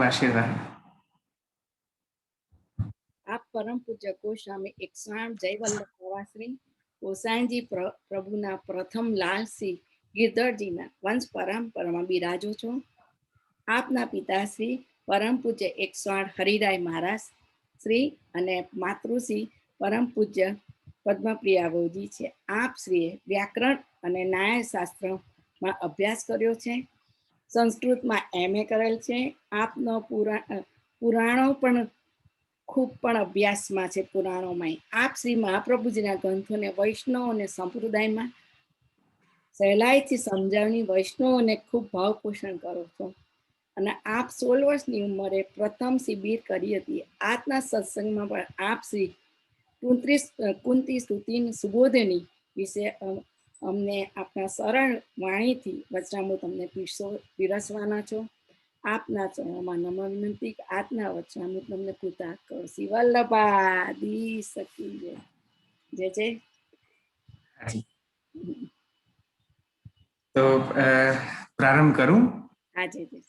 आशीर्वाद। आप परम पूज्य गोस्वामी 108 जय वल्लभ प्रवासी गोसाईजी प्रभुना प्रथम लाल श्री गिरधरजीना वंश પરંપરામાં બિરાજો છો। આપના પિતાશ્રી પરમ પૂજ્ય 108 હરિરાય મહારાજ શ્રી અને માતૃશ્રી પરમ પૂજ્ય પદ્મપ્રિયાવોજી છે। આપ શ્રીએ વ્યાકરણ અને ન્યાયશાસ્ત્રમાં અભ્યાસ કર્યો છે, સંસ્કૃતમાં MA કરેલ છે। આપનો પુરાણો પણ ખૂબ પણ અભ્યાસમાં છે। પુરાણોમાં આપ શ્રી મહાપ્રભુજીના ગ્રંથોને વૈષ્ણવ અને સંપ્રદાયમાં સહેલાઈથી સમજાવની વૈષ્ણવોને ખૂબ ભાવ પોષણ કરો છો અને આપ 16 વર્ષની ઉંમરે પ્રથમ શિબિર કરી હતી। આજના સત્સંગમાં પણ આપ શ્રી કુંતી સ્તુતિ સુબોધની વિશે અમને આપના સરળ વાણીથી વચનામૃત અમને પીરસવાના છો। આપના ચરણોમાં નમન વિનંતી, આજના વચનામૃત અમને કૃતાર્થ કરો। શ્રી વલ્લભાદી સખી જય જય। तो प्रारंभ करूं? हाँ जी जी।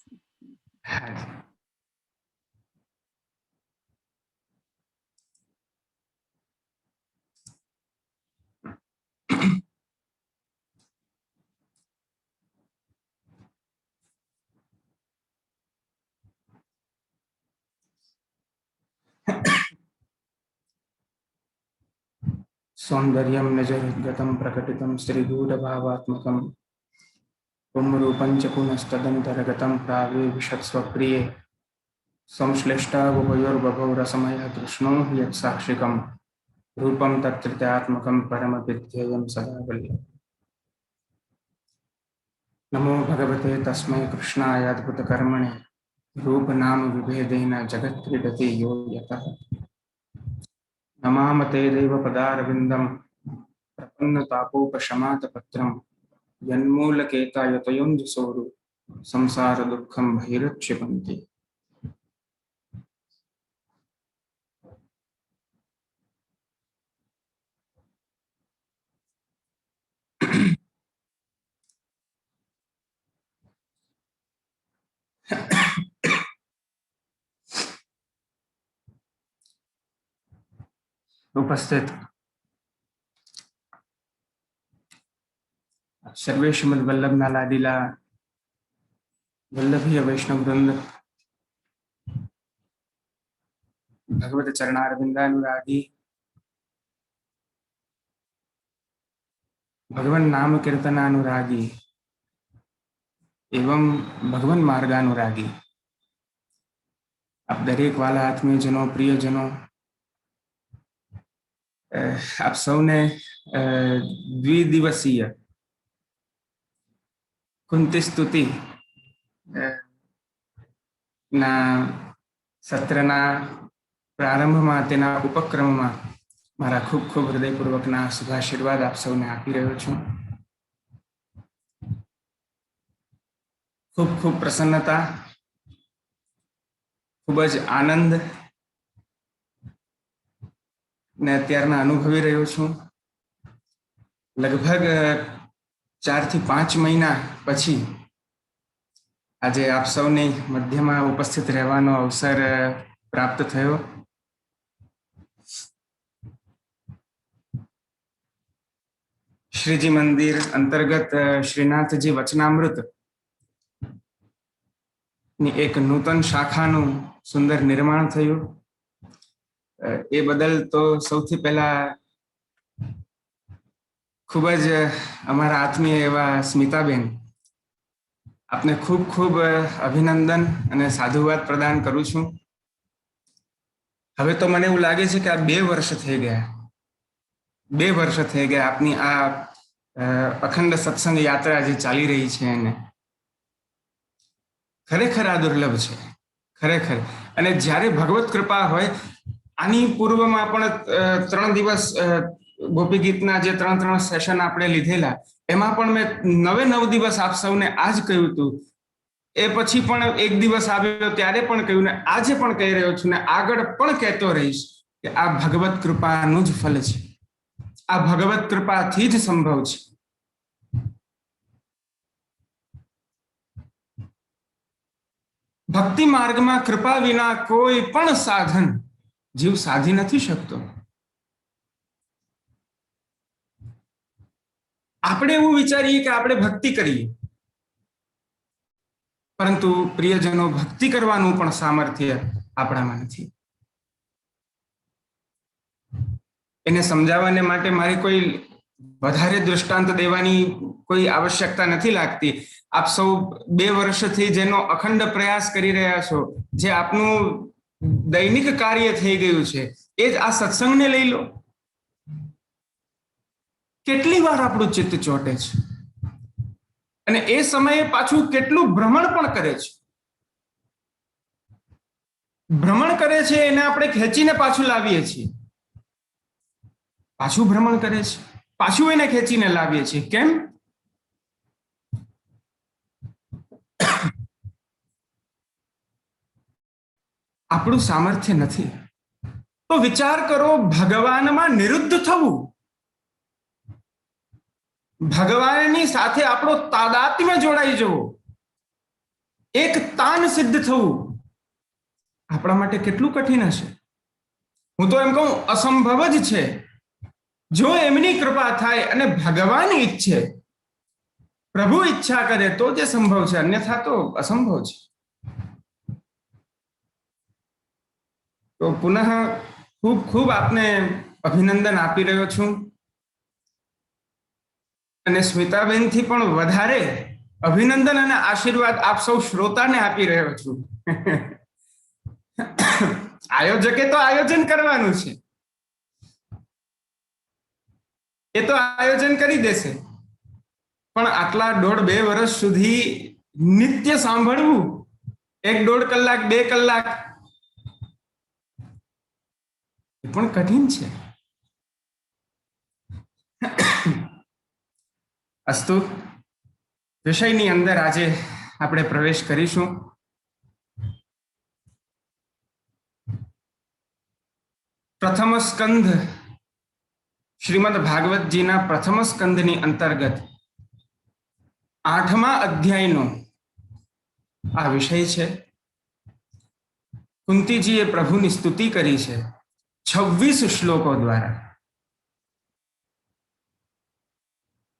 हाँ जी। सौंदर्यं निजगतं प्रकटितं श्रीगूढभावात्मकं पुंरूपं च पुनस्तदन्तर्गतं प्रावेविशत्स्वप्रिये संश्लिष्टावुभयोर्बभौ रसमयः कृष्णो यत्साक्षिकं रूपं तत्त्रित्यात्मकं परमविध्येयं सदा वल्लभम्। नमो भगवते तस्मै कृष्णाय अद्भुतकर्मणे रूपनाम विभेदेन जगत्क्रीडति यो यतः। नमामते देवपदारविन्दं प्रपन्नतापोपशमातपत्रं यन्मूलकेतायतयोञ्जसोरु संसारदुःखं बहिरक्षिपन्ति। उपस्थित सर्वे श्रीमद वल्लभ नालादिला वल्लभीय वैष्णव वृंद, भगवत चरणारविंदानुरागी, भगवान नाम कीर्तनानुरागी एवं भगवान मार्गानुरागी आप दरेक वाला आत्मीयजनों, प्रियजनों, आप सबने द्विदिवसीय कुंती स्तुति ना सत्रना प्रारंभમાં તેના ઉપક્રમમાં મારા ખૂબ ખૂબ હૃદયપૂર્વકના શુભાશીર્વાદ આપ સૌને આપી રહ્યો છું। ખૂબ ખૂબ પ્રસન્નતા, ખૂબ જ આનંદ ને અત્યારના અનુભવી રહ્યો છું। લગભગ 4 થી 5 મહિના પછી આજે આપ સૌની મધ્યમાં ઉપસ્થિત રહેવાનો અવસર પ્રાપ્ત થયો। श्रीजी मंदिर अंतर्गत श्रीनाथ जी वचनामृत एक नूतन शाखाનું સુંદર નિર્માણ થયું। એ બદલ તો સૌથી પહેલા ખૂબ જ અમારા આત્મીય એવા સ્મિતાબેન આપને ખૂબ ખૂબ અભિનંદન અને સાધુવાદ પ્રદાન કરું છું। હવે તો મને એવું લાગે છે કે આ 2 વર્ષ થઈ ગયા, 2 વર્ષ થઈ ગયા આપની આ અખંડ સત્સંગ યાત્રા જે ચાલી રહી છે એને ખરેખર આ દુર્લભ છે, ખરેખર। અને જ્યારે ભગવત કૃપા હોય, આની પૂર્વમાં પણ 3 દિવસ ગોપી ગીતના જે 3 સેશન આપણે લીધેલા એમાં પણ મેં 9 દિવસ આપ સૌને આજ કહ્યું હતું। એ પછી પણ એક દિવસ આવ્યો ત્યારે પણ કહ્યું ને આજે પણ કહી રહ્યો છું ને આગળ પણ કહેતો રહીશ કે આ ભગવત કૃપાનું જ ફળ છે, આ ભગવત કૃપાથી જ સંભવ છે। ભક્તિ માર્ગમાં કૃપા વિના કોઈ પણ સાધન જીવ સાધી નથી શકતો. આપણે એવું વિચારીએ કે આપણે ભક્તિ કરીએ, પરંતુ પ્રિયજનો ભક્તિ કરવાનું પણ સામર્થ્ય આપણામાં નથી. એને સમજાવવાને માટે મારે કોઈ વધારે દૃષ્ટાંત દેવાની કોઈ આવશ્યકતા નથી લાગતી. આપ સૌ 2 વર્ષથી જેનો અખંડ પ્રયાસ કરી રહ્યા છો, જે આપનું દૈનિક કાર્ય થઈ ગયું છે, એ જ આ સત્સંગને લઈ લો. કેટલી વાર આપણું ચિત્ત ચોટે છે, અને એ સમયે પાછું કેટલું ભ્રમણ પણ કરે છે. ભ્રમણ કરે છે એને આપણે ખેંચીને પાછું લાવીએ છીએ. પાછું ભ્રમણ કરે છે, પાછું એને ખેંચીને લાવીએ છીએ. કેમ? આપણું સામર્થ્ય નથી. તો વિચાર કરો, ભગવાનમાં નિરુદ્ધ થવું, ભગવાનની સાથે આપણો તાદાત્મ્ય જોડાઈ જવો, એક તાન સિદ્ધ થવું આપણા માટે કેટલું કઠિન હશે. હું તો એમ કહું, અસંભવ જ છે. જો એમની કૃપા થાય અને ભગવાન ઈચ્છે, પ્રભુ ઈચ્છા કરે તો જે સંભવ છે, અન્યથા તો અસંભવ છે. તો પુનઃ ખૂબ ખૂબ આપને અભિનંદન આપી રહ્યો છું, અને સ્મિતાબેનથી પણ વધારે અભિનંદન અને આશીર્વાદ આપ સૌ શ્રોતાને આપી રહ્યો છું. આયોજકે તો આયોજન કરવાનું છે, એ તો આયોજન કરી દેશે, પણ આટલા 1.5-2 વર્ષ સુધી નિત્ય સાંભળવું, 1-1.5 કલાક 2 કલાક, એ પણ કઠિન છે. અસ્તુ, વિષયની અંદર આજે આપણે પ્રવેશ કરીશું. પ્રથમ સ્કંધ, શ્રીમદ ભાગવતજીના પ્રથમ સ્કંધની અંતર્ગત 8મા અધ્યાયનો આ વિષય છે. કુંતીજીએ પ્રભુની સ્તુતિ કરી છે 26 શ્લોકો દ્વારા.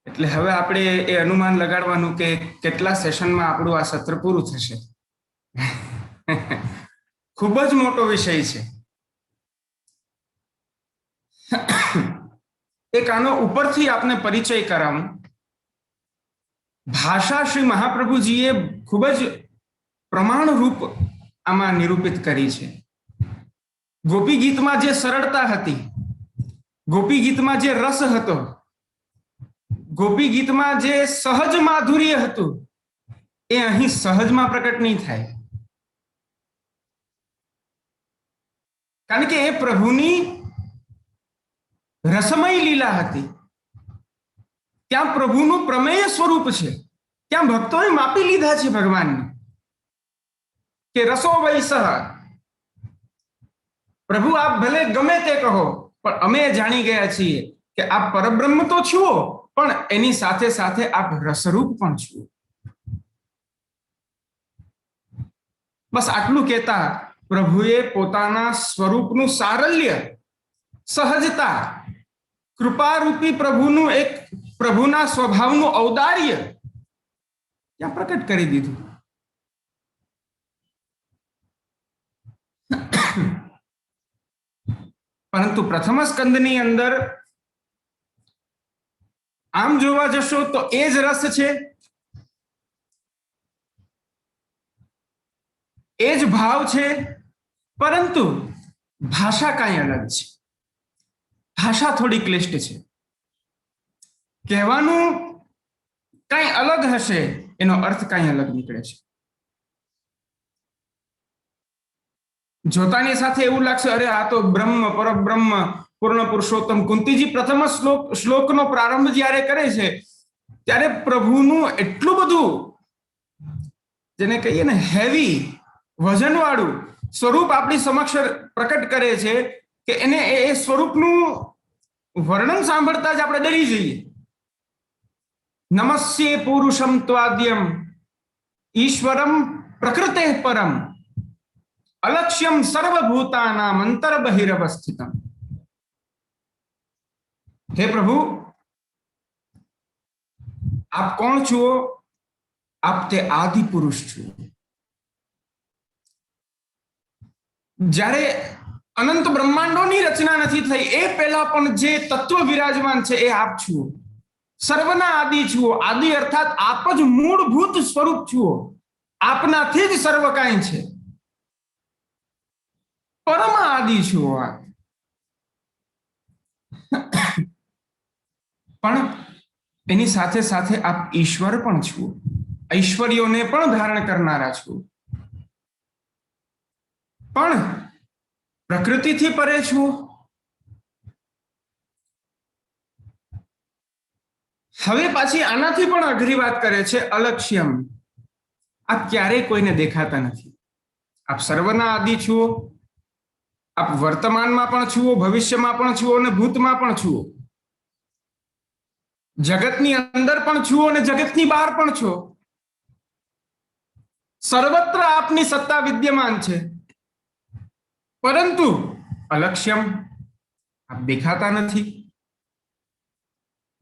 એટલે હવે આપણે એ અનુમાન લગાડવાનું કે કેટલા સેશનમાં આપણું આ સત્ર પૂરું થશે. ખૂબ જ મોટો વિષય છે. એક આનો ઉપરથી આપને પરિચય કરાવું. ભાષા શ્રી મહાપ્રભુજીએ ખૂબ જ પ્રમાણરૂપ આમાં નિરૂપિત કરી છે. ગોપી ગીતમાં જે સરળતા હતી, ગોપી ગીતમાં જે રસ હતો, ગોપી ગીતમાં જે સહજ માધુર્ય હતું, એ અહીં સહજમાં પ્રકટ નહીં થાય. કારણ કે એ પ્રભુની રસમય લીલા હતી. ત્યાં પ્રભુનું પ્રમેય સ્વરૂપ છે. ત્યાં ભક્તોએ માપી લીધા છે ભગવાનને કે રસો વૈસહ, પ્રભુ આપ ભલે ગમે તે કહો, પણ અમે જાણી ગયા છીએ કે આપ પરબ્રહ્મ તો છો, પણ એની સાથે સાથે આપ રસરૂપ પણ છો. બસ આટલું કહેતા પ્રભુએ પોતાના સ્વરૂપનું સારલ્ય, સહજતા, કૃપારૂપી પ્રભુનું એક પ્રભુના સ્વભાવનું ઔદાર્ય ત્યાં પ્રકટ કરી દીધું. પરંતુ પ્રથમ સ્કંદની અંદર આમ જોવા જશો તો એ જ રસ છે, એ જ ભાવ છે, પરંતુ ભાષા કાંઈ અલગ છે. ભાષા થોડી ક્લિષ્ટ છે. કહેવાનું કાંઈ અલગ હશે, એનો અર્થ કાંઈ અલગ નીકળે છે. જોતાની સાથે એવું લાગશે, અરે આ તો બ્રહ્મ, પરબ્રહ્મ, પૂર્ણ પુરુષોત્તમ. કુંતીજી પ્રથમ શ્લોકનો પ્રારંભ જ્યારે કરે છે, ત્યારે પ્રભુનું એટલું બધું, જેને કહીએ ને હેવી, વજનવાળું સ્વરૂપ આપણી સમક્ષ પ્રકટ કરે છે કે એને એ સ્વરૂપનું વર્ણન સાંભળતા જ આપણે ડરી જઈએ. નમસ્યે પુરુષમ ત્વાદ્યમ ઈશ્વરમ પ્રકૃતે પરમ અલક્ષ્યમ સર્વભૂતાનામ અંતર બહિરવસ્થિતમ. હે પ્રભુ, આપ કોણ છો? આપ તે આદિ પુરુષ છો. જ્યારે અનંત બ્રહ્માંડોની રચના નથી થઈ એ પહેલા પણ જે તત્વ વિરાજમાન છે એ આપ છો. સર્વના આદિ છો. આદિ અર્થાત આપ જ મૂળભૂત સ્વરૂપ છો. આપનાથી જ સર્વ કાંઈ છે. પરમ આદિ છો આપ. પણ એની સાથે સાથે આપ ઈશ્વર પણ છો. ઐશ્વર્યોને પણ ધારણ કરનારા છો. પણ પ્રકૃતિથી પરે છો. હવે પાછી આનાથી પણ અઘરી વાત કરે છે, અલક્ષ્યમ. આપ ક્યારેય કોઈને દેખાતા નથી. આપ સર્વના આદિ છો. આપ વર્તમાનમાં પણ છો, ભવિષ્યમાં પણ છો અને ભૂતમાં પણ છો. જગતની અંદર પણ છો અને જગતની બહાર પણ છો. સર્વત્ર આપની સત્તા વિદ્યમાન છે. પરંતુ અલક્ષ્યમ, આપ દેખાતા નથી.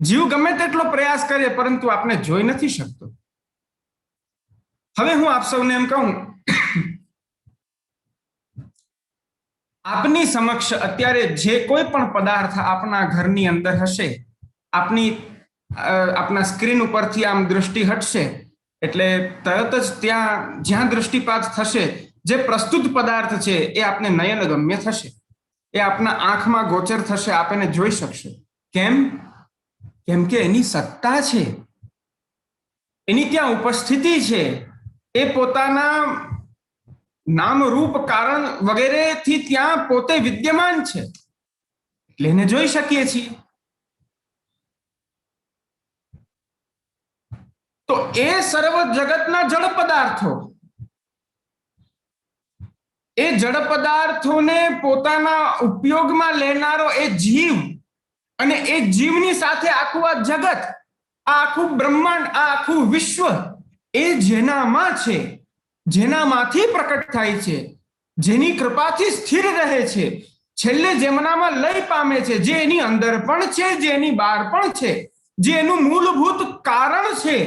જીવ ગમે તેટલો પ્રયાસ કરે પરંતુ આપને જોઈ નથી શકતો. હવે હું આપ સૌને એમ કહું, આપની સમક્ષ અત્યારે જે કોઈ પણ પદાર્થ આપના ઘરની અંદર હશે, આપના સ્ક્રીન ઉપરથી આમ દૃષ્ટિ હટશે એટલે તરત જ ત્યાં જ્યાં દૃષ્ટિપાત થશે જે પ્રસ્તુત પદાર્થ છે એ આપને નયન ગમ્ય થશે. એ આપના આંખમાં ગોચર થશે. આપ એને જોઈ શકશો. કેમ? કેમ કે એની સત્તા છે, એની ત્યાં ઉપસ્થિતિ છે. એ પોતાના નામ રૂપ કારણ વગેરેથી ત્યાં પોતે વિદ્યમાન છે એટલે એને જોઈ શકીએ છીએ. તો એ સર્વ જગતના જડ પદાર્થો, એ જડ પદાર્થોને પોતાના ઉપયોગમાં લેનારો એ જીવ, અને એ જીવની સાથે આખું આ જગત, આ આખું બ્રહ્માંડ, આ આખું વિશ્વ એ જેનામાં છે, જેનામાંથી પ્રકટ થાય છે, જેની કૃપાથી સ્થિર રહે છે, છેલ્લે જેમનામાં લય પામે છે, જે એની અંદર પણ છે, જે એની બહાર પણ છે, જે એનું મૂળભૂત કારણ છે,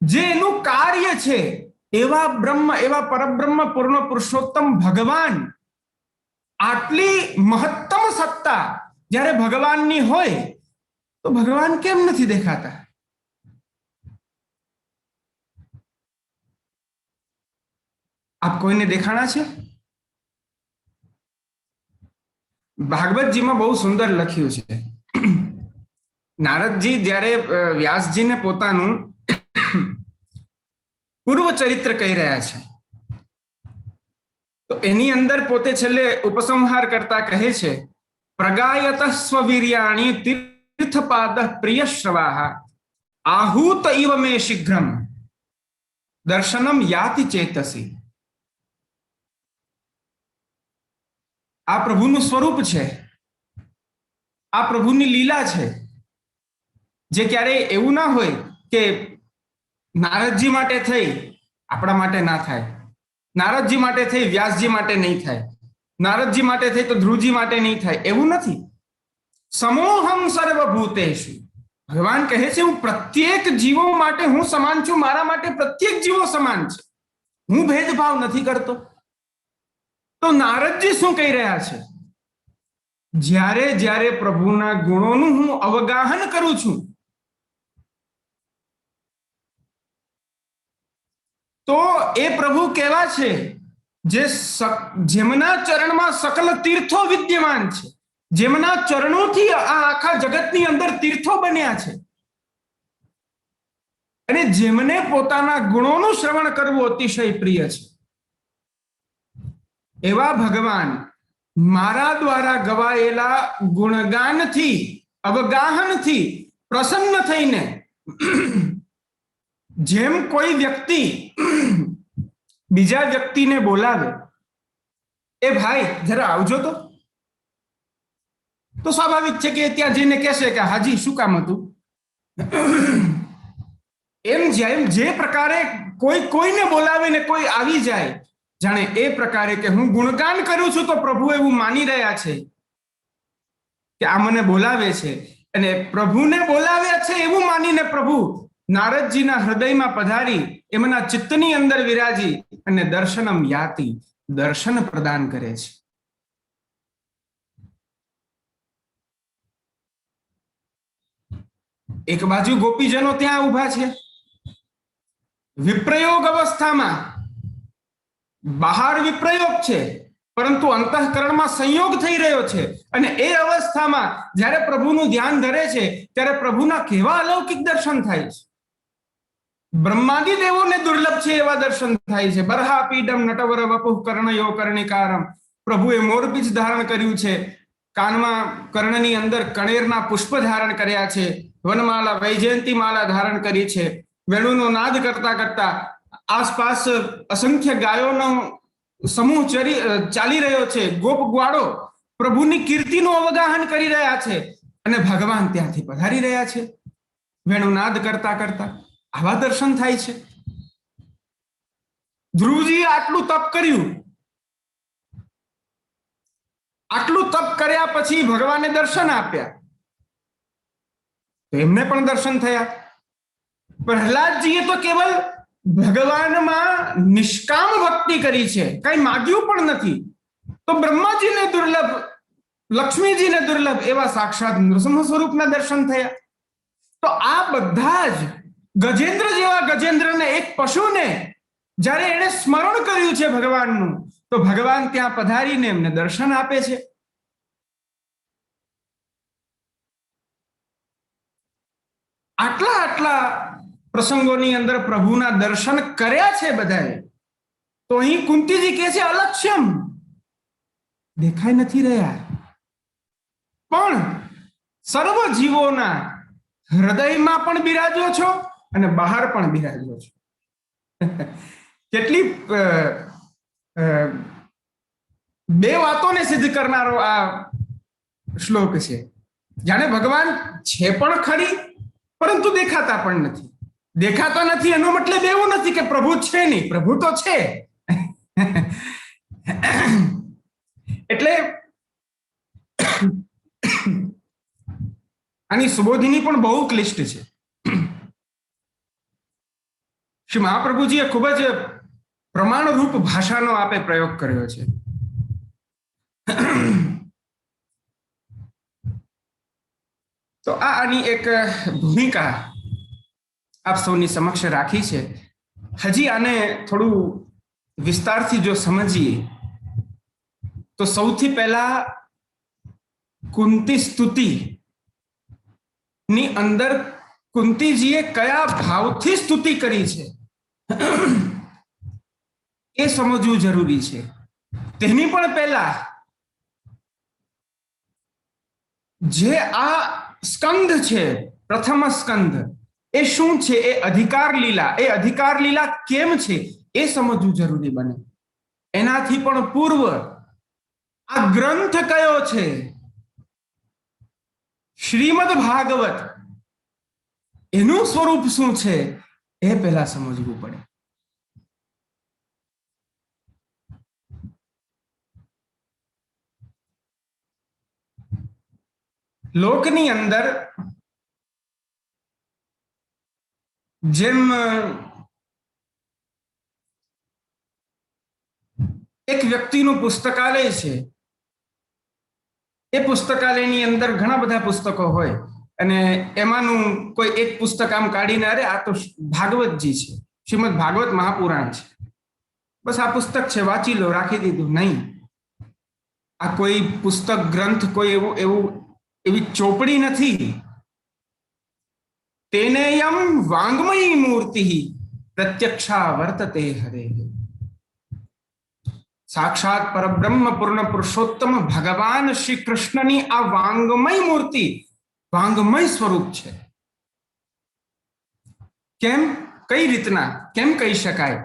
જે એનું કાર્ય છે, એવા બ્રહ્મ, એવા પરબ્રહ્મ પૂર્ણ પુરુષોત્તમ ભગવાન, આટલી મહત્તમ સત્તા જ્યારે ભગવાનની હોય તો ભગવાન કેમ નથી દેખાતા? આપ કોઈને દેખાણા છે? ભાગવતજીમાં બહુ સુંદર લખ્યું છે. નારદજી જ્યારે વ્યાસજીને પોતાનું પૂર્વ ચરિત્ર કહી રહ્યા છે તો એની અંદર પોતે છેલ્લે ઉપસંહાર કરતા કહે છે, પ્રગાયત સ્વવીર્યાણી તીર્થપાદ પ્રિયશ્રવાહ આહૂત ઇવ મે શીઘ્રમ દર્શનમ યાતિ ચેતસી. આ પ્રભુનું સ્વરૂપ છે, આ પ્રભુની લીલા છે, જે ક્યારેય એવું ના હોય કે નારદજી માટે થઈ આપણા માટે ના થાય, નારદજી માટે થઈ વ્યાસજી માટે નહીં થાય, નારદજી માટે થઈ તો ધ્રુવજી માટે નહીં થાય, એવું નથી. સમોહમ સર્વભૂતેષુ. ભગવાન કહે છે હું પ્રત્યેક જીવો માટે હું સમાન છું, મારા માટે પ્રત્યેક જીવો સમાન છે, હું ભેદભાવ નથી કરતો. તો નારદજી શું કહી રહ્યા છે? જ્યારે જ્યારે પ્રભુના ગુણોનું હું અવગાહન કરું છું તો એ પ્રભુ કેવા છે? જેમના ચરણમાં સકલ તીર્થો વિદ્યમાન છે, જેમના ચરણોથી આ આખા જગતની અંદર તીર્થો બન્યા છે, અને જેમને પોતાના ગુણોનું શ્રવણ કરવું અતિશય પ્રિય છે, એવા ભગવાન મારા દ્વારા ગવાયેલા ગુણગાનથી, અવગાહનથી પ્રસન્ન થઈને જેમ કોઈ વ્યક્તિ બીજા વ્યક્તિને બોલાવે, એ ભાઈ જરા આવજો તો સ્વાભાવિક છે કે ત્યાં જઈને કહેશે કે હાજી શું કામ હતું? એમ જેમ જે પ્રકારે કોઈને બોલાવીને કોઈ આવી જાય, જાણે એ પ્રકારે કે હું ગુણગાન કરું છું તો પ્રભુ એવું માની રહ્યા છે કે આ મને બોલાવે છે, અને પ્રભુને બોલાવ્યા છે એવું માનીને પ્રભુ નારદજીના હૃદયમાં પધારી એમના ચિત્તની અંદર વિરાજી અને દર્શનમ યાતિ, દર્શન પ્રદાન કરે છે. એક બાજુ ગોપીજનો ત્યાં ઉભા છે, વિપ્રયોગ અવસ્થામાં. બહાર વિપ્રયોગ છે પરંતુ અંતઃકરણમાં સંયોગ થઈ રહ્યો છે, અને એ અવસ્થામાં જ્યારે પ્રભુનું ધ્યાન ધરે છે ત્યારે પ્રભુના કેવા અલૌકિક દર્શન થાય છે. બ્રહ્માદિ દેવોને દુર્લભ છે એવા દર્શન થાય છે. બરહા પીડમ નટવર વપુઃ કર્ણયો કર્ણિકારમ. પ્રભુએ મોરપીંછ ધારણ કર્યું છે, કાનમાં કર્ણની અંદર કણેરના પુષ્પ ધારણ કર્યા છે, વનમાલા વૈજયંતી માલા ધારણ કરી છે, વેણુનો નાદ કરતા કરતા આસપાસ અસંખ્ય ગાયોનો સમૂહ ચાલી રહ્યો છે. ગોપ ગ્વાળો પ્રભુની કીર્તિનું અવગાહન કરી રહ્યા છે, અને ભગવાન ત્યાંથી પધારી રહ્યા છે વેણુનાદ કરતા કરતા. આવા દર્શન થાય છે. ધ્રુવજીએ આટલું તપ કર્યું, આટલું તપ કર્યા પછી ભગવાને દર્શન આપ્યા તો એમને પણ દર્શન થયા. પ્રહલાદજીએ તો કેવલ ભગવાનમાં નિષ્કામ ભક્તિ કરી છે, કઈ માગ્યું પણ નથી. તો બ્રહ્માજીને દુર્લભ, લક્ષ્મીજીને દુર્લભ એવા સાક્ષાત નૃસિંહ સ્વરૂપના દર્શન થયા. તો આ બધા જ ગજેન્દ્ર જેવા ગજેન્દ્રને, એક પશુને જ્યારે એને સ્મરણ કર્યું છે ભગવાનનું, તો ભગવાન ત્યાં પધારીને એમને દર્શન આપે છે. આટલા પ્રસંગોની અંદર પ્રભુના દર્શન કર્યા છે બધાએ. તો અહીં કુંતીજી કહે છે અલક્ષ્યમ, દેખાઈ નથી રહ્યા, પણ સર્વ જીવોના હૃદયમાં પણ બિરાજો છો અને બહાર પણ બિરાજો છો. કેટલી બે વાતોને સિદ્ધ કરનારો આ શ્લોક છે. જાણે ભગવાન છે પણ ખરી પરંતુ દેખાતા પણ નથી. દેખાતા નથી એનો મતલબ એવો નથી કે પ્રભુ છે નહીં, પ્રભુ તો છે. એટલે આની સુબોધિની પણ બહુ ક્લિષ્ટ છે. શ્રી મહાપ્રભુજીએ ખૂબ જ પ્રમાણરૂપ ભાષાનો આપે પ્રયોગ કર્યો છે. તો આની એક ભૂમિકા આપ સૌની સમક્ષ રાખી છે. હજી આને થોડું વિસ્તારથી જો સમજીએ તો સૌથી પહેલા કુંતી સ્તુતિ ની અંદર કુંતીજીએ કયા ભાવથી સ્તુતિ કરી છે એ સમજવું જરૂરી છે. તેની પણ પહેલા જે આ સ્કંદ છે, પ્રથમ સ્કંદ, એ શું છે? એ અધિકાર લીલા. એ અધિકાર લીલા કેમ છે એ સમજવું જરૂરી બને. એનાથી પણ પૂર્વ આ ગ્રંથ કયો છે, શ્રીમદ ભાગવત, એનું સ્વરૂપ શું છે એ પહેલા સમજવું પડે. લોકની અંદર જેમ એક વ્યક્તિનું પુસ્તકાલય છે, એ પુસ્તકાલયની અંદર ઘણા બધા પુસ્તકો હોય અને એમાંનું કોઈ એક પુસ્તક આમ કાઢીને, અરે આ તો ભાગવતજી છે, શ્રીમદ ભાગવત મહાપુરાણ છે, બસ આ પુસ્તક છે, વાંચી લો, રાખી દીધું. નહીં, આ કોઈ પુસ્તક ગ્રંથ, કોઈ એવી ચોપડી નથી. તેનેયમ વાંગમયી મૂર્તિ પ્રત્યક્ષા વર્તતે હરે. સાક્ષાત પરબ્રહ્મ પૂર્ણ પુરુષોત્તમ ભગવાન શ્રી કૃષ્ણની આ વાંગમય મૂર્તિ, વાંગમય સ્વરૂપ છે. કેમ, કઈ રીતના, કેમ કહી શકાય?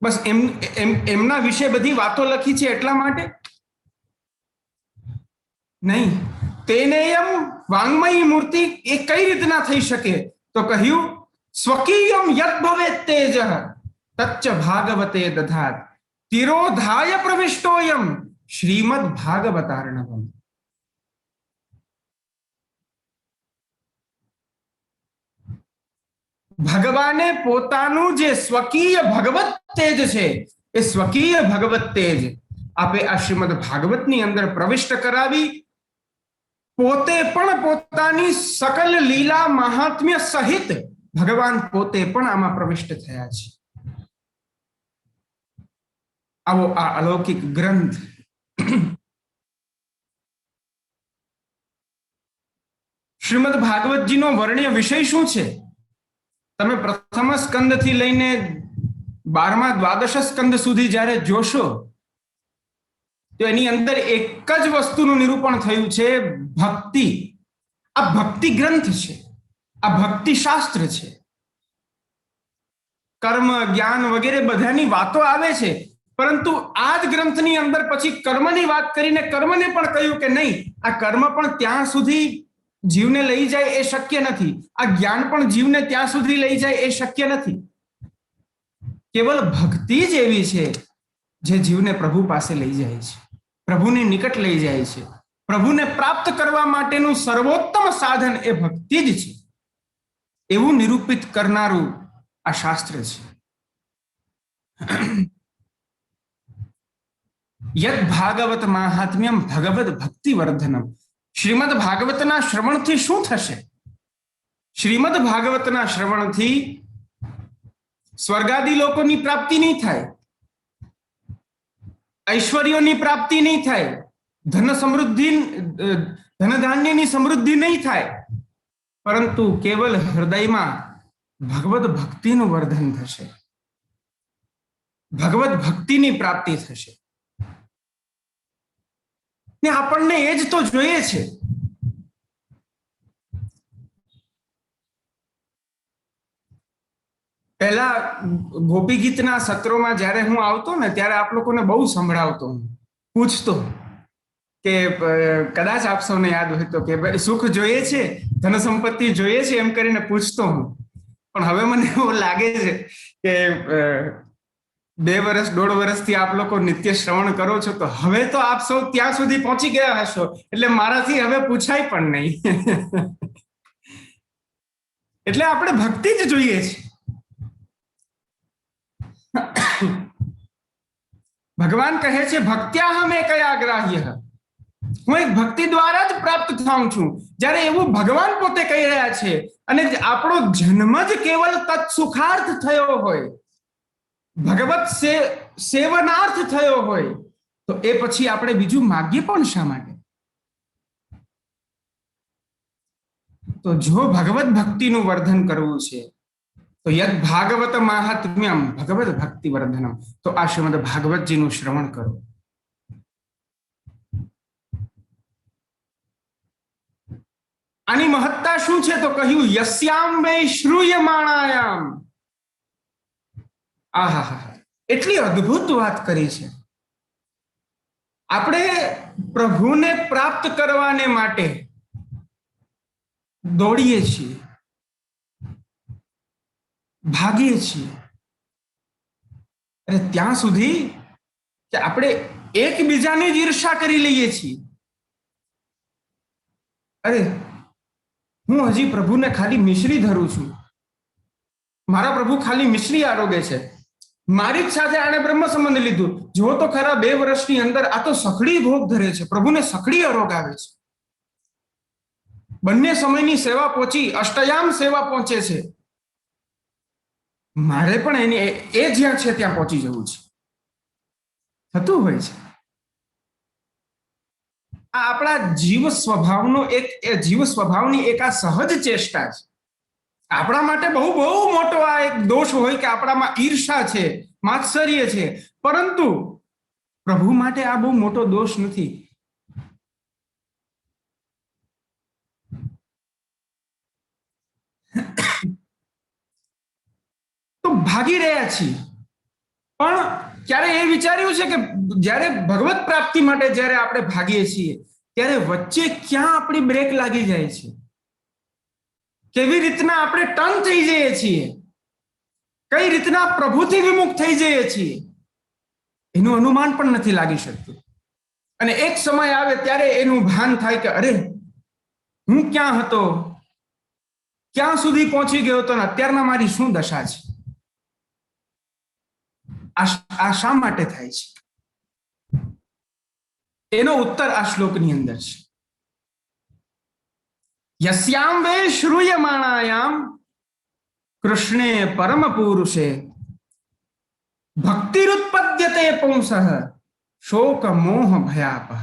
બસ એમના વિશે બધી વાતો લખી છે એટલા માટે નહીં. તેનેયમ વાંગમયી મૂર્તિ એ કઈ રીતના થઈ શકે? તો કહ્યું સ્વકીયમ યદ ભવેત તેજઃ તચ્ચ ભાગવતે દધાત તિરોધાય પ્રવિષ્ટોયમ શ્રીમદ ભાગવતાર્ણવમ. ભગવાને પોતાનું જે સ્વકીય ભગવત તેજ છે એ સ્વકીય ભગવત તેજ આપે આ શ્રીમદ ભાગવતની અંદર પ્રવિષ્ટ કરાવી પોતે પણ પોતાની સકલ લીલા મહાત્મ્ય સહિત ભગવાન પોતે પણ આમાં પ્રવિષ્ટ થયા છે. આવો આ અલૌકિક ગ્રંથ શ્રીમદ ભાગવતજીનો વર્ણ્ય વિષય શું છે? તમે પ્રથમ સ્કંદ થી લઈને 12મા દ્વાદશ સ્કંદ સુધી જ્યારે જોશો તો એની અંદર એક જ વસ્તુનું નિરૂપણ થયું છે, ભક્તિ. આ ભક્તિ ગ્રંથ છે, આ ભક્તિ શાસ્ત્ર છે. કર્મ જ્ઞાન વગેરે બધાની વાતો આવે છે, પરંતુ આ જ ગ્રંથની અંદર પછી કર્મની વાત કરીને કર્મને પણ કહ્યું કે નહીં, આ કર્મ પણ ત્યાં સુધી જીવને લઈ જાય એ શક્ય નથી, આ જ્ઞાન પણ જીવને ત્યાં સુધી લઈ જાય એ શક્ય નથી. કેવલ ભક્તિ જ એવી છે જે જીવને પ્રભુ પાસે લઈ જાય છે, પ્રભુની નિકટ લઈ જાય છે. પ્રભુને પ્રાપ્ત કરવા માટેનું સર્વોત્તમ સાધન એ ભક્તિ જ છે, એવું નિરૂપિત કરનારું આ શાસ્ત્ર છે. યદ ભાગવત માહાત્મ્યમ ભગવદ ભક્તિ વર્ધનમ. શ્રીમદ ભાગવતના શ્રવણથી શું થશે? શ્રીમદ ભાગવતના શ્રવણથી સ્વર્ગાદી લોકોની પ્રાપ્તિ નહીં થાય, ઐશ્વર્યોની પ્રાપ્તિ નહીં થાય, ધન સમૃદ્ધિ ધન ધાન્યની સમૃદ્ધિ નહીં થાય, પરંતુ કેવલ હૃદયમાં ભગવદ ભક્તિનું વર્ધન થશે, ભગવદ ભક્તિની પ્રાપ્તિ થશે. ને આપણને એ જ તો જોઈએ છે. પહેલા ગોપી ગીતના સત્રોમાં જ્યારે હું આવતો ને ત્યારે આપ લોકોને બહુ સંભળાવતો, પૂછતો કે કદાચ આપ સૌને યાદ હોય તો કે ભાઈ સુખ જોઈએ છે, ધન સંપત્તિ જોઈએ છે, એમ કરીને પૂછતો હું. પણ હવે મને એવું લાગે છે કે 2 વર્ષ 1.5 વર્ષથી આપ લોકો નિત્ય શ્રવણ કરો છો તો હવે તો આપ સૌ ત્યાં સુધી પહોંચી ગયા હશો એટલે મારાથી હવે પૂછાય પણ નહીં. એટલે આપણે ભક્તિ જ જોઈએ છે. ભગવાન કહે છે ભક્ત્યાહમ એકયાગ્રાહ્ય, હું એક ભક્તિ દ્વારા જ પ્રાપ્ત થાઉં છું. જ્યારે એવું ભગવાન પોતે કહી રહ્યા છે અને આપણો જન્મ જ કેવલ તત્સુખાર્થ થયો હોય, ભગવત સેવનાર્થ થયો હોય, તો એ પછી આપણે બીજું માગીએ પણ શા માટે? તો જો ભગવત ભક્તિનું વર્ધન કરવું છે તો યદ ભાગવત માહાત્મ્યમ ભગવત ભક્તિ વર્ધનમ, તો આ શ્રીમદ ભાગવતજીનું શ્રવણ કરો. આની મહત્તા શું છે? તો કહ્યું યસ્યામ વૈ શ્રૂયમાણાયામ. આહા, એટલી અદ્ભુત વાત કરી છે. આપણે પ્રભુને પ્રાપ્ત કરવાને માટે દોડીએ છીએ, ભાગીએ છીએ, અને ત્યાં સુધી કે આપણે એકબીજાની જ ઈર્ષા કરી લઈએ છીએ. અરે હું હજી પ્રભુને ખાલી મિશ્રી ધરું છું, મારા પ્રભુ ખાલી મિશ્રી આરોગે છે, મારી જ સાથે આને બ્રહ્મ સંબંધ લીધું. જો તો ખરા 2 વર્ષની અંદર આ તો સખડી ભોગ ધરે છે, પ્રભુને સખડી આરોગ આવે છે. બંને સમયની સેવા પહોંચી, અષ્ટયામ સેવા પહોંચે છે. મારે પણ એની એ જ્યાં છે ત્યાં પહોંચી જવું છે, થતું હોય છે. આ આપણા જીવ સ્વભાવની એક આ સહજ ચેષ્ટા છે. આપણા માટે બહુ બહુ મોટો આ એક દોષ હોય કે આપણામાં ઈર્ષા છે, માત્સર્ય છે, પરંતુ પ્રભુ માટે આ બહુ મોટો દોષ નથી. તો ભાગી રહ્યા છીએ, પણ ક્યારે એ વિચાર્યું છે કે જ્યારે ભગવત પ્રાપ્તિ માટે જ્યારે આપણે ભાગીએ છીએ ત્યારે વચ્ચે ક્યાં આપણી બ્રેક લાગી જાય છે, કેવી રીતના આપણે ટર્ન થઈ જઈએ છીએ, કઈ રીતના પ્રભુથી વિમુખ થઈ જઈએ છીએ, એનું અનુમાન પણ નથી લાગી શકતું. અને એક સમય આવે ત્યારે એનું ભાન થાય કે અરે હું ક્યાં હતો, ક્યાં સુધી પહોંચી ગયો હતો, અત્યારના મારી શું દશા છે. આ શા માટે થાય છે? એનો ઉત્તર આ શ્લોકની અંદર છે. યસ્યામ વે શ્રૂયમાણાયામ કૃષ્ણે પરમ પુરુષે ભક્તિરુત્પદ્યતે પુંસઃ શોક મોહ ભયાપહ.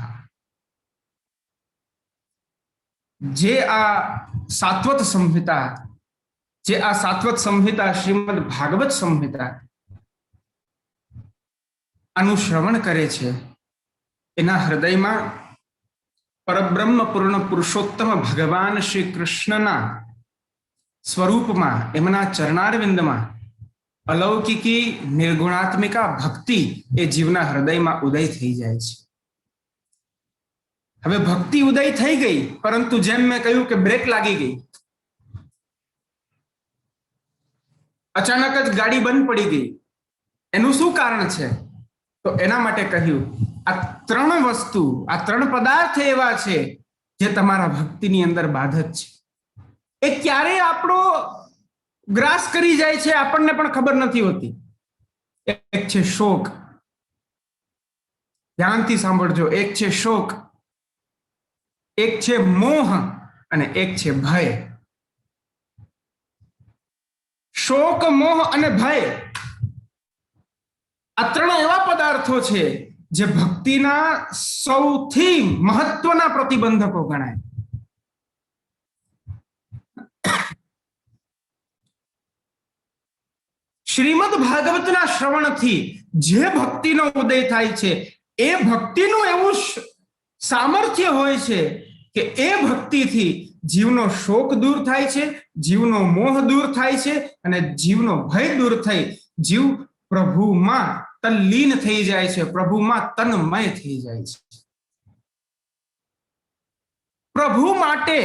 જે આ સાત્વત સંહિતા શ્રીમદ ભાગવત સંહિતા આનું શ્રવણ કરે છે, એના હૃદયમાં પરબ્રહ્મ પૂર્ણ પુરુષોત્તમ ભગવાન શ્રી કૃષ્ણના સ્વરૂપમાં, એમના ચરણારવિંદમાં અલૌકિકી નિર્ગુણાત્મિકા ભક્તિ એ જીવના હૃદયમાં ઉદય થઈ જાય છે. હવે ભક્તિ ઉદય થઈ ગઈ, પરંતુ જેમ મેં કહ્યું કે બ્રેક લાગી ગઈ, અચાનક જ ગાડી બંધ પડી ગઈ. એનું શું કારણ છે? તો એના માટે કહ્યું આ ત્રણ વસ્તુ, આ ત્રણ પદાર્થ એવા છે જે તમારા ભક્તિની અંદર બાધક છે. એ ક્યારે આપણો ગ્રાસ કરી જાય છે આપણને પણ ખબર નથી હોતી. એક છે શોક, ધ્યાનથી સાંભળજો. એક છે શોક, એક છે મોહ અને એક છે ભય. શોક, મોહ અને ભય આ ત્રણ એવા પદાર્થો છે જે ભક્તિના સૌથી મહત્વના પ્રતિબંધકો ગણાય. શ્રીમદ ભાગવતના શ્રવણથી જે ભક્તિનો ઉદય થાય છે, એ ભક્તિનું એવું સામર્થ્ય હોય છે કે એ ભક્તિથી જીવનો શોક દૂર થાય છે, જીવનો મોહ દૂર થાય છે અને જીવનો ભય દૂર થઈ જીવ પ્રભુમાં તલ્લીન થઈ જાય છે, પ્રભુમાં તન્મય થઈ જાય છે. પ્રભુ માટે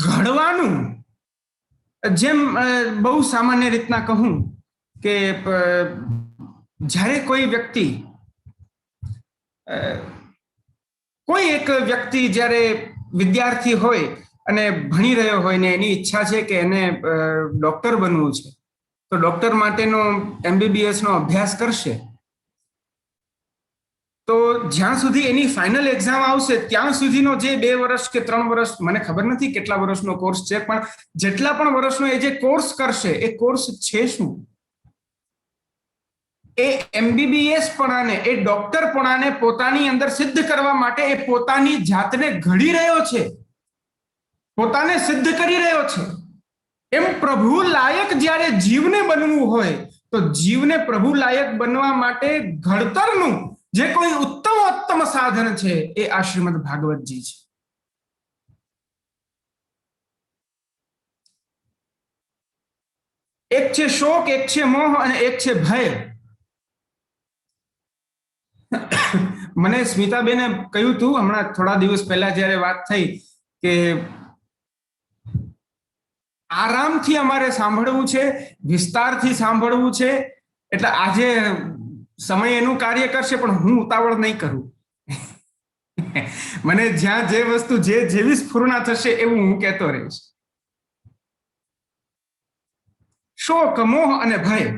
ઘડવાનું, જેમ બહુ સામાન્ય રીતના કહું કે જ્યારે કોઈ વ્યક્તિ જ્યારે વિદ્યાર્થી હોય અને ભણી રહ્યો હોય ને એની ઈચ્છા છે કે એને ડોક્ટર બનવું છે, તો ડોક્ટર માટેનો MBBS નો અભ્યાસ કરશે. તો જ્યાં સુધી એની ફાઇનલ એક્ઝામ આવશે ત્યાં સુધીનો જે 2 વર્ષ કે 3 વર્ષ, મને ખબર નથી કેટલા વર્ષનો કોર્સ છે, પણ જેટલા પણ વર્ષનો એ જે કોર્સ કરશે, એ કોર્સ છે શું? એ MBBS પણાને, એ ડોક્ટર પણાને પોતાની અંદર સિદ્ધ કરવા માટે એ પોતાની જાતને ઘડી રહ્યો છે, પોતાને સિદ્ધ કરી રહ્યો છે. એમ પ્રભુ લાયક જ્યારે જીવને બનવું હોય તો જીવને પ્રભુ લાયક બનવા માટે ઘડતરનું જે કોઈ ઉત્તમ સાધન છે એ આ શ્રીમદ ભાગવતજી છે. એક છે શોક, એક છે મોહ અને એક છે ભય. મને સ્મિતાબેને કહ્યું હતું હમણાં થોડા દિવસ પહેલા જ્યારે વાત થઈ કે આરામથી અમારે સાંભળવું છે, વિસ્તારથી સાંભળવું છે, એટલે આજે સમય એનું કાર્ય કરશે પણ હું ઉતાવળ નહીં કરું. મને જ્યાં જે વસ્તુ જેવી સ્ફુરણા થશે એવું હું કહેતો રહીશ. શોક, મોહ અને ભય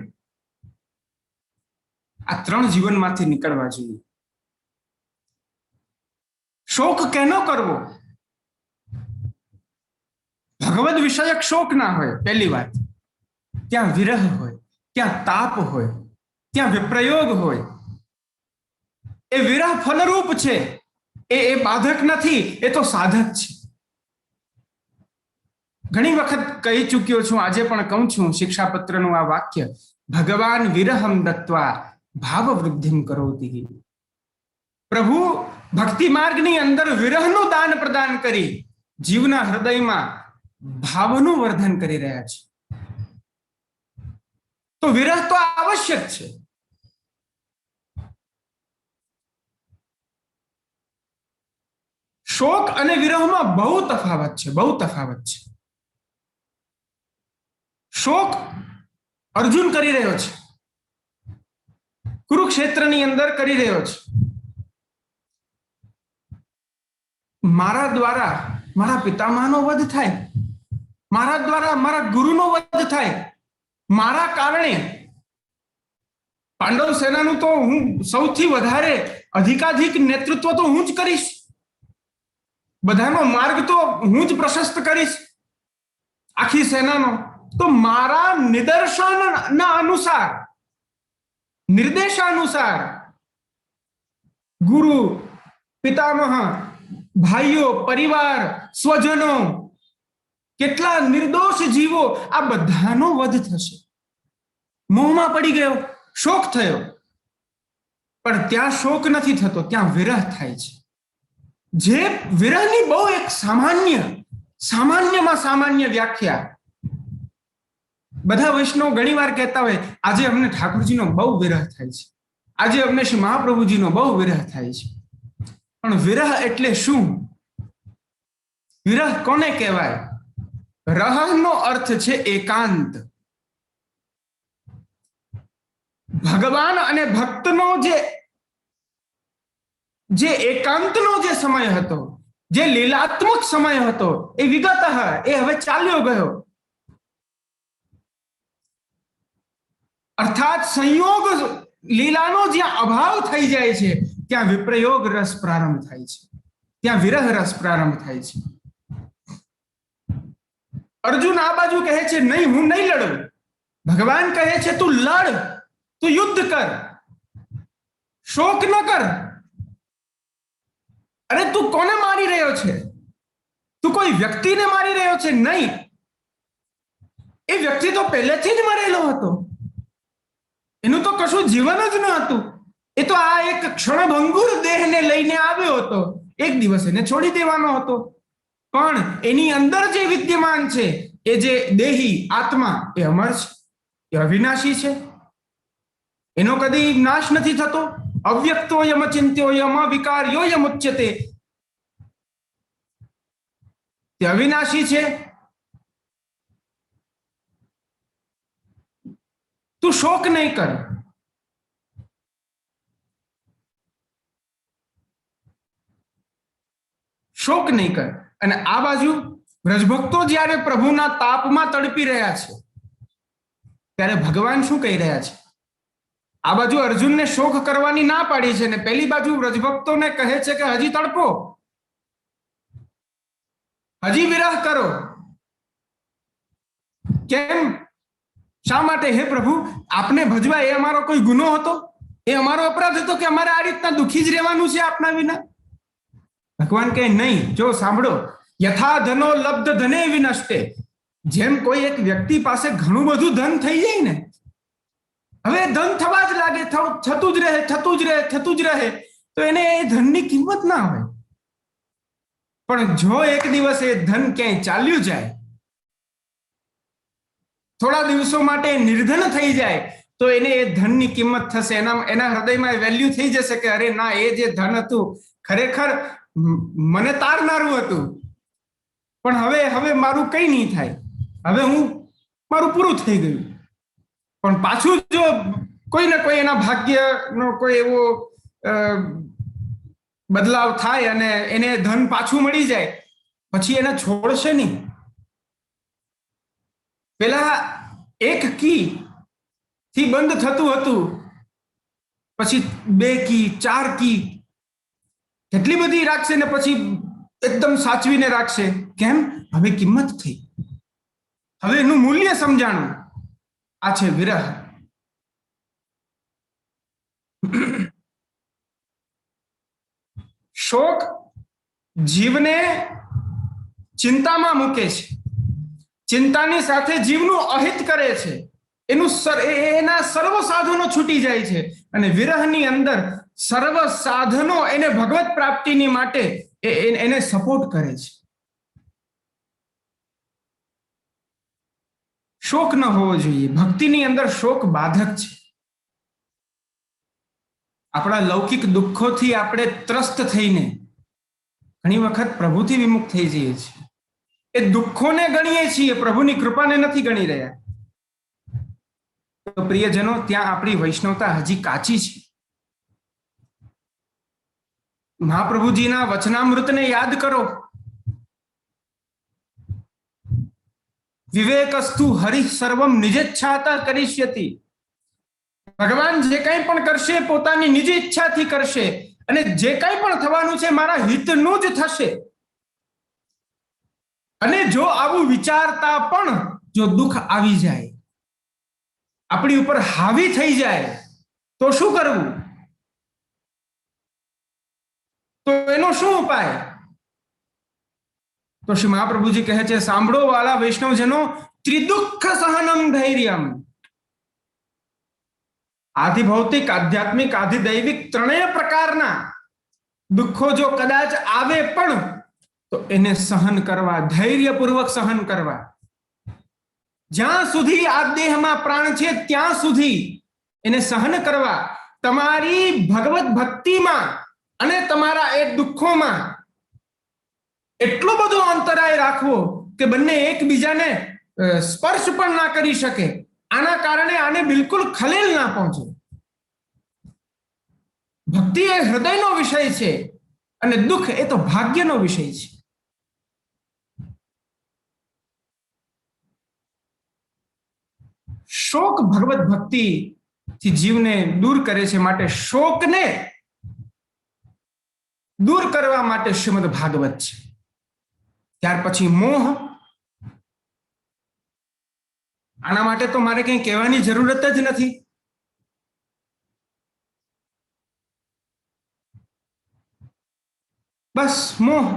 આ ત્રણ જીવનમાંથી નીકળવા જોઈએ. શોક કેનો કરવો? ભગવદ વિષયક શોક ના હોય. પહેલી વાત, ત્યાં વિરહ હોય, ત્યાં તાપ હોય, ત્યાં વિપ્રયોગ હોય. એ વિરહ ફલરૂપ છે, એ બાધક નથી, એ તો સાધક છે. ઘણી વખત કહી ચૂક્યો છું, આજે પણ કહું છું શિક્ષાપત્રનું આ વાક્ય, ભગવાન વિરહમ દત્વા ભાવ વૃદ્ધિમ કરોતિ. પ્રભુ ભક્તિ માર્ગની અંદર વિરહનું દાન પ્રદાન કરી જીવના હૃદયમાં ભાવનું વર્ધન કરી રહ્યા છે. તો વિરહ તો આવશ્યક છે. શોક અને વિરહમાં બહુ તફાવત છે, બહુ તફાવત છે. શોક અર્જુન કરી રહ્યો છે, કુરુક્ષેત્રની અંદર કરી રહ્યો છે. મારા દ્વારા મારા પિતામહનો વધ થાય, મારા દ્વારા મારા ગુરુનો વધ થાય, મારા કારણે પાંડવ સેનાનું તો હું સૌથી વધારે અધિકાધિક નેતૃત્વ તો હું જ કરીશ, બધાનો માર્ગ તો હું જ પ્રશસ્ત કરીશ, આખી સેનાનો. તો મારા નિદર્શનના અનુસાર, નિર્દેશાનુસાર ગુરુ, પિતામહ, ભાઈઓ, પરિવાર, સ્વજનો, કેટલા નિર્દોષ જીવો, આ બધાનો વધ થશે. મોહમાં પડી ગયો, શોક થયો, પણ ત્યાં શોક નથી થતો, ત્યાં વિરહ થાય છે. જે વિરહની બહુ એક સામાન્યમાં સામાન્ય વ્યાખ્યા. બધા વૈષ્ણવ ઘણી વાર કહેતા હોય, આજે અમને ઠાકોરજીનો બહુ વિરહ થાય છે, આજે અમને શ્રી મહાપ્રભુજીનો બહુ વિરહ થાય છે. પણ વિરહ એટલે શું? વિરહ કોને કહેવાય? રહનો અર્થ છે એકાંત. ભગવાન અને ભક્તનો જે એકાંતનો જે સમય હતો, જે લીલાત્મક સમય હતો, એ વિગત એ હવે ચાલ્યો ગયો. અર્થાત સંયોગ લીલાનો જ્યાં અભાવ થઈ જાય છે, ત્યાં વિપ્રયોગ રસ પ્રારંભ થાય છે, ત્યાં વિરહ રસ પ્રારંભ થાય છે. અર્જુન આ બાજુ કહે છે, નહીં, હું નહીં લડું. ભગવાન કહે છે, તું લડ, તું યુદ્ધ કર, શોક ન કર. અરે તું કોને મારી રહ્યો છે? તું કોઈ વ્યક્તિને મારી રહ્યો છે? નહીં, એ વ્યક્તિ તો પહેલેથી જ મરેલો હતો, એનું તો કશું જીવન જ ન હતું. એ તો આ એક ક્ષણભંગુર દેહને લઈને આવ્યો હતો, એક દિવસ એને છોડી દેવાનો હતો. પણ એની અંદર જે વિદ્યમાન છે, એ જે દેહી આત્મા, એ અમર છે, એ અવિનાશી છે, એનો કદી નાશ નથી થતો. અવ્યક્તોયમ અચિંત્યોયમ અવિકાર્યોયમ ઉચ્યતે. તે અવિનાશી છે. તું શોક નહીં કર. શોક નહીં કર. અને આ બાજુ વ્રજભક્તો જ્યારે પ્રભુના તાપમાં તડપી રહ્યા છે, ત્યારે ભગવાન શું કહી રહ્યા છે? આ બાજુ અર્જુનને શોક કરવાની ના પાડી છે, ને પેલી બાજુ વ્રજભક્તોને કહે છે કે હજી તડપો, હજી વિરહ કરો. કેમ? શા માટે? હે પ્રભુ, આપને ભજવા એ અમારો કોઈ ગુનો હતો? એ અમારો અપરાધ હતો કે અમારે આ રીતના દુઃખી જ રહેવાનું છે આપના વિના? ભગવાન કહે નહીં. જો સાંભળો, યથા ધનો લબ્ધ ધને વિનષ્ટે. જેમ કોઈ એક વ્યક્તિ પાસે ઘણું બધું ધન થઈ જાય ને, હવે ધન થવા જ લાગે, થતું જ રહે, તો એને એ ધનની કિંમત ના હોય. પણ જો એક દિવસ એ ધન ક્યાંય ચાલ્યું જાય, થોડા દિવસો માટે નિર્ધન થઈ જાય, તો એને એ ધનની કિંમત થશે. એના હૃદયમાં વેલ્યુ થઈ જશે કે અરે ના, એ જે ધન હતું ખરેખર મને તારનારું હતું, પણ હવે મારું કઈ નહીં થાય, હવે મારું પૂરું થઈ ગયું. પણ પાછું જો કોઈ ને કોઈ એના ભાગ્યનો કોઈ એવો બદલાવ થાય અને એને ધન પાછું મળી જાય, પછી એને છોડશે નહીં. પેલા એક કી થી બંધ થતું હતું, પછી 2 કી, 4 કી, કેટલી બધી રાખશે, ને પછી એકદમ સાચવીને રાખશે. કેમ? હવે કિંમત થઈ, હવે એનું મૂલ્ય સમજાણું. આ છે વિરહ. શોક જીવને ચિંતામાં મૂકે છે, ચિંતાની સાથે જીવનું અહિત કરે છે, એના સર્વ સાધનો છૂટી જાય છે. અને વિરહની અંદર સર્વ સાધનો એને ભગવત પ્રાપ્તિની માટે એને સપોર્ટ કરે છે. શોક ન હોવો જોઈએ. ભક્તિની અંદર શોક બાધક છે. આપણા લૌકિક દુઃખોથી આપણે ત્રસ્ત થઈને ઘણી વખત પ્રભુથી વિમુખ થઈ જઈએ છીએ, એ દુઃખોને ગણીએ છીએ, પ્રભુની કૃપાને નથી ગણી રહ્યા. તો પ્રિયજનો, ત્યાં આપણી વૈષ્ણવતા હજી કાચી છે. મહાપ્રભુજીના વચનામૃતને યાદ કરો. વિવેકસ્તુ હરિ સર્વમ નિજેચ્છાતા કરિષ્યતિ. ભગવાન જે કંઈ પણ કરશે પોતાની નિજ ઈચ્છાથી કરશે, અને જે કંઈ પણ થવાનું છે મારા હિતનું જ થશે. અને જો આવું વિચારતા પણ જો દુઃખ આવી જાય, આપણી ઉપર હાવી થઈ જાય, તો શું કરવું? તો એનો શું ઉપાય? તો શ્રી મહાપ્રભુજી કહે છે, સાંભળો વાલા વૈષ્ણવજનો, ત્રિદુઃખ સહનમ ધૈર્યમ. આધિ ભૌતિક, આધ્યાત્મિક, આધિ દૈવિક ત્રણેય પ્રકારના દુઃખો જો કદાચ આવે પણ તો એને સહન કરવા, ધૈર્યપૂર્વક સહન કરવા. જ્યાં સુધી આ દેહમાં પ્રાણ છે ત્યાં સુધી એને સહન કરવા. તમારી ભગવત ભક્તિમાં અને તમારા એ દુઃખોમાં એટલો બધો અંતરાય રાખવો કે બંને એકબીજાને સ્પર્શ પણ ના કરી શકે. આના કારણે આને બિલકુલ ખલેલ ના પહોંચે. ભક્તિ એ હૃદયનો વિષય છે અને દુઃખ એ તો ભાગ્યનો વિષય છે. શોક ભગવત ભક્તિ થી જીવને દૂર કરે છે, માટે શોકને દૂર કરવા માટે શ્રીમદ ભાગવત છે. ત્યાર પછી મોહ. આના માટે તો મારે કંઈ કહેવાની જરૂરત જ નથી. બસ મોહ.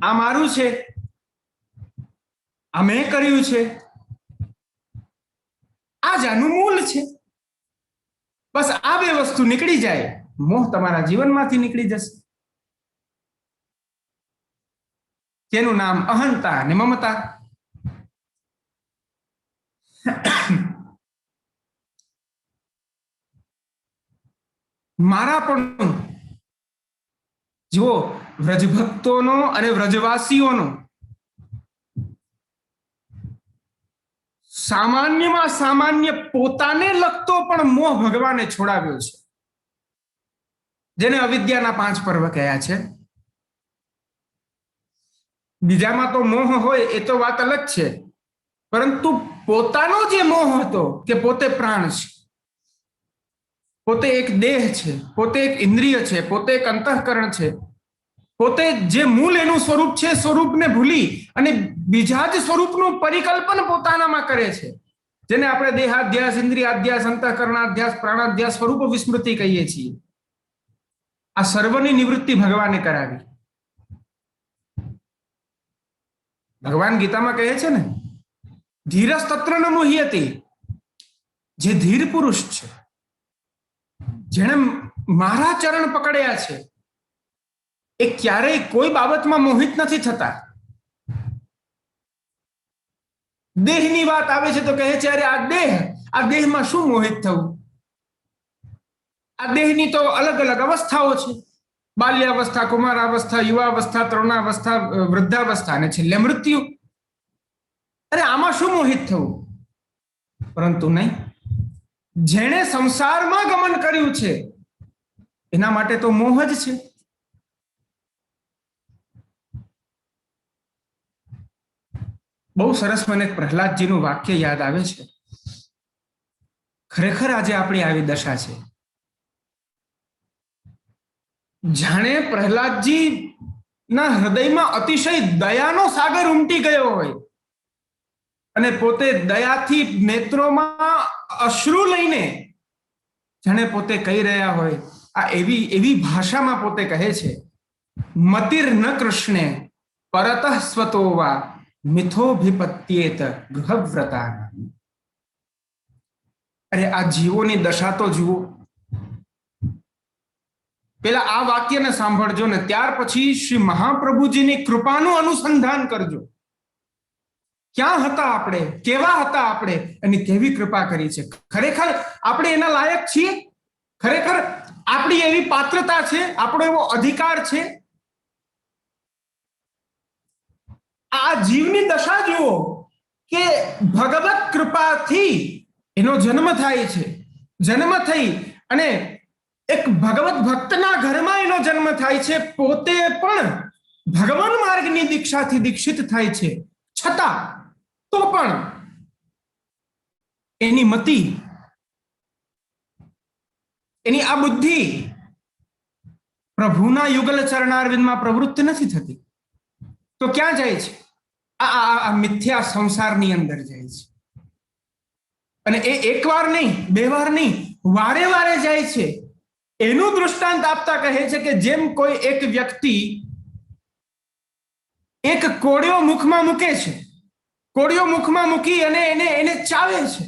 આ મારું છે, આ મેં કર્યું છે, આ જ આનું મૂળ છે. બસ આ બે વસ્તુ નીકળી જાય, મોહ તમારા જીવનમાંથી નીકળી જશે. તેનું નામ અહંતા અને મમતા. મારા પણ જુઓ, વ્રજભક્તોનો અને વ્રજવાસીઓનો સામાન્યમાં સામાન્ય પોતાને લગતો પણ મોહ ભગવાને છોડાવ્યો છે, જેને અવિદ્યાના 5 પર્વ કહ્યા છે. બીજામાં તો મોહ હોય એ તો વાત અલગ છે, પરંતુ પોતાનો જે મોહ હતો કે પોતે પ્રાણ છે, પોતે એક દેહ છે, પોતે એક ઇન્દ્રિય છે, પોતે એક અંતઃકરણ છે, પોતે જે મૂળ એનું સ્વરૂપ છે, સ્વરૂપને ભૂલી અને બીજા જ સ્વરૂપનું પરિકલ્પન પોતાનામાં કરે છે, જેને આપણે દેહાધ્યાસ, ઇન્દ્રિયાધ્યાસ, અંતઃકરણાધ્યાસ, પ્રાણાધ્યાસ, સ્વરૂપ વિસ્મૃતિ કહીએ છીએ. આ સર્વની નિવૃત્તિ ભગવાને કરાવી. ભગવાન ગીતામાં કહે છે ને, ધીરસ્તત્ર ન મુહ્યતિ. જે ધીર પુરુષ છે, જેણે મારા ચરણ પકડ્યા છે, એ ક્યારેય કોઈ બાબતમાં મોહિત નથી થતા. દેહની વાત આવે છે તો કહે છે, અરે આ દેહમાં શું મોહિત થવું? આ દેહની તો અલગ અલગ અવસ્થાઓ છે. બાલ્યાવસ્થા, કુમારાવસ્થા, યુવાવસ્થા, તરુણાવસ્થા, વૃદ્ધાવસ્થા અને છેલ્લે મૃત્યુ. અરે આમાં શું મોહિત થવું? પરંતુ નહીં, જેણે સંસારમાં ગમન કર્યું છે એના માટે તો મોહ જ છે. બહુ સરસ મને પ્રહલાદજીનું વાક્ય યાદ આવે છે. ખરેખર આજે આપણી આવી દશા છે. જાણે પ્રહલાદજી ના હૃદયમાં અતિશય દયાનો સાગર ઉમટી ગયો હોય અને પોતે દયાથી નેત્રોમાં અશ્રુ લઈને જાણે પોતે કહી રહ્યા હોય. આ એવી ભાષામાં પોતે કહે છે, મતિર ન કૃષ્ણે પરતઃ સ્વતો વા મિથોભિપત્યેત ગૃહવ્રતા. અરે આ જીવોની દશા તો જુઓ. પેલા આ વાક્યને સાંભળજો ને ત્યાર પછી શ્રી મહાપ્રભુજીની કૃપાનું અનુસંધાન કરજો. ક્યાં હતા આપણે, કેવા હતા આપણે, અને કેવી કૃપા કરી છે. ખરેખર આપણે એના લાયક છીએ? ખરેખર આપણી એવી પાત્રતા છે, આપણો એવો અધિકાર છે. આ જીવની દશા જુઓ કે ભગવત કૃપાથી એનો જન્મ થાય છે. જન્મ થઈ અને એક ભગવત ભક્તના ઘરમાં એનો જન્મ થાય છે. પોતે પણ ભગવાન માર્ગની દીક્ષાથી દીક્ષિત થાય છે. છતાં તો પણ એની મતિ, એની આ બુદ્ધિ પ્રભુના યુગલ ચરણારવિંદમાં પ્રવૃત્ત નથી થતી. તો ક્યાં જાય છે? આ મિથ્યા સંસારની અંદર જાય છે. અને એ એક વાર નહીં, બે વાર નહીં, વારે વારે જાય છે. એનું દૃષ્ટાંત આપતા કહે છે કે જેમ કોઈ એક વ્યક્તિ એક કોળિયો મુખમાં મૂકે છે, કોળિયો મુખમાં મૂકી અને એને ચાવે છે.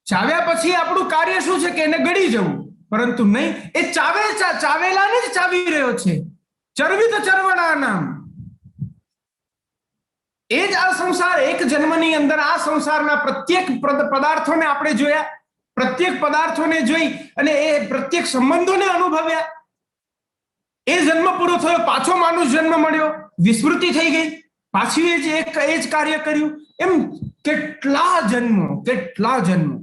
ચાવ્યા પછી આપણું કાર્ય શું છે કે એને ગળી જવું, પરંતુ નહીં, એ ચાવેલાને જ ચાવી રહ્યો છે. ચરવિત ચરવણા નામ. એ જ આ સંસાર, એક જન્મની અંદર આ સંસારના પ્રત્યેક પદાર્થોને આપણે જોયા, પ્રત્યેક પદાર્થોને જોઈ અને એ પ્રત્યેક સંબંધોને અનુભવ્યા. એ જન્મ પૂરો થયો, પાછો માનુષ જન્મ મળ્યો, વિસ્મૃતિ થઈ ગઈ, પાછી એ જ કાર્ય કર્યું. એમ કેટલા જન્મો, કેટલા જન્મો.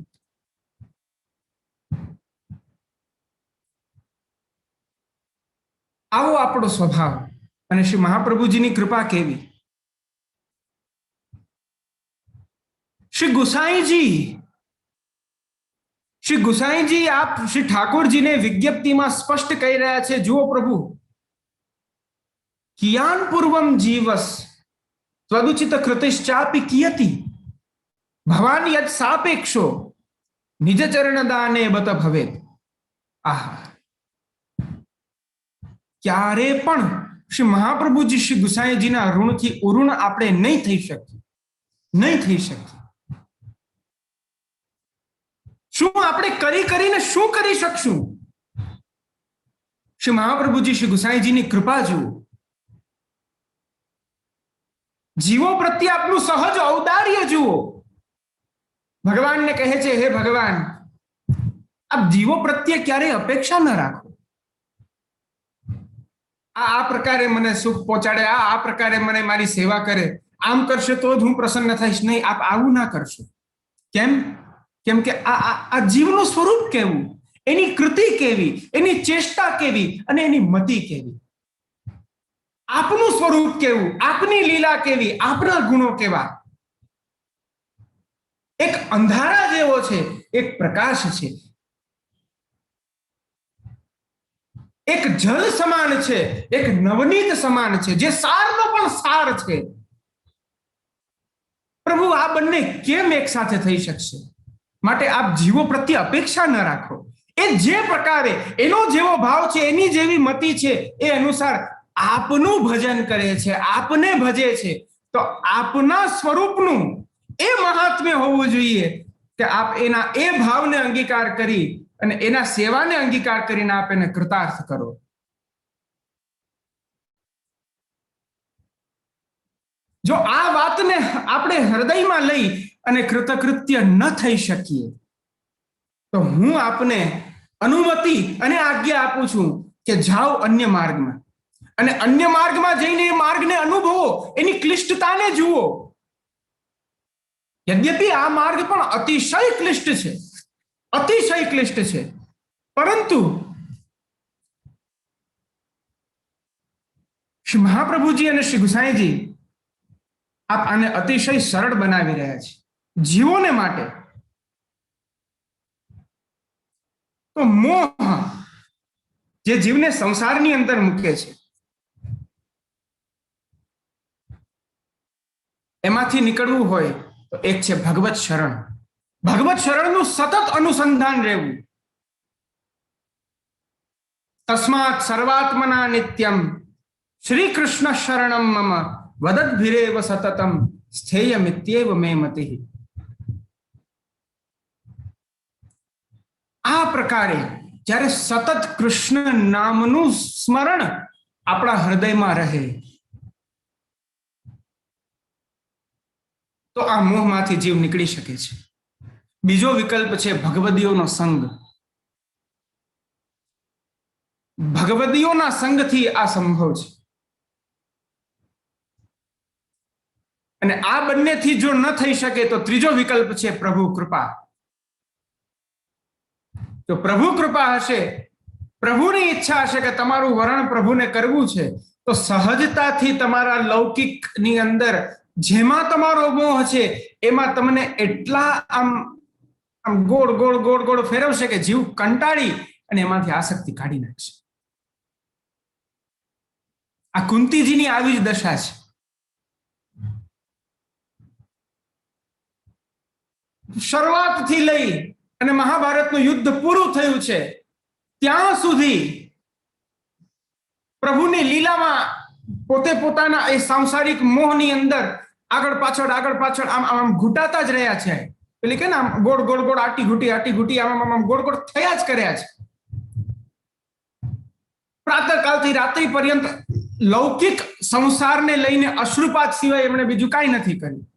આવો આપણો સ્વભાવ. અને શ્રી મહાપ્રભુજીની કૃપા કેવી! શ્રી ગુસાઈજી આપ શ્રી ઠાકોરજીને વિજ્ઞપ્તિમાં સ્પષ્ટ કહી રહ્યા છે, જુઓ પ્રભુ, કિયાન પૂર્વમ જીવસ ત્વદુચિત કૃતિશ્ચાપી કિયતિ ભવાન યદ સાપેક્ષો નિજ ચરણ દાને બત ભવેત. આહા, ક્યારે પણ શ્રી મહાપ્રભુજી શ્રી ગુસાઈજીના ઋણથી ઉઋણ આપણે નહીં થઈ શકીએ, નહીં થઈ શકીએ. શું આપણે કરીને શું કરી શકશું? શ્રી મહાપ્રભુજી શ્રી ગુસાઈજીની કૃપા જુઓ. જીવો પ્રત્યે આપનું સહજ ઔદાર્ય જુઓ. ભગવાનને કહે છે, હે ભગવાન, આપ જીવો પ્રત્યે ક્યારેય અપેક્ષા ન રાખો. આ પ્રકારે મને સુખ પહોંચાડે, આ પ્રકારે મને મારી સેવા કરે, આમ કરશે તો જ હું પ્રસન્ન થઈશ. નહીં, આપ આવું ના કરશો. કેમ? કેમ કે આ જીવનું સ્વરૂપ કેવું, એની કૃતિ કેવી, એની ચેષ્ટા કેવી અને એની મતિ કેવી, આપનું સ્વરૂપ કેવું, આપની લીલા કેવી, આપના ગુણો કેવા. એક અંધારા જેવો છે, એક પ્રકાશ છે, એક જળ સમાન છે, એક નવનીત સમાન છે, જે સારનો પણ સાર છે. પ્રભુ, આ બંને કેમ એક સાથે થઈ શકશે? માટે આપ જીવો પ્રત્યે અપેક્ષા ન રાખો. એ જે પ્રકારે એનો જેવો ભાવ છે, એની જેવી મતિ છે, એ અનુસાર આપનું ભજન કરે છે, આપને ભજે છે. તો આપના સ્વરૂપનું એ મહાત્મ્ય હોવું જોઈએ કે આપ એના એ ભાવને અંગીકાર કરી અને એના સેવાને અંગીકાર કરીને આપ એને કૃતાર્થ કરો. જો આ વાતને આપણે હૃદયમાં લઈ અને કૃતકૃત્ય ન થઈ શકીએ, તો હું આપને અનુમતિ અને આજ્ઞા આપું છું કે જાઓ અન્ય માર્ગમાં, અને અન્ય માર્ગમાં જઈને એ માર્ગને અનુભવો, એની ક્લિષ્ટતાને જુઓ. યદ્યપિ આ માર્ગ પણ અતિશય ક્લિષ્ટ છે, અતિશય ક્લિષ્ટ છે, પરંતુ શ્રી મહાપ્રભુજી અને શ્રી ગુસાઈજી આપ આને અતિશય સરળ બનાવી રહ્યા છે જીવોને માટે. તો મોહ જે જીવને સંસારની અંદર મૂકે છે, એમાંથી નીકળવું હોય તો એક છે ભગવત શરણ. ભગવત શરણનું સતત અનુસંધાન રહેવું. તસ્માત સર્વાત્મના નિત્યમ શ્રી કૃષ્ણ શરણમ મમ વદદ્ભિરેવ સતતમ સ્થેયમિત્યેવ મે મતિઃ. આ પ્રકારે જ્યારે સતત કૃષ્ણ નામનું સ્મરણ આપણા હૃદયમાં રહે, તો આ મોહમાંથી જીવ નીકળી શકે છે. બીજો વિકલ્પ છે ભગવદીઓનો સંગ. ભગવદીઓના સંગથી આ સંભવ છે. અને આ બંનેથી જો ન થઈ શકે તો ત્રીજો વિકલ્પ છે પ્રભુ કૃપા. જો પ્રભુ કૃપા હશે, પ્રભુની ઈચ્છા હશે કે તમારું વરણ પ્રભુને કરવું છે, તો સહજતાથી તમારા લૌકિકની અંદર જેમાં તમારો મોહ છે એમાં તમને એટલા આમ ગોળ ગોળ ગોળ ગોળ ફેરવશે કે જીવ કંટાળી અને એમાંથી આસક્તિ કાઢી નાખશે. આ કુંતીજીની આવી જ દશા છે. શરૂઆતથી લઈ અને મહાભારતનું યુદ્ધ પૂરું થયું છે ત્યાં સુધી પ્રભુની લીલામાં પોતે પોતાના એ સાંસારિક મોહની અંદર આગળ પાછળ આમ ઘૂંટાતા જ રહ્યા છે. પેલી કે ને આમ ગોળ ગોળ ગોળ આટી ઘૂંટી આમ ગોળ ગોળ થયા જ કર્યા છે. પ્રાતઃકાલથી રાત્રિ પર્યંત લૌકિક સંસારને લઈને અશ્રુપાત સિવાય એમણે બીજું કાંઈ નથી કર્યું.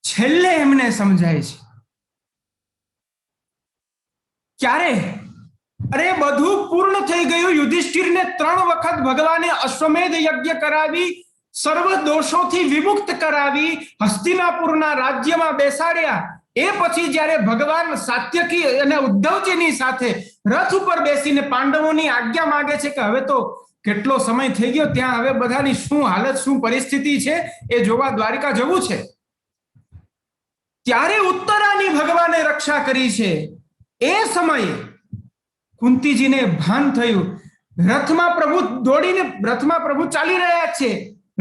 છેલ્લે એમને સમજાય છે ક્યારે? અરે બધું પૂર્ણ થઈ ગયું. યુધિષ્ઠિરને 3 વખત ભગવાને અશ્વમેધ યજ્ઞ કરાવી, સર્વ દોષોથી વિમુક્ત કરાવી, હસ્તિનાપુરના રાજ્યમાં બેસાડ્યા. એ પછી જ્યારે ભગવાન સાત્યકી અને ઉદ્ધવજીની સાથે રથ ઉપર બેસીને પાંડવોની આજ્ઞા માંગે છે કે હવે તો કેટલો સમય થઈ ગયો, ત્યાં હવે બધાની શું હાલત, શું પરિસ્થિતિ છે એ જોવા દ્વારિકા જવું છે, ત્યારે ઉત્તરાની ભગવાને રક્ષા કરી છે. એ સમયે કુંતીજીને ભાન થયું, રથમાં પ્રભુ ચાલી રહ્યા છે,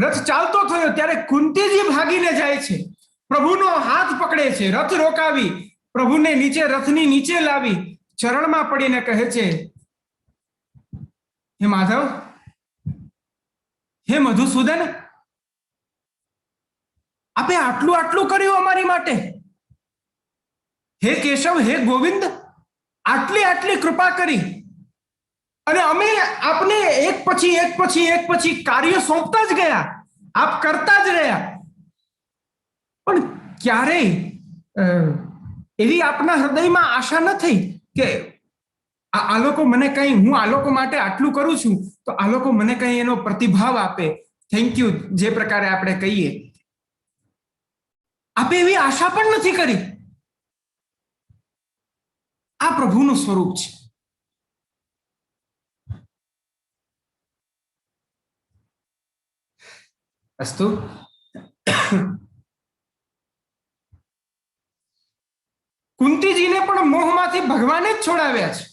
રથ ચાલતો થયો ત્યારે કુંતીજી ભાગીને જાય છે, પ્રભુનો હાથ પકડે છે, રથ રોકાવી, પ્રભુને રથની નીચે લાવી ચરણમાં પડીને કહે છે, હે માધવ, હે મધુસૂદન, આપે આટલું આટલું કર્યું અમારી માટે. હે કેશવ, હે ગોવિંદ, આટલી આટલી કૃપા કરી અને અમે આપને એક પછી કાર્ય સોંપતા જ ગયા, આપ કરતા જ રહ્યા, પણ ક્યારેય એવી આપના હૃદયમાં આશા ન થઈ કે આ લોકો મને કઈ, હું આ લોકો માટે આટલું કરું છું તો આ લોકો મને કઈ એનો પ્રતિભાવ આપે, થેન્ક યુ જે પ્રકારે આપણે કહીએ, આપે એવી આશા પણ નથી કરી. આ પ્રભુનું સ્વરૂપ છે. અસ્તુ. કુંતીજીને પણ મોહમાંથી ભગવાને જ છોડાવ્યા છે.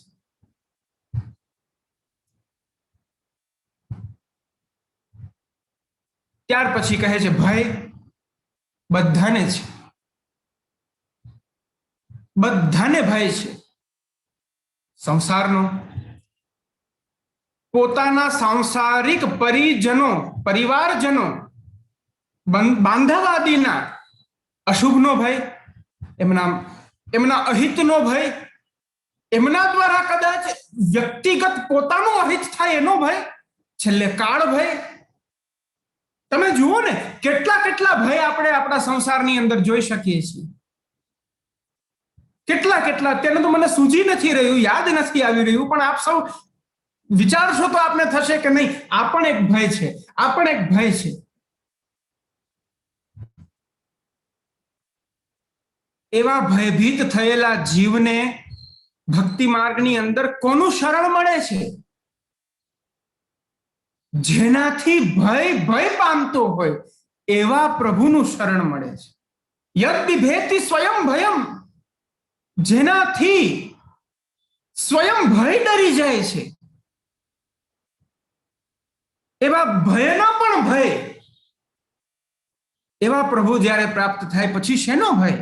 ત્યાર પછી કહે છે, ભય બધાને છે, બધાને ભય છે. સંસારનો, પોતાના સાંસારિક પરિવારજનો, બાંધવાદીના અશુભનો ભય, એમના અહિતનો ભય, એમના દ્વારા કદાચ વ્યક્તિગત પોતાનું અહિત થાય એનો ભય, છેલ્લે કાળ ભય. તમે જુઓ ને કેટલા કેટલા ભય આપણે આપણા સંસારની અંદર જોઈ શકીએ છીએ. કેટલા કેટલા અત્યારે તો મને સૂઝી નથી રહ્યું, યાદ નથી આવી રહ્યું, પણ આપ સૌ વિચારશો તો આપને થશે કે નહીં, આ પણ એક ભય છે, આ પણ એક ભય છે. એવા ભયભીત થયેલા જીવને ભક્તિ માર્ગની અંદર કોનું શરણ મળે છે? જેનાથી ભય પામતો હોય એવા પ્રભુનું શરણ મળે છે. યદ બિભેતિ સ્વયં ભયમ, જેનાથી સ્વયં ભય ડરી જાય છે, એવા ભયનો પણ ભય, એવા પ્રભુ જ્યારે પ્રાપ્ત થાય પછી શેનો ભય?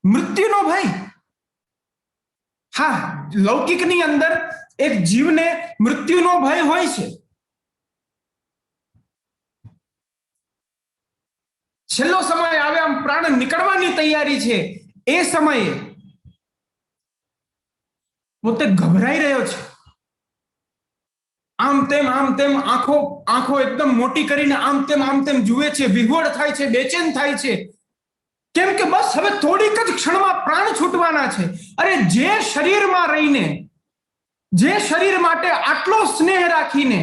મૃત્યુનો ભય. હા, લૌકિકની અંદર એક જીવને મૃત્યુનો ભય હોય છે. છેલ્લો સમય આવે, આમ પ્રાણ નીકળવાની તૈયારી છે, એ સમયે પોતે ગભરાઈ રહ્યો છે, આમ તેમ આંખો એકદમ મોટી કરીને આમ તેમ જુએ છે, વિહવળ થાય છે, બેચેન થાય છે, કેમ કે બસ હવે થોડીક જ ક્ષણમાં પ્રાણ છૂટવાના છે. અરે જે શરીરમાં રહીને, જે શરીર માટે આટલો સ્નેહ રાખીને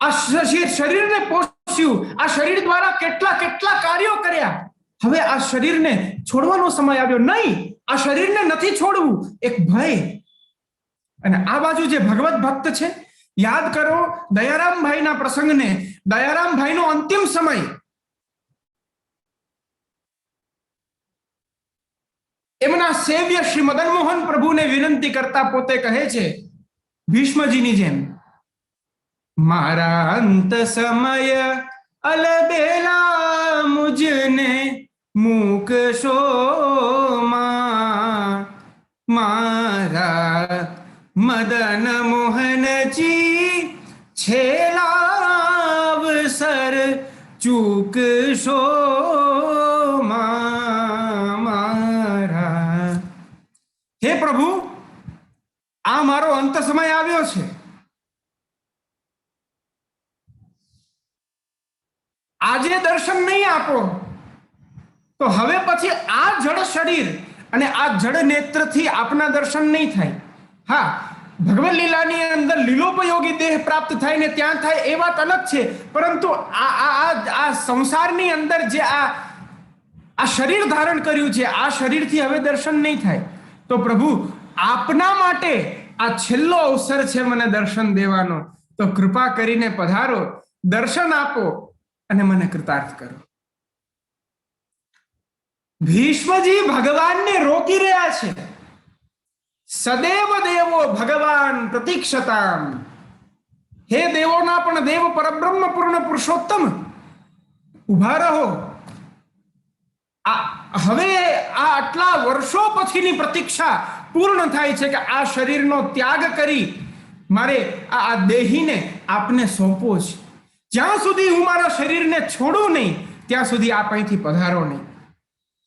આ શરીરને પોષ્યું, આ શરીર દ્વારા કેટલા કેટલા કાર્યો કર્યા, હવે આ શરીરને છોડવાનો સમય આવ્યો. નહીં, આ શરીરને નથી છોડવું, એક ભય. અને આ બાજુ જે ભગવત ભક્ત છે, યાદ કરો દયારામભાઈના પ્રસંગને, દયારામભાઈનો અંતિમ સમય. એમના સેવ્ય શ્રી મદન મોહન પ્રભુને વિનંતી કરતા પોતે કહે છે ભીષ્મજીની જેમ, મારા અંત સમય અલબેલા મુજને મૂકશો માં, મારા મદન મોહનજી છેલ્લા અવસર ચૂકશો મારા. હે પ્રભુ, આ મારો અંત સમય આવ્યો છે. આજે દર્શન નહીં આપો તો હવે પછી આ જડ શરીર અને આ જડ નેત્રથી આપના દર્શન નહીં થાય. હા, ભગવત લીલાની અંદર લીલોપયોગી દેહ પ્રાપ્ત થાય ને ત્યાં થાય એ વાત અલગ છે, પરંતુ આ સંસારની અંદર જે આ શરીર ધારણ કર્યું છે, આ શરીરથી હવે દર્શન નહીં થાય. તો પ્રભુ, આપના માટે આ છેલ્લો અવસર છે મને દર્શન દેવાનો, તો કૃપા કરીને પધારો, દર્શન આપો અને મને કૃતાર્થ કરો. ભીષ્મજી ભગવાનને રોકી રહ્યા છે. સદેવ દેવો ભગવાન પ્રતીક્ષતામ. હે દેવોના પણ દેવ પરબ્રહ્મ પૂર્ણ પુરુષોત્તમ, ઉભા રહો. હવે આ આટલા વર્ષો પછીની પ્રતીક્ષા પૂર્ણ થાય છે કે આ શરીરનો ત્યાગ કરી મારે આ દેહીને આપને સોંપવો છે. જ્યાં સુધી હું મારા શરીરને છોડું નહીં ત્યાં સુધી આપ અહીંથી પધારો નહીં.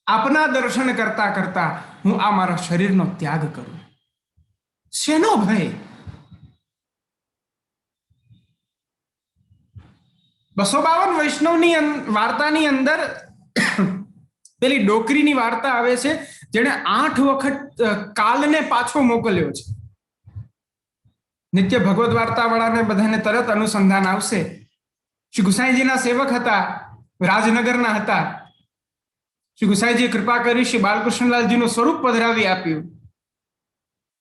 આપના દર્શન કરતા કરતા હું આ મારા શરીરનો ત્યાગ કરું. શેનો ભય? 252 વૈષ્ણવની વાર્તાની અંદર પેલી ડોકરીની વાર્તા આવે છે, જેને 8 વખત કાલને પાછો મોકલ્યો છે. નિત્ય ભગવત વાર્તા વાળાને બધાને તરત અનુસંધાન આવશે. શ્રી ગુસાઈજીના સેવક હતા, રાજનગરના હતા. શ્રી ગુસાઈજીએ કૃપા કરી શ્રી બાલકૃષ્ણલાલજીનું સ્વરૂપ પધરાવી આપ્યું.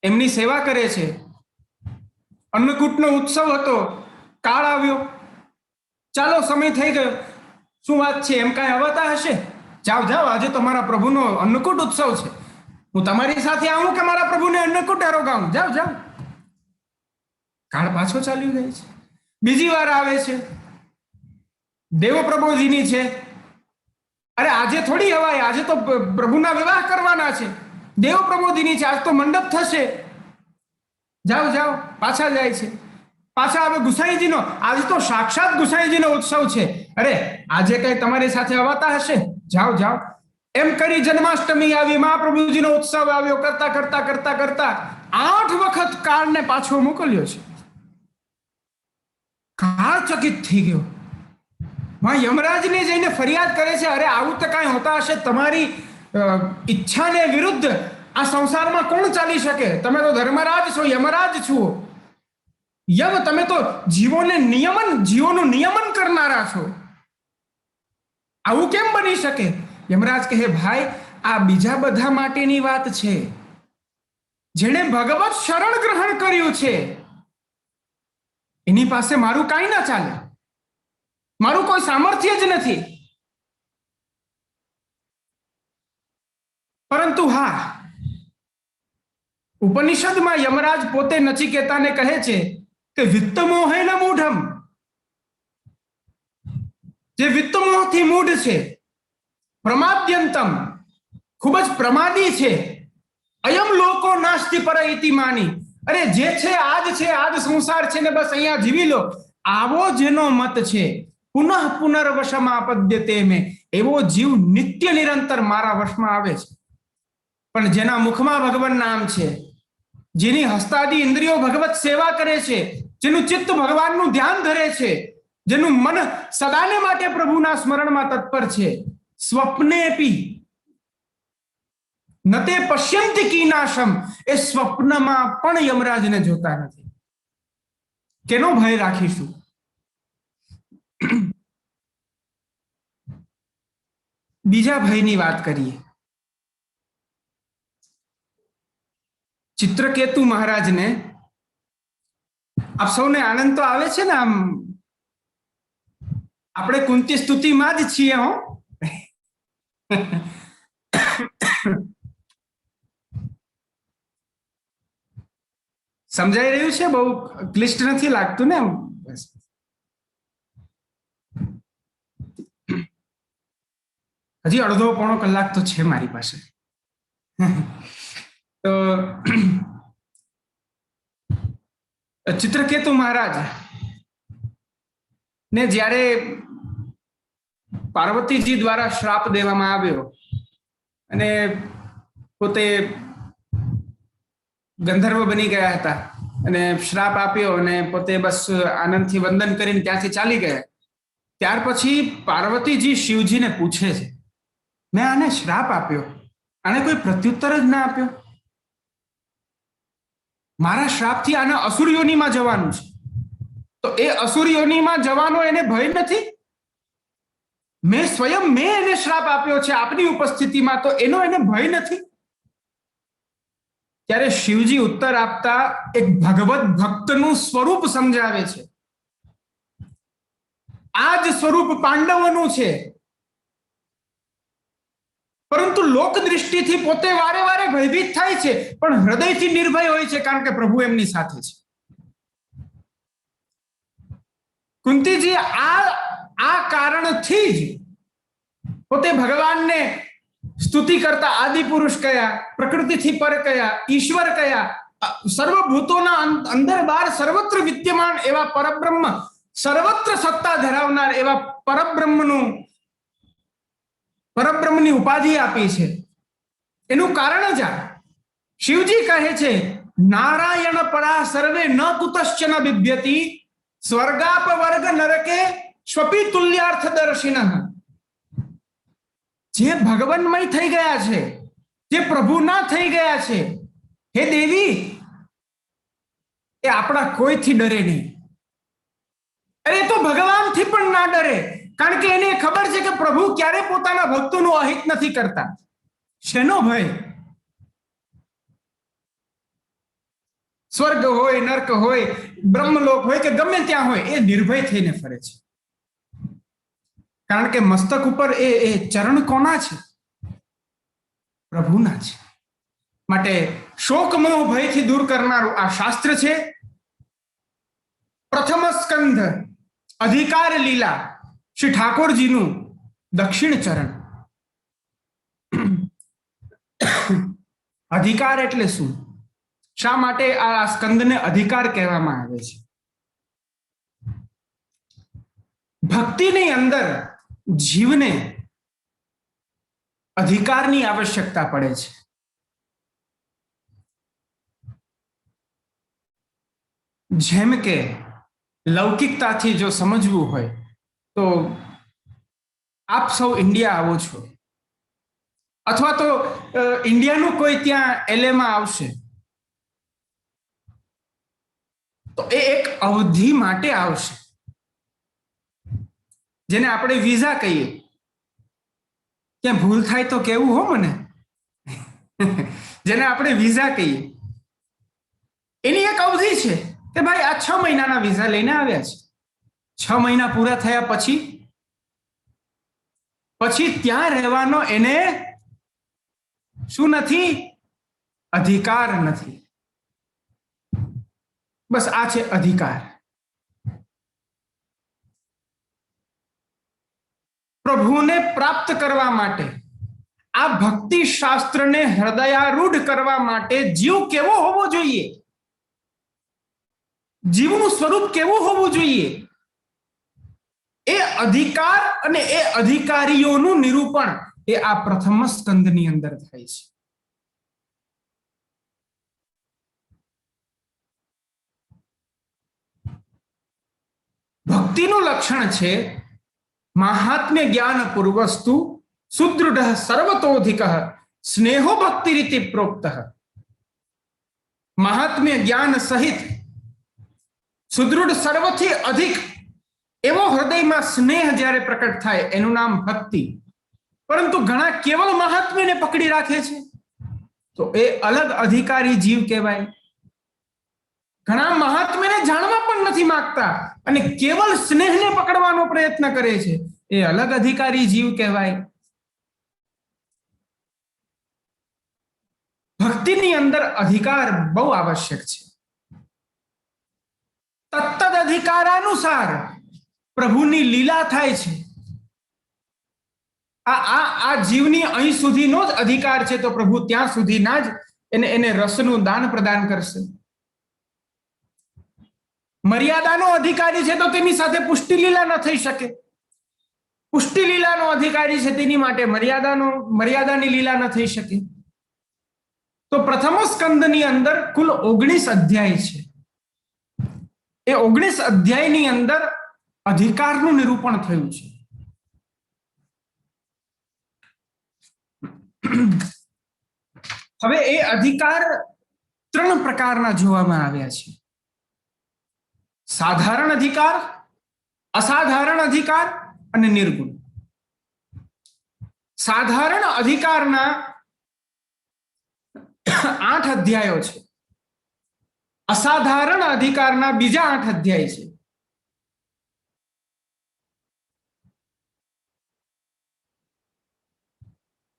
એમની સેવા કરે છે. અન્નકૂટનો ઉત્સવ હતો, કાળ આવ્યો. ચાલો, સમય થઈ ગયો. શું વાત છે, એમ કાંઈ અવાતા હશે? જાઓ જાઓ, આજે તો મારા પ્રભુનો અન્નકૂટ ઉત્સવ છે. હું તમારી સાથે આવું કે મારા પ્રભુને અન્નકૂટ આરોગાવું? જાઓ જાઓ. કાળ પાછો ચાલ્યો જાય છે. બીજી વાર આવે છે, દેવ પ્રભુજીની છે. અરે આજે થોડી હવાય, આજે તો પ્રભુના વિવાહ કરવાના છે. દેવ પ્રબોધિની છે, આજ તો મંડપ થશે. જાઓ જાઓ, પાછા જાય છે. પાછા હવે ગુસાઈજીનો, આજે તો સાક્ષાત ગુસાઈજીનો ઉત્સવ છે. અરે આજે કઈ તમારી સાથે અવાતા હશે? જાઓ જાઓ. એમ કરી જન્માષ્ટમી આવી, મહાપ્રભુજીનો ઉત્સવ આવ્યો. કરતા કરતા કરતા કરતા 8 વખત કાળને પાછો મોકલ્યો છે. કાળ ચકિત થઈ ગયો. માં યમરાજને જઈને ફરિયાદ કરે છે, અરે આવું તો કાંઈ હોતા હશે? તમારી ઈચ્છાને વિરુદ્ધ આ સંસારમાં કોણ ચાલી શકે? તમે તો ધર્મરાજ છો, યમરાજ છો. યમ, તમે તો જીવોનું નિયમન કરનારા છો. આવું કેમ બની શકે? યમરાજ કહે, ભાઈ આ બીજા બધા માટેની વાત છે. જેણે ભગવત શરણ ગ્રહણ કર્યું છે એની પાસે મારું કાંઈ ના ચાલે. મારું કોઈ સામર્થ્ય જ નથી. પરંતુ હા, ઉપનિષદમાં યમરાજ પોતે નચિકેતાને કહે છે કે વિત્તમોહેન મૂઢમ, જે વિત્તમોહથી મૂઢ છે, પ્રમાદ્યંતમ, ખૂબ જ પ્રમાદી છે, અયમ લોકો નાસ્તિ પર ઇતિ માની. અરે જે છે આજ સંસાર છે ને બસ અહીંયા જીવી લો, આવો જેનો મત છે, પુનઃ પુનર્વશમાં પદ્યતે મેં, એવો જીવ નિત્ય નિરંતર મારા વશમાં આવે છે. પણ જેના મુખમાં ભગવાન નામ છે, જેની હસ્તાદી ઇન્દ્રિયો ભગવત સેવા કરે છે, જેનું ચિત્ત ભગવાનનું ધ્યાન ધરે છે, જેનું મન સદાને માટે પ્રભુના સ્મરણમાં તત્પર છે, સ્વપ્નેપી નતે પશ્યંતિ કીનાશમ, એ સ્વપ્નમાં પણ યમરાજને જોતા નથી. કેનો ભય રાખીશું? બીજા ભયની વાત કરીએ. ચિત્રકેતુ મહારાજને, આપ સૌને આનંદ તો આવે છે ને? આમ આપણે કુંતી સ્તુતિમાં જ છીએ હો. સમજાઈ રહ્યું છે? બહુ ક્લિષ્ટ નથી લાગતું ને? હજી અડધો પોણો કલાક તો છે મારી પાસે. તો ચિત્રકેતુ મહારાજ ને જ્યારે પાર્વતીજી દ્વારા શ્રાપ દેવામાં આવ્યો અને પોતે ગંધર્વ બની ગયા હતા અને શ્રાપ આપ્યો અને પોતે બસ આનંદથી વંદન કરીને ત્યાંથી ચાલી ગયા. ત્યાર પછી પાર્વતીજી શિવજીને પૂછે છે, મેં આને શ્રાપ આપ્યો, આને કોઈ પ્રત્યુત્તર જ ના આપ્યો. મારા શ્રાપથી આને અસુર યોનિમાં જવાનું છે, તો એ અસુર યોનિમાં જવાનો એને ભય નથી? મેં એને શ્રાપ આપ્યો છે આપની ઉપસ્થિતિમાં, તો એનો એને ભય નથી? ત્યારે શિવજી ઉત્તર આપતા એક ભગવત ભક્તનું સ્વરૂપ સમજાવે છે. આ જ સ્વરૂપ પાંડવોનું છે, પરંતુ લોક દ્રષ્ટિથી પોતે વારે વારે ભયભીત થાય છે, પણ હૃદયથી નિર્ભય હોય છે, કારણ કે પ્રભુ એમની સાથે છે. કુંતીજી આ કારણથી જ પોતે ભગવાનને સ્તુતિ કરતા આદિ પુરુષ કયા, પ્રકૃતિથી પર કયા, ઈશ્વર કયા, સર્વભૂતોના અંદર બહાર સર્વત્ર વિદ્યમાન એવા પરબ્રહ્મ, સર્વત્ર સત્તા ધરાવનાર એવા પરબ્રહ્મની ઉપાધિ આપી છે. એનું કારણ જ આ. શિવજી કહે છે, નારાયણ પરા સર્વે ન કુતશ્ચન બિભ્યતિ, સ્વર્ગાપ વર્ગ નરકે સ્વપી તુલ્યાર્થ દર્શિનઃ. જે ભગવાનમય થઈ ગયા છે, જે પ્રભુના થઈ ગયા છે, હે દેવી, એ આપણા કોઈથી ડરે નહીં. અરે તો ભગવાનથી પણ ના ડરે, કારણ કે એને ખબર છે કે પ્રભુ ક્યારે પોતાના ભક્તોનું અહિત નથી કરતા. શેનો ભય? સ્વર્ગ હોય, નર્ક હોય, બ્રહ્મલોક હોય કે ગમે ત્યાં હોય, એ નિર્ભય થઈને ફરે છે, કારણ કે મસ્તક ઉપર એ ચરણ કોના છે? પ્રભુના છે. માટે શોક મોહ ભયથી દૂર કરનારું આ શાસ્ત્ર છે. પ્રથમ સ્કંધ અધિકાર લીલા, શ્રી ઠાકોરજીનું દક્ષિણ ચરણ. અધિકાર એટલે શું? શા માટે આ સ્કંદને અધિકાર કહેવામાં આવે છે? ભક્તિની અંદર જીવને અધિકારની આવશ્યકતા પડે છે. જેમ કે લૌકિકતાથી જો સમજવું હોય તો આપ સૌ ઇન્ડિયા આવો છો, અથવા તો ઇન્ડિયાનું કોઈ ત્યાં એલએમાં આવશે, તો એ એક અવધિ માટે આવશે, જેને આપણે વિઝા કહીએ. ક્યાં ભૂલ થાય તો કેવું હો મને. જેને આપણે વિઝા કહીએ, એની એક અવધિ છે કે ભાઈ આ 6 મહિનાના વિઝા લઈને આવ્યા છે. 6 મહિના પૂરા થયા પછી ત્યાં રહેવાનો એને શું નથી? અધિકાર નથી. બસ આ છે અધિકાર. પ્રભુને પ્રાપ્ત કરવા માટે, આ ભક્તિ શાસ્ત્રને હૃદયારૂઢ કરવા માટે જીવ કેવો હોવો જોઈએ? જીવનું સ્વરૂપ કેવું હોવું જોઈએ? એ અધિકાર અને એ અધિકારીઓનું નિરૂપણ એ આ પ્રથમ સ્કંદની અંદર થાય છે. ભક્તિનું લક્ષણ છે મહાત્મ્ય જ્ઞાન પૂર્વસ્તુ सुदृढ़ सर्वतोधिक स्नेहो भक्ति रीति प्रोक्त महात्म्य ज्ञान सहित सुदृढ़ सर्वथी अधिक एवो हृदय में स्नेह जયારે प्रकट थाय एनु नाम भक्ति। परंतु घणा केवल महात्म्य ने पकड़ी राखे छे तो ए अलग अधिकारी जीव कहेवाय। घणा महात्म्य ने जाणवा पण नथी मांगता अने केवल स्नेह ने पकड़वानो प्रयत्न करे छे ए अलग अधिकारी जीव कहेवाय। भक्ति अंदर अधिकार बहु आवश्यक है। तत्तद अधिकारानुसार प्रभुनी लीला थाय छे। आ जीवनी अहीं सुधीनो ज अधिकार छे तो प्रभु त्यां सुधीना ज एने रसનું दान प्रदान करशे। मर्यादानो अधिकारी छे तो तेनी साथे पुष्टि लीला न थई शके। पुष्टि लीलानो अधिकारी छे तेनी माटे मर्यादानी लीला न थई शके। तो प्रथम स्कंदनी अंदर कुल 19 अध्याय छे। ए 19 अध्यायनी अंदर अधिकारનું નિરૂપણ થયું છે। હવે એ અધિકાર ત્રણ પ્રકારના જોવામાં આવ્યા છે। સાધારણ અધિકાર, અસાધારણ અધિકાર અને નિર્ગુણ। સાધારણ અધિકારના 8 અધ્યાયો છે। असाधारण अधिकारना बीजा 8 अध्याय छे।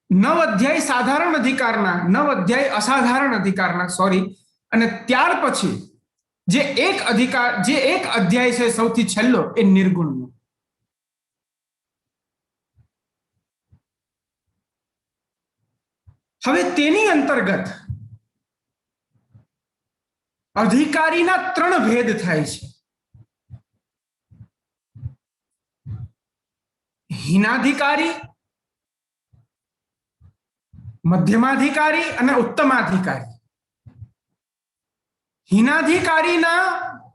9 अध्याय साधारण अधिकारना, 9 अध्याय असाधारण अधिकारना, सॉरी। अने त्यार पछी जे एक अध्याय छे सौथी छेल्लो ए निर्गुणनो। हवे तेनी अंतर्गत अधिकारीना 3 भेद थाय छे। हीनाधिकारी, मध्यमाधिकारी अने उत्तमाधिकारी। हीनाधिकारीना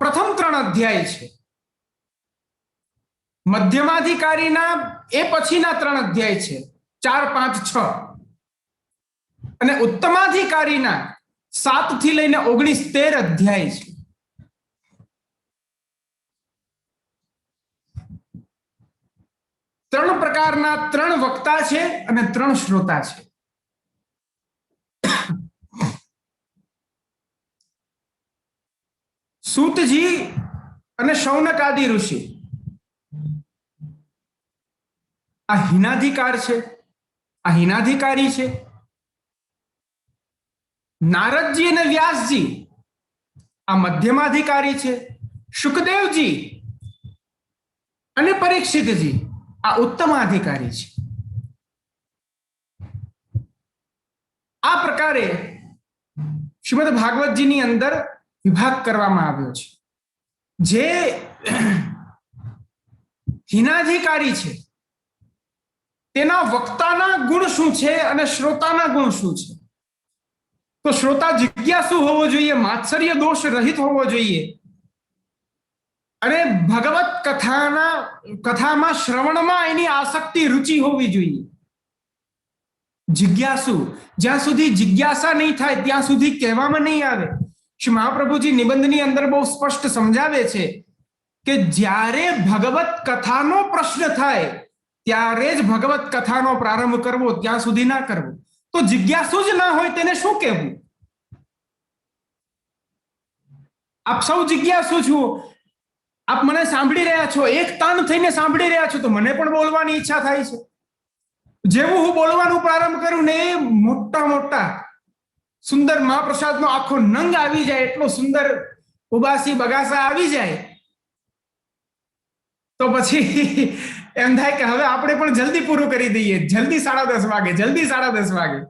प्रथम 3 अध्याय छे। मध्यमाधिकारीना ए पछीना 3 अध्याय छे, 4, 5, 6। अने उत्तमाधिकारीना 7 થી લઈને 19, 13 અધ્યાય છે। ત્રણ પ્રકારના 3 વક્તા છે અને 3 શ્રોતા છે। સૂતજી અને શૌનક આદિ ઋષિ આ હીનાધિકાર છે, આ હીનાધિકારી છે। नारदजी ने व्यासजी आ मध्यमाधिकारी छे। शुकदेवजी अने परीक्षितजी आ उत्तमाधिकारी छे। आ प्रकारे श्रीमद भागवतजी नी अंदर विभाग करवामां आव्यो छे। जे हीनाधिकारी छे तेना वक्ताना गुण शुं छे अने श्रोताना गुण शुं छे। तो श्रोता जिज्ञासु होवो जोईए, मात्सर्य दोष रहित होवो जोईए अने भगवत कथामां श्रवणमां एनी आसक्ति रुचि होवी जोईए। जिज्ञासु ज्यां सुधी जिज्ञासा नहीं थाय त्यां सुधी कहेवामां नहीं आवे। श्री महाप्रभुजी निबंधनी अंदर बहु स्पष्ट समझावे छे के ज्यारे भगवत कथानो प्रश्न थाय त्यारे ज भगवत कथानो प्रारंभ करवो, त्यां सुधी ना करवो। तो जिज्ञासु ज ना होय तेने शुं कहेवुं? आप सौ जिज्ञासु छो, आप मने सांभળી રહ્યા છો, એક તાણ થઈને સાંભળી રહ્યા છો, તો મને પણ બોલવાની ઈચ્છા થાય છે। જેવું હું બોલવાનું પ્રારંભ કરું ને મોટા મોટા સુંદર મહાપ્રસાદનો આખો નંગ આવી જાય, એટલો સુંદર ઉબાસી બગાસા આવી જાય, તો પછી એમ થાય કે હવે આપણે પણ જલ્દી પૂરું કરી દઈએ, જલ્દી 10:30 વાગે, જલ્દી 10:30 વાગે।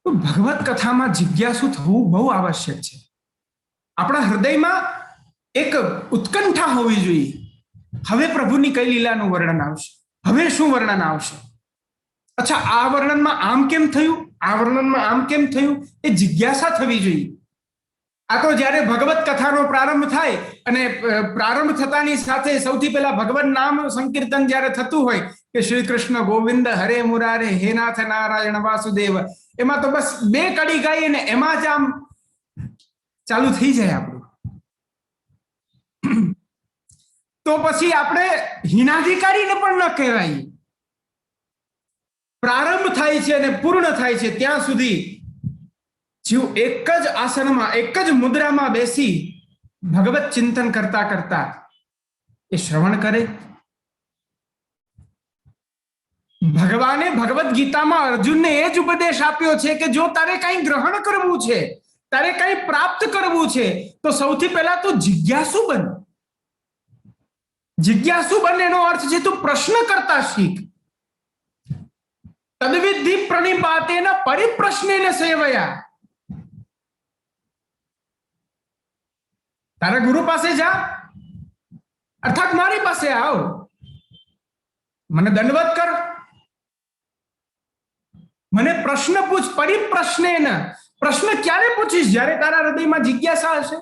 तो भगवत कथा में जिज्ञासु थवुं बहु आवश्यक है। अपना हृदय में एक उत्कंठा होवी जोईए। हवे प्रभुनी कई लीलानुं वर्णन आवशे, हवे शुं वर्णन आवशे, अच्छा आ वर्णन में आम केम थयुं, आ वर्णन में आम केम थयुं, ए जिज्ञासा थवी जोईए। આ તો જ્યારે ભગવત કથાનો પ્રારંભ થાય અને પ્રારંભ થતાની સાથે સૌથી પહેલા ભગવત નામ સંકીર્તન જ્યારે થતું હોય કે શ્રી કૃષ્ણ ગોવિંદ હરે મુરારે હે નાથ નારાયણ વાસુદેવ, એમાં તો બસ 2 કડી ગાઈ અને એમાં જ આમ ચાલુ થઈ જાય આપણું. તો પછી આપણે હિનાધિકારીને પણ ન કહેવાય. પ્રારંભ થાય છે અને પૂર્ણ થાય છે ત્યાં સુધી જીવ એક જ આસનમાં એક જ મુદ્રામાં બેસી ભગવત ચિંતન કરતા કરતા એ શ્રવણ કરે. ભગવાને ભગવદ ગીતામાં અર્જુનને એ જ ઉપદેશ આપ્યો છે કે જો તારે કંઈ ગ્રહણ કરવું છે, તારે કંઈ પ્રાપ્ત કરવું છે, તો સૌથી પહેલા તો જિજ્ઞાસુ બન. જિજ્ઞાસુ બન એનો અર્થ છે તું પ્રશ્ન કરતા શીખ. તદ્વિધિ પ્રણિપાતેન પરિપ્રશ્નેન સેવયા. તારા ગુરુ પાસે જા, અર્થાત મારી પાસે આવ, મને દંડવત કર, મને પ્રશ્ન પૂછ. પરિપ્રશ્નેન. પ્રશ્ન ક્યારે પૂછીશ? જ્યારે તારા હૃદયમાં જિજ્ઞાસા હશે.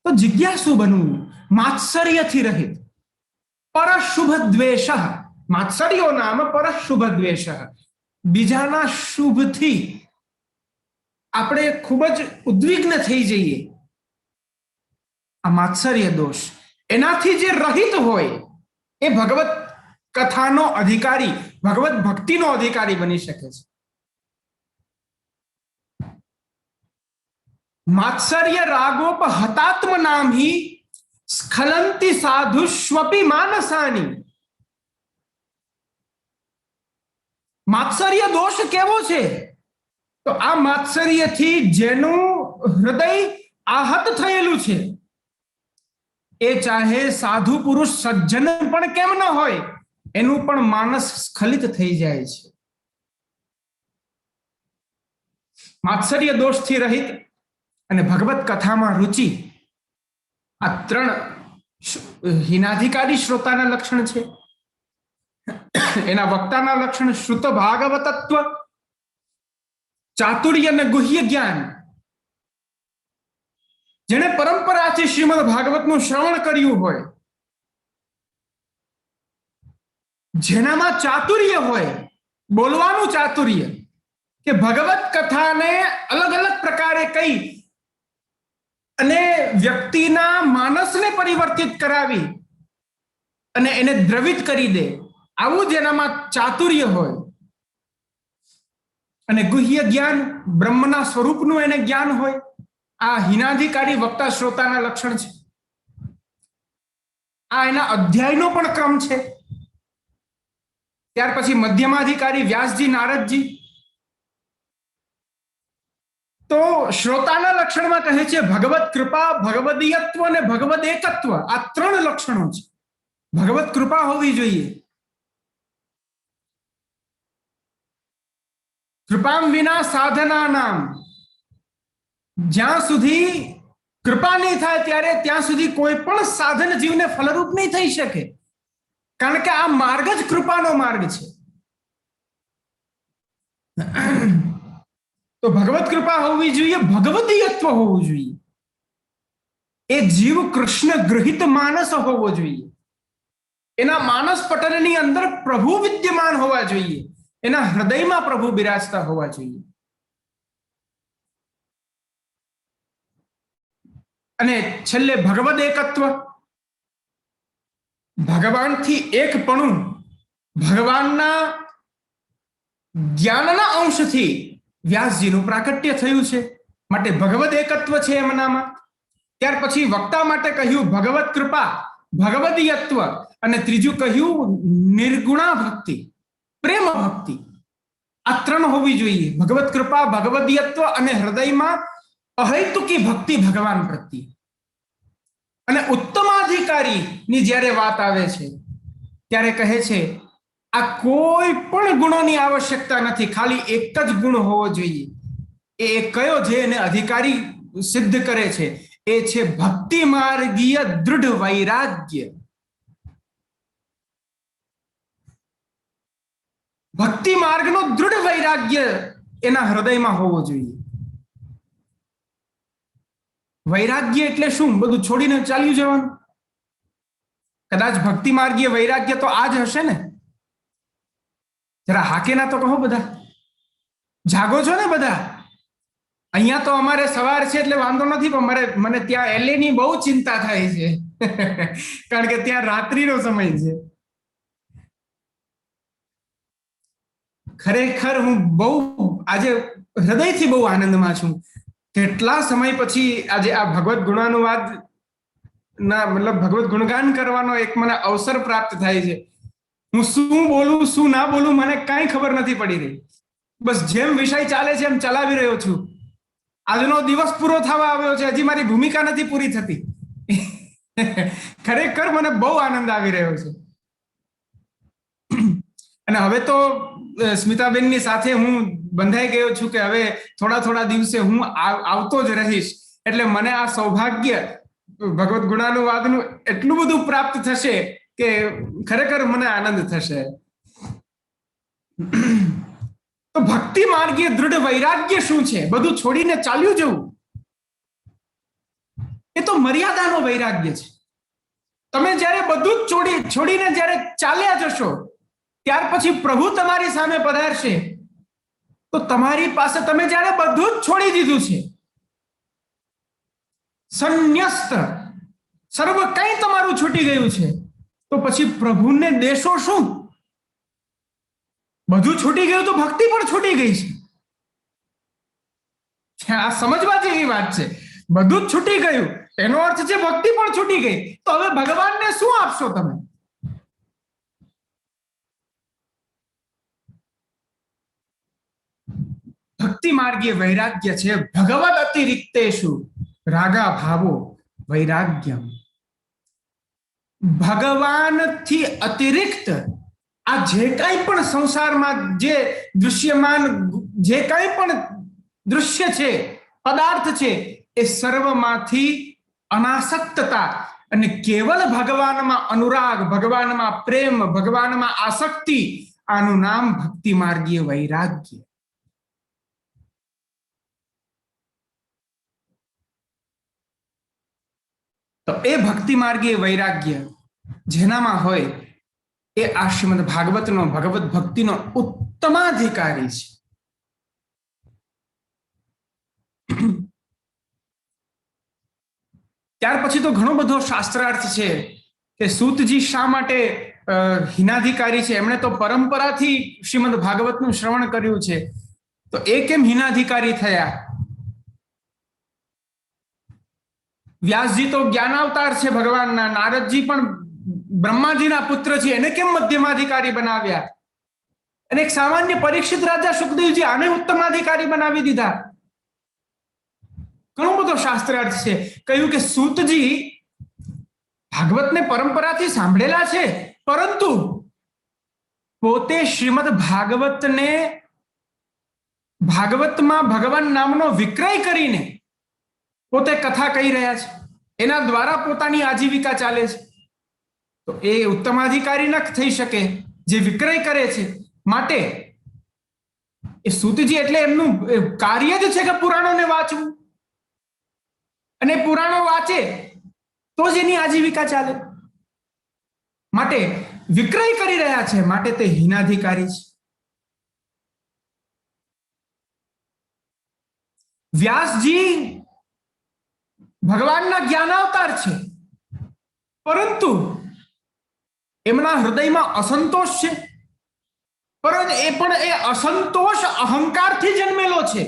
તો જિજ્ઞાસુ બનવું, માત્સર્યથી રહિત. પરશુભ દ્વેષ. માત્સર્યો નામ પરશુભ દ્વેષ. બીજાના શુભથી આપણે ખૂબ જ ઉદ્વિગ્ન થઈ જઈએ, આ માત્સર્ય દોષ. એનાથી જે રહિત હોય એ ભગવત કથાનો અધિકારી, ભગવત ભક્તિનો અધિકારી બની શકે છે. માત્સર્ય રાગોપ હતાત્મ નામ હી સ્ખલંતી સાધુ સ્વપી માનસાની. માત્સર્ય દોષ કેવો છે? તો આ માત્સર્યથી જેનું હૃદય આહત થયેલું છે, એ ચાહે સાધુ પુરુષ સજ્જન પણ કેમ ન હોય, એનું પણ માનસ સ્ખલિત થઈ જાય છે. માત્સર્ય દોષથી રહિત અને ભગવત કથામાં રુચિ, આ 3 હિનાધિકારી શ્રોતાના લક્ષણ છે. એના વક્તાના લક્ષણ શ્રુત ભાગવતત્વ, ચાતુર્ય અને ગુહ્ય જ્ઞાન. જેણે પરંપરાથી શ્રીમદ ભાગવતનું શ્રવણ કર્યું હોય, જેનામાં ચાતુર્ય હોય, બોલવાનું ચાતુર્ય, કે ભગવત કથાને અલગ અલગ પ્રકારે કઈ અને વ્યક્તિના માનસને પરિવર્તિત કરાવી અને એને દ્રવિત કરી દે, આવું જેનામાં ચાતુર્ય હોય, અને ગુહ્ય જ્ઞાન, બ્રહ્મના સ્વરૂપનું એને જ્ઞાન હોય, આ હિનાધિકારી વક્તા શ્રોતાના લક્ષણ છે. આ એના અધ્યાયનો પણ ક્રમ છે. ત્યાર પછી મધ્યમાધિકારી વ્યાસજી, નારદજી. તો શ્રોતાના લક્ષણમાં કહે છે ભગવત કૃપા, ભગવદીયત્વ અને ભગવદ એકત્વ. આ 3 લક્ષણો છે. ભગવત કૃપા હોવી જોઈએ. કૃપામ વિના સાધના નામ. જ્યાં સુધી કૃપા નહીં થાય ત્યાં સુધી કોઈ પણ સાધન જીવને ફલરૂપ નહીં થઈ શકે. કારણ કે આ માર્ગ જ કૃપાનો માર્ગ છે. તો ભગવત કૃપા હોવી જોઈએ, ભગવદીયત્વ હોવું જોઈએ. એ જીવ કૃષ્ણ ગૃહિત માનસ હોવો જોઈએ. એના માનસ પટલની અંદર પ્રભુ વિદ્યમાન હોવા જોઈએ. એના હૃદયમાં પ્રભુ બિરાજતા હોવા જોઈએ. અને છેલ્લે ભગવદ એકત્વ. ભગવાનથી એકપણું, ભગવાનના જ્ઞાનના અંશથી વ્યાસજીનું પ્રાકટ્ય થયું છે, માટે ભગવદ એકત્વ છે એમનામાં. ત્યાર પછી વક્તા માટે કહ્યું ભગવત કૃપા, ભગવદીયત્વ, અને ત્રીજું કહ્યું નિર્ગુણા ભક્તિ, પ્રેમ ભક્તિ. આ 3 હોવી જોઈએ. ભગવત કૃપા, ભગવદીયત્વ અને હૃદયમાં અહૈતુકી ભક્તિ ભગવાન પ્રત્યે. અને ઉત્તમાધિકારીની જ્યારે વાત આવે છે ત્યારે કહે છે આ કોઈ પણ ગુણોની આવશ્યકતા નથી, ખાલી એક જ ગુણ હોવો જોઈએ. એ કયો છે એને અધિકારી સિદ્ધ કરે છે? એ છે ભક્તિ માર્ગીય દૃઢ વૈરાગ્ય. ભક્તિ માર્ગનો દૃઢ વૈરાગ્ય એના હૃદયમાં હોવો જોઈએ. વૈરાગ્ય એટલે શું? બધું છોડીને ચાલ્યું જવાનું? કદાચ ભક્તિ માર્ગીય વૈરાગ્ય તો આ જ હશે ને? જરા હાકેના તો કહો બધા. જાગો છો ને બધા? અહીંયા તો અમારે સવાર છે એટલે વાંધો નથી, પણ મને ત્યાં એલએ ની બહુ ચિંતા થાય છે. કારણ કે ત્યાં રાત્રિનો સમય છે. ખરેખર હું બહુ આજે હૃદયથી બહુ આનંદમાં છું. કેટલા સમય પછી આજે આ ભગવત ગુણાનુવાદ ના મતલબ ભગવત ગુણગાન કરવાનો એક મને અવસર પ્રાપ્ત થાય છે. હું શું બોલું શું ના બોલું મને કઈ ખબર નથી પડી રહી. બસ જેમ વિષય ચાલે છે એમ ચલાવી રહ્યો છું. આજનો દિવસ પૂરો થવા આવ્યો છે, હજી મારી ભૂમિકા નથી પૂરી થતી. ખરેખર મને બહુ આનંદ આવી રહ્યો છે. અને હવે તો સ્મિતાબેનની સાથે હું બંધાઈ ગયો છું કે હવે થોડા દિવસે હું આવતો જ રહીશ. એટલે મને આ સૌભાગ્ય ભગવત ગુણાનુવાદનું એટલું બધું પ્રાપ્ત થશે કે ખરેખર મને આનંદ થશે. તો ભક્તિ માર્ગીય દૃઢ વૈરાગ્ય શું છે? બધું છોડીને ચાલ્યું જવું. એ તો મર્યાદાનો વૈરાગ્ય છે. તમે જ્યારે બધું જ છોડીને જ્યારે ચાલ્યા જશો, ત્યાર પછી પ્રભુ તમારી સામે પધારશે. તો તમારી પાસે તમે જ્યારે બધું જ છોડી દીધું છે, સંન્યસ્ત સર્વ કંઈ તમારું છૂટી ગયું છે, તો પછી પ્રભુને દેશો શું? બધું છૂટી ગયું તો ભક્તિ પણ છૂટી ગઈ છે. આ સમજવા જેવી વાત છે. બધું જ છૂટી ગયું એનો અર્થ છે ભક્તિ પણ છૂટી ગઈ. તો હવે ભગવાનને શું આપશો તમે? ભક્તિ માર્ગીય વૈરાગ્ય છે ભગવદ અતિરિક્તેષુ રાગા ભાવો વૈરાગ્યમ. ભગવાનથી અતિરિક્ત આ જે કાંઈ પણ સંસારમાં જે દૃશ્યમાન જે કાંઈ પણ દૃશ્ય છે, પદાર્થ છે, એ સર્વમાંથી અનાસક્તતા અને કેવલ ભગવાનમાં અનુરાગ, ભગવાનમાં પ્રેમ, ભગવાનમાં આસક્તિ, આનું નામ ભક્તિ માર્ગીય વૈરાગ્ય. તો એ ભક્તિ માર્ગીય વૈરાગ્ય જેનામાં હોય એ આ શ્રીમદ ભાગવતનો ભગવત ભક્તિનો ઉત્તમાધિકારી છે. ત્યાર પછી તો ઘણો બધો શાસ્ત્રાર્થ છે કે સૂતજી શા માટે હિનાધિકારી છે. એમણે તો પરંપરાથી શ્રીમદ ભાગવતનું શ્રવણ કર્યું છે, તો એ કેમ હિનાધિકારી થયા? વ્યાસજી તો જ્ઞાનાવતાર છે ભગવાનના, નારદજી પણ બ્રહ્માજીના પુત્ર છે, એને કેમ મધ્યમાધિકારી બનાવ્યા? અને એક સામાન્ય પરીક્ષિત રાજા સુખદેવજી આને ઉત્તમાધિકારી બનાવી દીધા. ઘણો બધો શાસ્ત્રાર્થ છે. કહ્યું કે સૂતજી ભાગવતને પરંપરાથી સાંભળેલા છે, પરંતુ પોતે શ્રીમદ ભાગવતને ભાગવતમાં ભગવાન નામનો વિક્રય કરીને પોતે કથા કહી રહ્યા છે, એના દ્વારા પોતાની આજીવિકા ચાલે છે. તો એ ઉત્તમાધિકારી ન થઈ શકે જે વિક્રય કરે છે. માટે એ સૂતજી એટલે એમનું કાર્ય જ છે કે પુરાણોને વાંચવું, અને પુરાણો વાંચે તો જ એની આજીવિકા ચાલે. માટે વિક્રય કરી રહ્યા છે, માટે તે હિનાધિકારી છે. વ્યાસજી ભગવાનના જ્ઞાનાવતાર છે, પરંતુ એમના હૃદયમાં અસંતોષ છે. પરંતુ એ પણ એ અસંતોષ અહંકારથી જન્મેલો છે.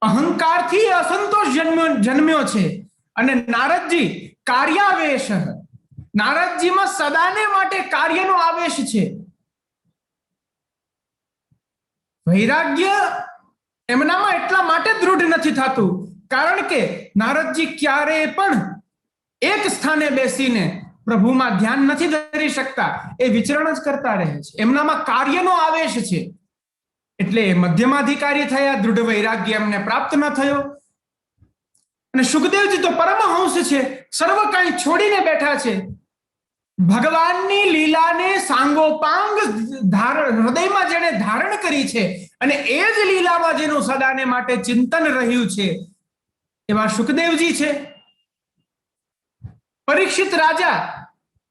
અહંકારથી અસંતોષ જન્મ્યો છે. અને નારદજી કાર્યાવેશ, નારદજીમાં સદાને માટે કાર્યનો આવેશ છે. વૈરાગ્ય એમનામાં એટલા માટે દૃઢ નથી થતું કારણ કે નારદજી ક્યારેય પણ એક સ્થાને બેસીને પ્રભુમાં ધ્યાન નથી ધરી શકતા, એ વિચરણ જ કરતા રહે છે. એમનામાં કાર્યનો આવેશ છે, એટલે મધ્યમાધિકારી થયા. દૃઢ વૈરાગ્ય એમને પ્રાપ્ત ન થયો. અને સુખદેવજી તો પરમહંસ છે, સર્વ કાંઈ છોડીને બેઠા છે. ભગવાનની લીલાને સાંગોપાંગ હૃદયમાં જેને ધારણ કરી છે અને એ જ લીલામાં જેનું સદાને માટે ચિંતન રહ્યું છે એવા સુખદેવજી છે. પરીક્ષિત રાજા,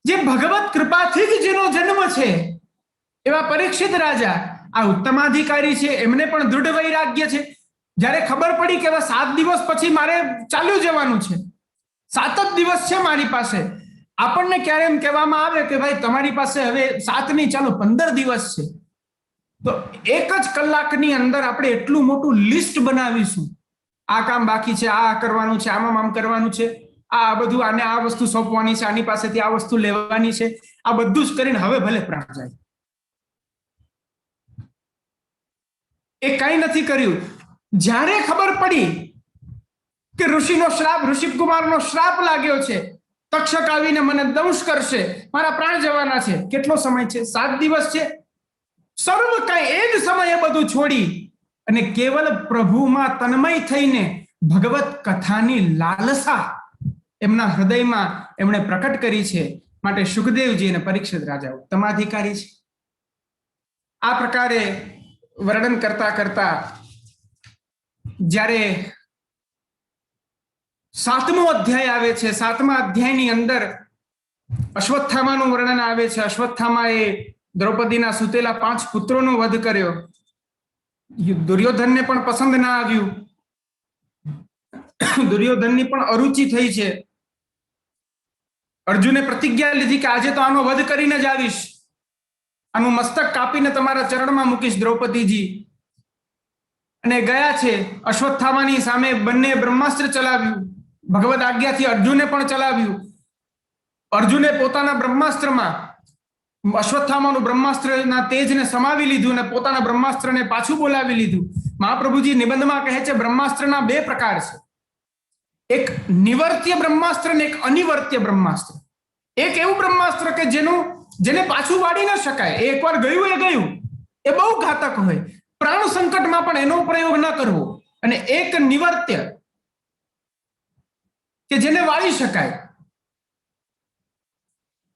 જે ભગવત કૃપાથી જ જેનો જન્મ છે એવા પરીક્ષિત રાજા આ ઉત્તમાધિકારી છે. એમને પણ દૃઢ વૈરાગ્ય છે. જ્યારે ખબર પડી કે 7 દિવસ પછી મારે ચાલ્યું જવાનું છે, 7 જ દિવસ છે મારી પાસે, આપણને ક્યારે એમ કહેવામાં આવે કે ભાઈ તમારી પાસે હવે 7 નહીં, ચાલો 15 દિવસ છે, તો 1 જ કલાકની અંદર આપણે એટલું મોટું લિસ્ટ બનાવીશું. આ કામ બાકી છે, આ કરવાનું છે, આમ કરવાનું છે, આ બધું, આને આ વસ્તુ સોંપવાની છે, આની પાસેથી આ વસ્તુ લેવાની છે, આ બધું જ કરીને હવે ભલે પ્રાણ જાય. એ કઈ નથી કર્યું. જ્યારે ખબર પડી કે ઋષિનો શ્રાપ, ઋષિકુમારનો શ્રાપ લાગ્યો છે, તક્ષક આવીને મને દંશ કરશે, મારા પ્રાણ જવાના છે, કેટલો સમય છે? 7 દિવસ છે. સર્વ કઈ એ જ સમયે બધું છોડી અને કેવલ પ્રભુમાં તન્મય થઈને ભગવત કથાની લાલસા એમના હૃદયમાં એમણે પ્રકટ કરી છે. માટે સુખદેવજી અને પરીક્ષિત રાજા ઉત્તમાધિકારી છે. આ પ્રકારે વર્ણન કરતા કરતા જ્યારે 7મો અધ્યાય આવે છે, 7મા અધ્યાયની અંદર અશ્વત્થામાનું વર્ણન આવે છે. અશ્વત્થામાએ દ્રૌપદીના સુતેલા 5 પુત્રોનો વધ કર્યો. દુર્યોધનને પણ પસંદ ના આવ્યું. દુર્યોધનની પણ અરુચિ થઈ છે. અર્જુને પ્રતિજ્ઞા લીધી કે આજે તો આનો વધ કરીને જ આવીશ, આનું મસ્તક કાપીને તમારા ચરણમાં મૂકીશ દ્રૌપદીજી. અને ગયા છે. અશ્વત્થામાની સામે બંને બ્રહ્માસ્ત્ર ચલાવ્યું. ભગવદ આજ્ઞાથી અર્જુને પણ ચલાવ્યું. અર્જુને પોતાના બ્રહ્માસ્ત્રમાં અશ્વત્થામાનું બ્રહ્માસ્ત્રના તેજને સમાવી લીધું અને પોતાના બ્રહ્માસ્ત્રને પાછું બોલાવી લીધું. મહાપ્રભુજી નિબંધમાં કહે છે બ્રહ્માસ્ત્રના 2 પ્રકાર છે. એક નિવર્ત્ય બ્રહ્માસ્ત્ર અને એક અનિવર્ત્ય બ્રહ્માસ્ત્ર. એક એવું બ્રહ્માસ્ત્ર કે જેને પાછું વાળી ન શકાય, એ એકવાર ગયું એ ગયું, એ બહુ ઘાતક હોય, પ્રાણ સંકટમાં પણ એનો પ્રયોગ ન કરવો. અને એક નિવર્ત્ય કે જેને વાળી શકાય.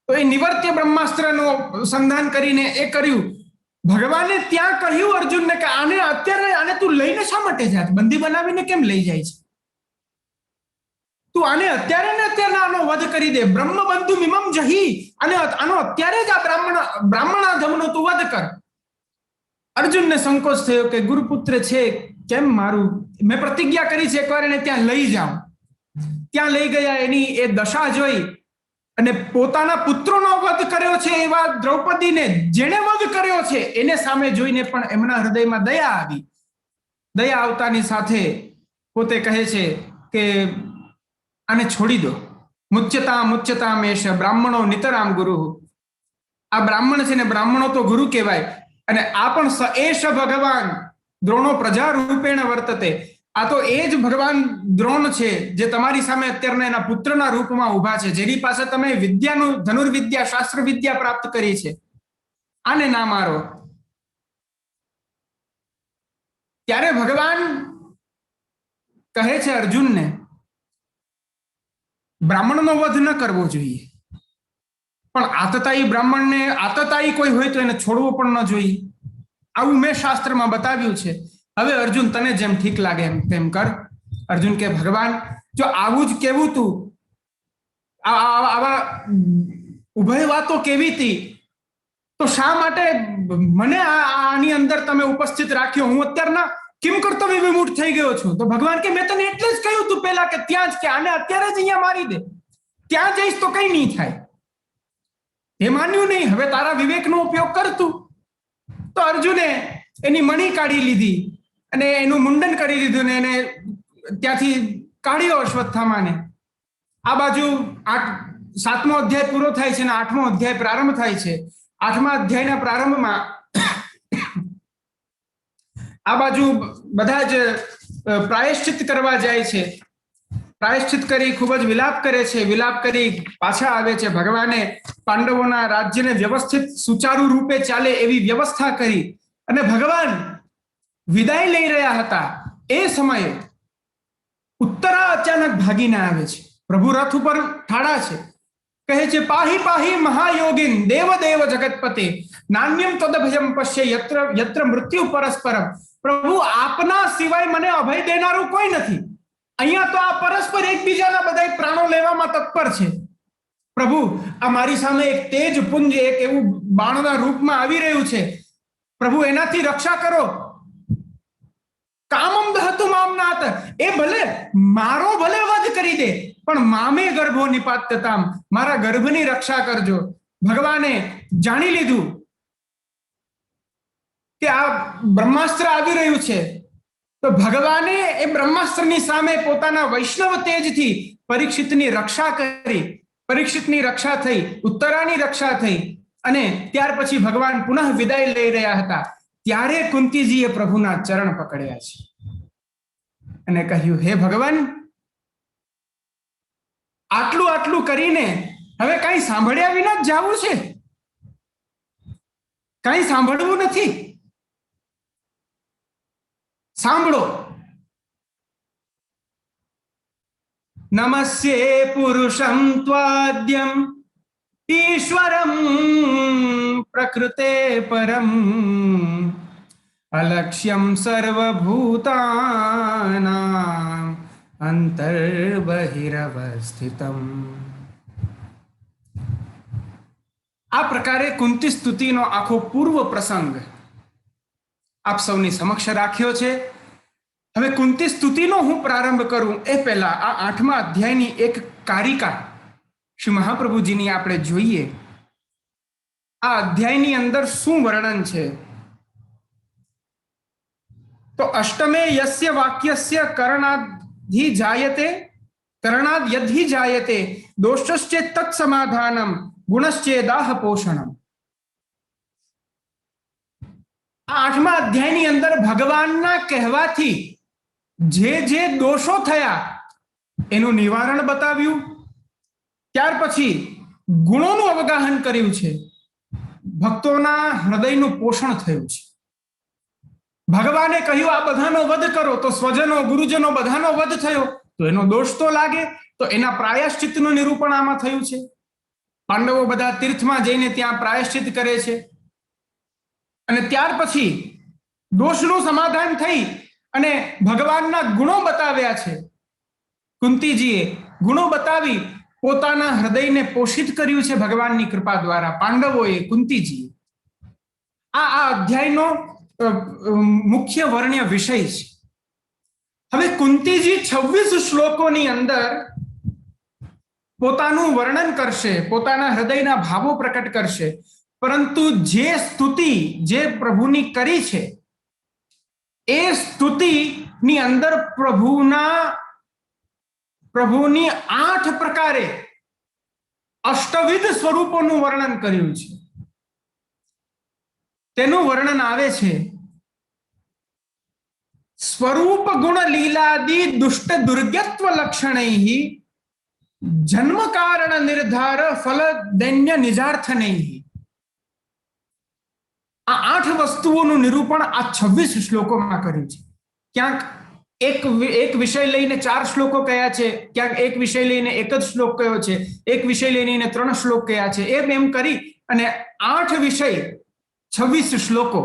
તો એ નિવર્ત્ય બ્રહ્માસ્ત્રનું સંધાન કરીને એ કર્યું. ભગવાને ત્યાં કહ્યું અર્જુનને કે આને તું લઈને શા માટે જાત? બંદી બનાવીને કેમ લઈ જાય છે? તું આને અત્યારે ને અત્યારે આનો વધ કરી દે. બ્રહ્મ બંધુ મિમમ જહી, અને આનો અત્યારે જ આ બ્રાહ્મણાધમનો તું વધ કર. અર્જુનને સંકોચ થયો કે ગુરુપુત્ર છે, કેમ મારું, મેં પ્રતિજ્ઞા કરી છે એકવાર એને ત્યાં લઈ જાઉં. ત્યાં લઈ ગયા. એની એ દશા જોઈ અને પોતાના પુત્રોનો વધ કર્યો છે એવા દ્રૌપદીને જેને વધ કર્યો છે એને સામે જોઈને પણ એમના હૃદયમાં દયા આવી. દયા આવતાની સાથે પોતે કહે છે કે આને છોડી દો. મુચ્યતા મેષ બ્રાહ્મણો નિતરામ ગુરુ. આ બ્રાહ્મણ છે ને, બ્રાહ્મણો તો ગુરુ કહેવાય. અને આ પણ સ એષ ભગવાન દ્રોણો પ્રજા રૂપેણ વર્તતે. આ તો એ જ ભગવાન દ્રોણ છે જે તમારી સામે અત્યારના એના પુત્રના રૂપમાં ઉભા છે, જેની પાસે તમે વિદ્યાનું, ધનુર્વિદ્યા, શાસ્ત્ર વિદ્યા પ્રાપ્ત કરી છે. આને ના મારો. ત્યારે ભગવાન કહે છે અર્જુનને બ્રાહ્મણનો વધ ન કરવો જોઈએ, પણ આતતાયી બ્રાહ્મણને, આતતાયી કોઈ હોય તો એને છોડવો પણ ન જોઈએ. આવું મેં શાસ્ત્રમાં બતાવ્યું છે. હવે અર્જુન તને જેમ ઠીક લાગે એમ તેમ કર. અર્જુન કે ભગવાન, જો આવું જ કેવું તું, આવા ઉભય વાતો કેવી હતી, તો શા માટે મને આની અંદર તમે ઉપસ્થિત રાખ્યો? હું અત્યારના કેમ કર્તવ્ય વિમૂઢ થઈ ગયો છું. તો ભગવાન કે મેં તને એટલે જ કહ્યું તું પેલા કે ત્યાં જ, કે આને અત્યારે જ અહીંયા મારી દે, ત્યાં જઈશ તો કઈ નહીં થાય. એ માન્યું નહીં. હવે તારા વિવેકનો ઉપયોગ કરતું. તો અર્જુને એની મણી કાઢી લીધી અને એનું મુંડન કરી લીધું ને એને ત્યાંથી કાઢ્યો અશ્વત્થામાને. આ બાજુ 7મો અધ્યાય પૂરો થાય છે અને 8મો અધ્યાય પ્રારંભ થાય છે. 8મા અધ્યાયના પ્રારંભમાં આ બાજુ બધા જ પ્રાયશ્ચિત કરવા જાય છે. પ્રાયશ્ચિત કરી ખૂબ જ વિલાપ કરે છે. વિલાપ કરી પાછા આવે છે. ભગવાને પાંડવોના રાજ્યને વ્યવસ્થિત સુચારુ રૂપે ચાલે એવી વ્યવસ્થા કરી અને ભગવાન વિદાય લઈ રહ્યા હતા. એ સમયે ઉત્તરા અચાનક ભાગીને આવે છે. પ્રભુ રથ ઉપર ઠાડા છે. કહે છે પાહી પાહી મહાયોગીન દેવ દેવ જગતપતે નાન્યમ તદભયમ પશ્ય યત્ર યત્ર મૃત્યુ પરસ્પરમ. પ્રભુ આપના સિવાય મને અભય દેનારું કોઈ નથી. અહીંયા તો આ પરસ્પર એકબીજાના બધા પ્રાણો લેવામાં તત્પર છે. પ્રભુ આ મારી સામે એક તેજ પુંજ એક એવું બાણના રૂપમાં આવી રહ્યું છે. પ્રભુ એનાથી રક્ષા કરો. કામમ દહતુ મામનાત, એ ભલે મારો ભલે વધ કરી દે પણ મામે ગર્ભો નિપાત્યતામ, મારા ગર્ભની રક્ષા કરજો. ભગવાને જાણી લીધું કે આ બ્રહ્માસ્ત્ર આવી રહ્યું છે, તો ભગવાને એ બ્રહ્માસ્ત્રની સામે પોતાના વૈષ્ણવ તેજથી પરીક્ષિતની રક્ષા કરી. પરીક્ષિતની રક્ષા થઈ, ઉત્તરાની રક્ષા થઈ, અને ત્યાર પછી ભગવાન પુનઃ વિદાય લઈ રહ્યા હતા. ત્યારે કુંતીજીએ પ્રભુના ચરણ પકડ્યા છે અને કહ્યું, હે ભગવાન, આટલું આટલું કરીને હવે કઈ સાંભળ્યા વિના જ જાવું છે? કઈ સાંભળવું નથી. સાંભળો. નમસ્યે પુરુષમ ત્વાદ્યમ ઈશ્વરમ પ્રકૃતે પરમ અલક્ષ્યમ સર્વભૂતાનાં અંતર્બહિરવસ્થિતમ. આ પ્રકારે કુંતી સ્તુતિનો આખો પૂર્વ પ્રસંગ આપ સૌની સમક્ષ રાખ્યો છે. હવે કુંતી સ્તુતિનો હું પ્રારંભ કરું એ પહેલા આ 8મા અધ્યાયની એક કારિકા શ્રી મહાપ્રભુજીની આપણે જોઈએ. આ અધ્યાયની અંદર શું વર્ણન છે? તો અષ્ટમે યસ્ય વાક્યસ્ય કરણાદધિ જાયતે કરણાદ યદ્ધિ જાયતે દોષશ્ચેત તત્સમાધાનમ ગુણશ્ચેદાહ પોષણમ. આ 8મા અધ્યાયની અંદર ભગવાનના કહેવાથી જે જે દોષો થયા એનું નિવારણ બતાવ્યું. ત્યાર પછી ગુણોનું અવગાહન કર્યું છે. ભક્તોના હૃદયનું પોષણ થયું છે. ભગવાને કહ્યું આ બધાનો વધ કરો, તો સ્વજનો ગુરુજનો બધાનો વધ થયો, તો એનો દોષ તો લાગે, તો એના પ્રાયશ્ચિતનું નિરૂપણ આમાં થયું છે. પાંડવો બધા તીર્થમાં જઈને ત્યાં પ્રાયશ્ચિત કરે છે, અને ત્યાર પછી દોષનું સમાધાન થઈ અને ભગવાનના ગુણો બતાવ્યા છે. કુંતીજીએ ગુણો બતાવી પોતાના હૃદયને પોષિત કર્યું છે ભગવાનની કૃપા દ્વારા. પાંડવોએ, કુંતીજીએ. આ અધ્યાયનો મુખ્ય વર્ણ્ય વિષય છે. હવે કુંતીજી 26 શ્લોકોની અંદર પોતાનું વર્ણન કરશે, પોતાના હૃદયના ભાવો પ્રકટ કરશે, પરંતુ જે સ્તુતિ જે પ્રભુની કરી છે એ સ્તુતિની અંદર પ્રભુની 8 પ્રકારે અષ્ટવિધ સ્વરૂપોનું વર્ણન કર્યું છે. તેનું વર્ણન આવે છે, સ્વરૂપ ગુણ લીલાદિ દુષ્ટ દુર્ગત્વ લક્ષણૈ જન્મ કારણ નિર્ધાર ફલ દૈન્ય નિજાર્થનૈ. આ 8 વસ્તુઓનું નિરૂપણ આ 26 શ્લોકોમાં કર્યું છે. ક્યાંક એક વિષય લઈને 4 શ્લોકો કયા છે, ક્યાંક એક વિષય લઈને એક જ શ્લોક કયો છે, એક વિષય લઈને 3 શ્લોક કયા છે, એમ કરી અને 8 વિષય 26 શ્લોકો,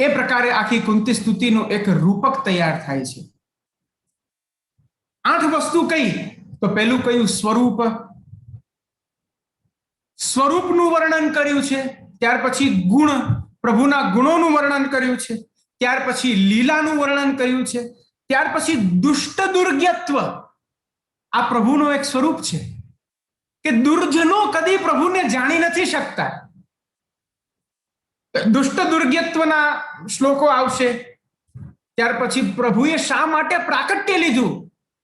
એ પ્રકારે આખી કુંતી સ્તુતિનું એક રૂપક તૈયાર થાય છે. 8 વસ્તુ કઈ? તો પહેલું કયું? સ્વરૂપ. સ્વરૂપનું વર્ણન કર્યું છે. ત્યાર પછી ગુણ, પ્રભુના ગુણોનું વર્ણન કર્યું છે. ત્યાર પછી લીલાનું વર્ણન કર્યું છે. ત્યાર પછી દુષ્ટ દુર્ગત્વ, આ પ્રભુનું એક સ્વરૂપ છે કે દુર્જનો કદી પ્રભુને જાણી નથી શકતા. દુષ્ટ દુર્ગત્વના શ્લોકો આવશે. ત્યાર પછી પ્રભુએ શા માટે પ્રાકટ્ય લીધું,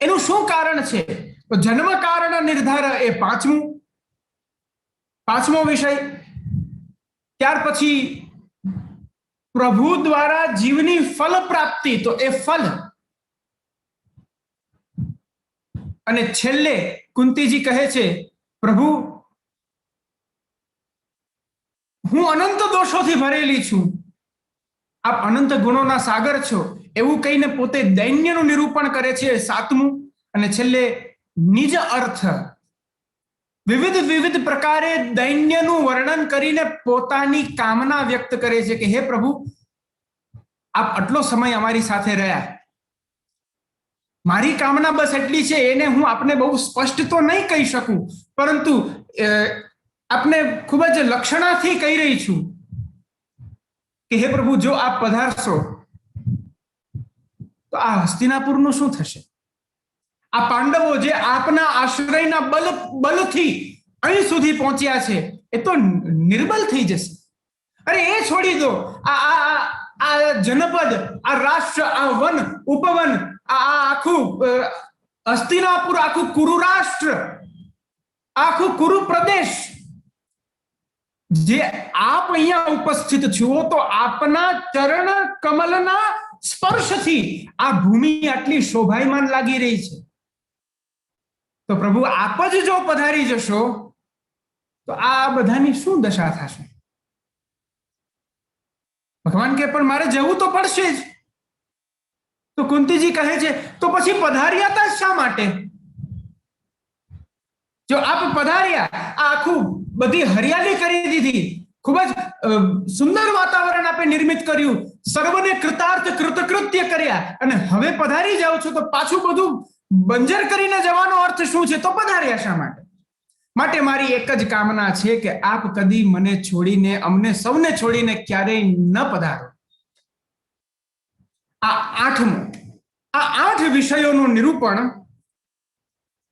એનું શું કારણ છે? તો જન્મ કારણ નિર્ધાર, એ પાંચમો વિષય. ત્યાર પછી પ્રભુ દ્વારા જીવની ફલ પ્રાપ્તિ, તો એ ફલ. અને છેલ્લે કુંતીજી કહે છે, પ્રભુ હું અનંત દોષોથી ભરેલી છું, આપ અનંત ગુણોના સાગર છો, એવું કહીને પોતે દૈન્યનું નિરૂપણ કરે છે. 7મું. અને છેલ્લે નિજ અર્થ, વિવિધ વિવિધ પ્રકારે દૈન્યનું વર્ણન કરીને પોતાની કામના વ્યક્ત કરે છે કે હે પ્રભુ, આપ આટલો સમય અમારી સાથે રહ્યા, મારી કામના બસ એટલી છે, એને હું આપને બહુ સ્પષ્ટ તો નહીં કહી શકું, પરંતુ આપને ખૂબ જ લક્ષણાથી કહી રહી છું કે હે પ્રભુ, જો આપ પધારશો તો આ હસ્તિનાપુરનું શું થશે? આ પાંડવો જે આપના આશ્રયના બલથી અહીં સુધી પહોંચ્યા છે, એ તો નિર્બલ થઈ જશે. અરે એ છોડી દો, આ જનપદ, આ રાષ્ટ્ર, આ વન ઉપવન, આ આખું હસ્તિનાપુર, આખું કુરુ રાષ્ટ્ર, આખું કુરુ પ્રદેશ, જે આપ અહીંયા ઉપસ્થિત છો, તો આપના ચરણ કમલના સ્પર્શથી આ ભૂમિ આટલી શોભાયમાન લાગી રહી છે. તો પ્રભુ, આપ જ જો પધારી જશો તો આ બધાની શું દશા થશે? ભગવાન કે પણ મારે જવું તો પડશે જ. તો કુંતીજી કહે છે, તો પછી પધાર્યા હતા શા માટે? જો આપ પધાર્યા, આ આખું બધી હરિયાળી કરી દીધી, ખૂબ જ સુંદર વાતાવરણ આપે નિર્મિત કર્યું, સર્વને કૃતાર્થ કૃતકૃત્ય કર્યા, અને હવે પધારી જાઓ છો તો પાછું બધું બંજર કરીને જવાનો અર્થ શું છે? તો પધાર્યા શા માટે? માટે મારી એક જ કામના છે કે આપ કદી મને છોડીને, અમને સૌને છોડીને ક્યારેય ન પધારો. આ 8 વિષયોનું નિરૂપણ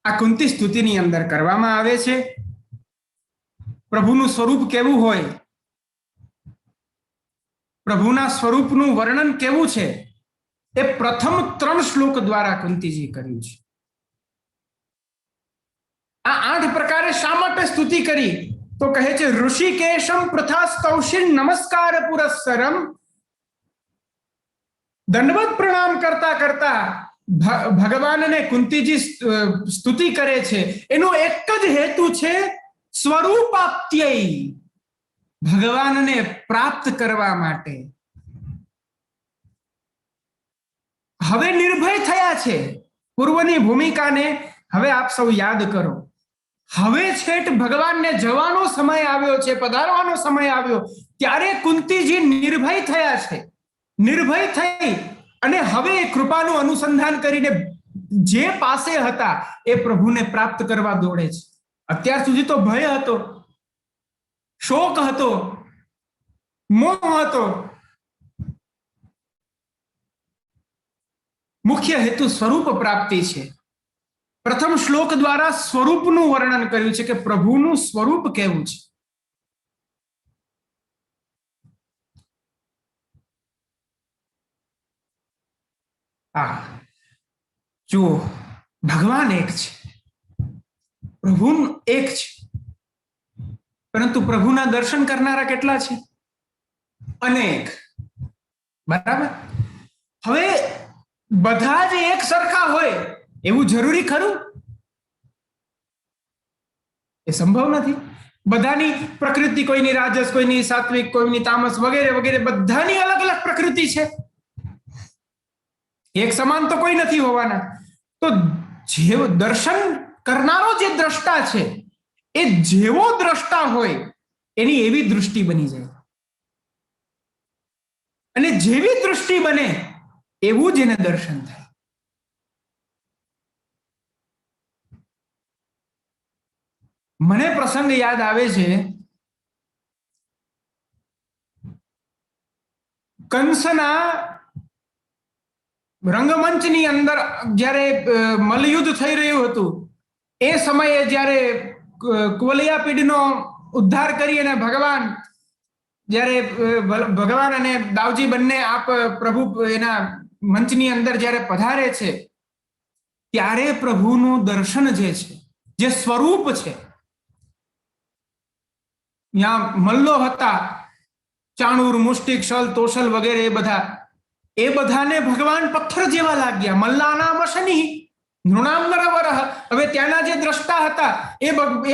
આ કુંતી સ્તુતિની અંદર કરવામાં આવે છે. પ્રભુનું સ્વરૂપ કેવું હોય, પ્રભુના સ્વરૂપનું વર્ણન કેવું છે, એ પ્રથમ 3 શ્લોક દ્વારા કુંતીજી કર્યું છે. આ 8 પ્રકારે શા માટે સ્તુતિ કરી? તો કહે છે, ઋષિકેશમ પ્રથાસ્તૌષિન નમસ્કાર પુરસ્સરમ. દંડવત પ્રણામ કરતા કરતા ભગવાનને કુંતીજી સ્તુતિ કરે છે. એનો એક જ હેતુ છે, સ્વરૂપાપ્ત્યય, ભગવાનને પ્રાપ્ત કરવા માટે. હવે નિર્ભય થયા છે. પૂર્વની ભૂમિકાને હવે આપ સૌ યાદ કરો. હવે છેટ ભગવાનને જવાનો સમય આવ્યો છે, પધારવાનો સમય આવ્યો, ત્યારે કુંતીજી નિર્ભય થયા છે. નિર્ભય થઈ અને હવે કૃપાનું અનુસંધાન કરીને જે પાસે હતા એ પ્રભુને પ્રાપ્ત કરવા દોડે છે. અત્યાર સુધી તો ભય હતો, શોક હતો, મોહ હતો. મુખ્ય હેતુ સ્વરૂપ પ્રાપ્તિ છે. પ્રથમ શ્લોક દ્વારા સ્વરૂપનું વર્ણન કર્યું છે કે પ્રભુનું સ્વરૂપ કેવું છે. જુઓ, ભગવાન એક છે, પ્રભુ એક છે, પરંતુ પ્રભુના દર્શન કરનારા કેટલા છે? અનેક. બરાબર? હવે બધા જ એક સરખા હોય એવું જરૂરી ખરું? એ સંભવ નથી. બધાની પ્રકૃતિ, કોઈની રાજસ, કોઈની સાત્વિક, કોઈની તામસ, વગેરે વગેરે, બધાની અલગ અલગ પ્રકૃતિ છે. એક સમાન તો કોઈ નથી હોવાના. તો જે દર્શન કરનારો જે દ્રષ્ટા છે, એ જેવો દ્રષ્ટા હોય એની એવી દૃષ્ટિ બની જાય, અને જેવી દૃષ્ટિ બને એવું જ એને દર્શન થાય. મને પ્રસંગ યાદ આવે છે, કંસના રંગમંચની અંદર જ્યારે મલ્લયુદ્ધ થઈ રહ્યું હતું, એ સમયે જ્યારે કુવલયાપીડનો ઉદ્ધાર કરી અને ભગવાન અને દાવજી બંને આપ પ્રભુ એના મંચની અંદર જ્યારે પધારે છે, ત્યારે પ્રભુનું દર્શન જે છે, જે સ્વરૂપ છે, ત્યાં મલ્લો હતા, ચાણૂર, મુષ્ટિક, શલ, તોશલ વગેરે, એ બધાને ભગવાન પથ્થર જેવા લાગ્યા. મલ્લાનામ શનિ નૃણામ નરવરઃ. હવે ત્યાંના જે દ્રષ્ટા હતા એ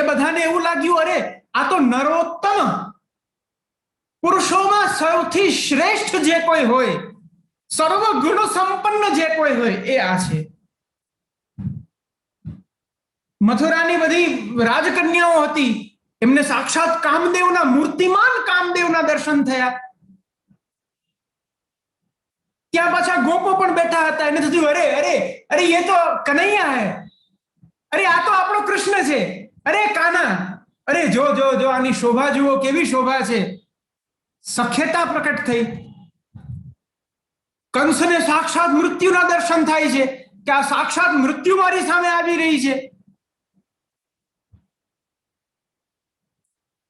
બધાને એવું લાગ્યું, અરે આ તો નરોત્તમ, પુરુષોમાં સૌથી શ્રેષ્ઠ જે કોઈ હોય, સર્વ ગુણ સંપન્ન જે કોઈ હોય, એ આ છે. મથુરાની બધી રાજકન્યાઓ હતી, એમને સાક્ષાત કામદેવના, મૂર્તિમાન કામદેવના દર્શન થયા. ત્યાં પાછા ગોપો પણ બેઠા હતા. એને થયું, અરે અરે અરે, ये तो કનૈયા હે, અરે આ તો આપણો કૃષ્ણ છે, અરે કાના, અરે જો જો જો આની શોભા જુઓ, કેવી શોભા છે. સખ્યતા પ્રકટ થઈ. કંસને સાક્ષાત મૃત્યુના દર્શન થાય છે કે આ સાક્ષાત મૃત્યુ મારી સામે આવી રહી છે.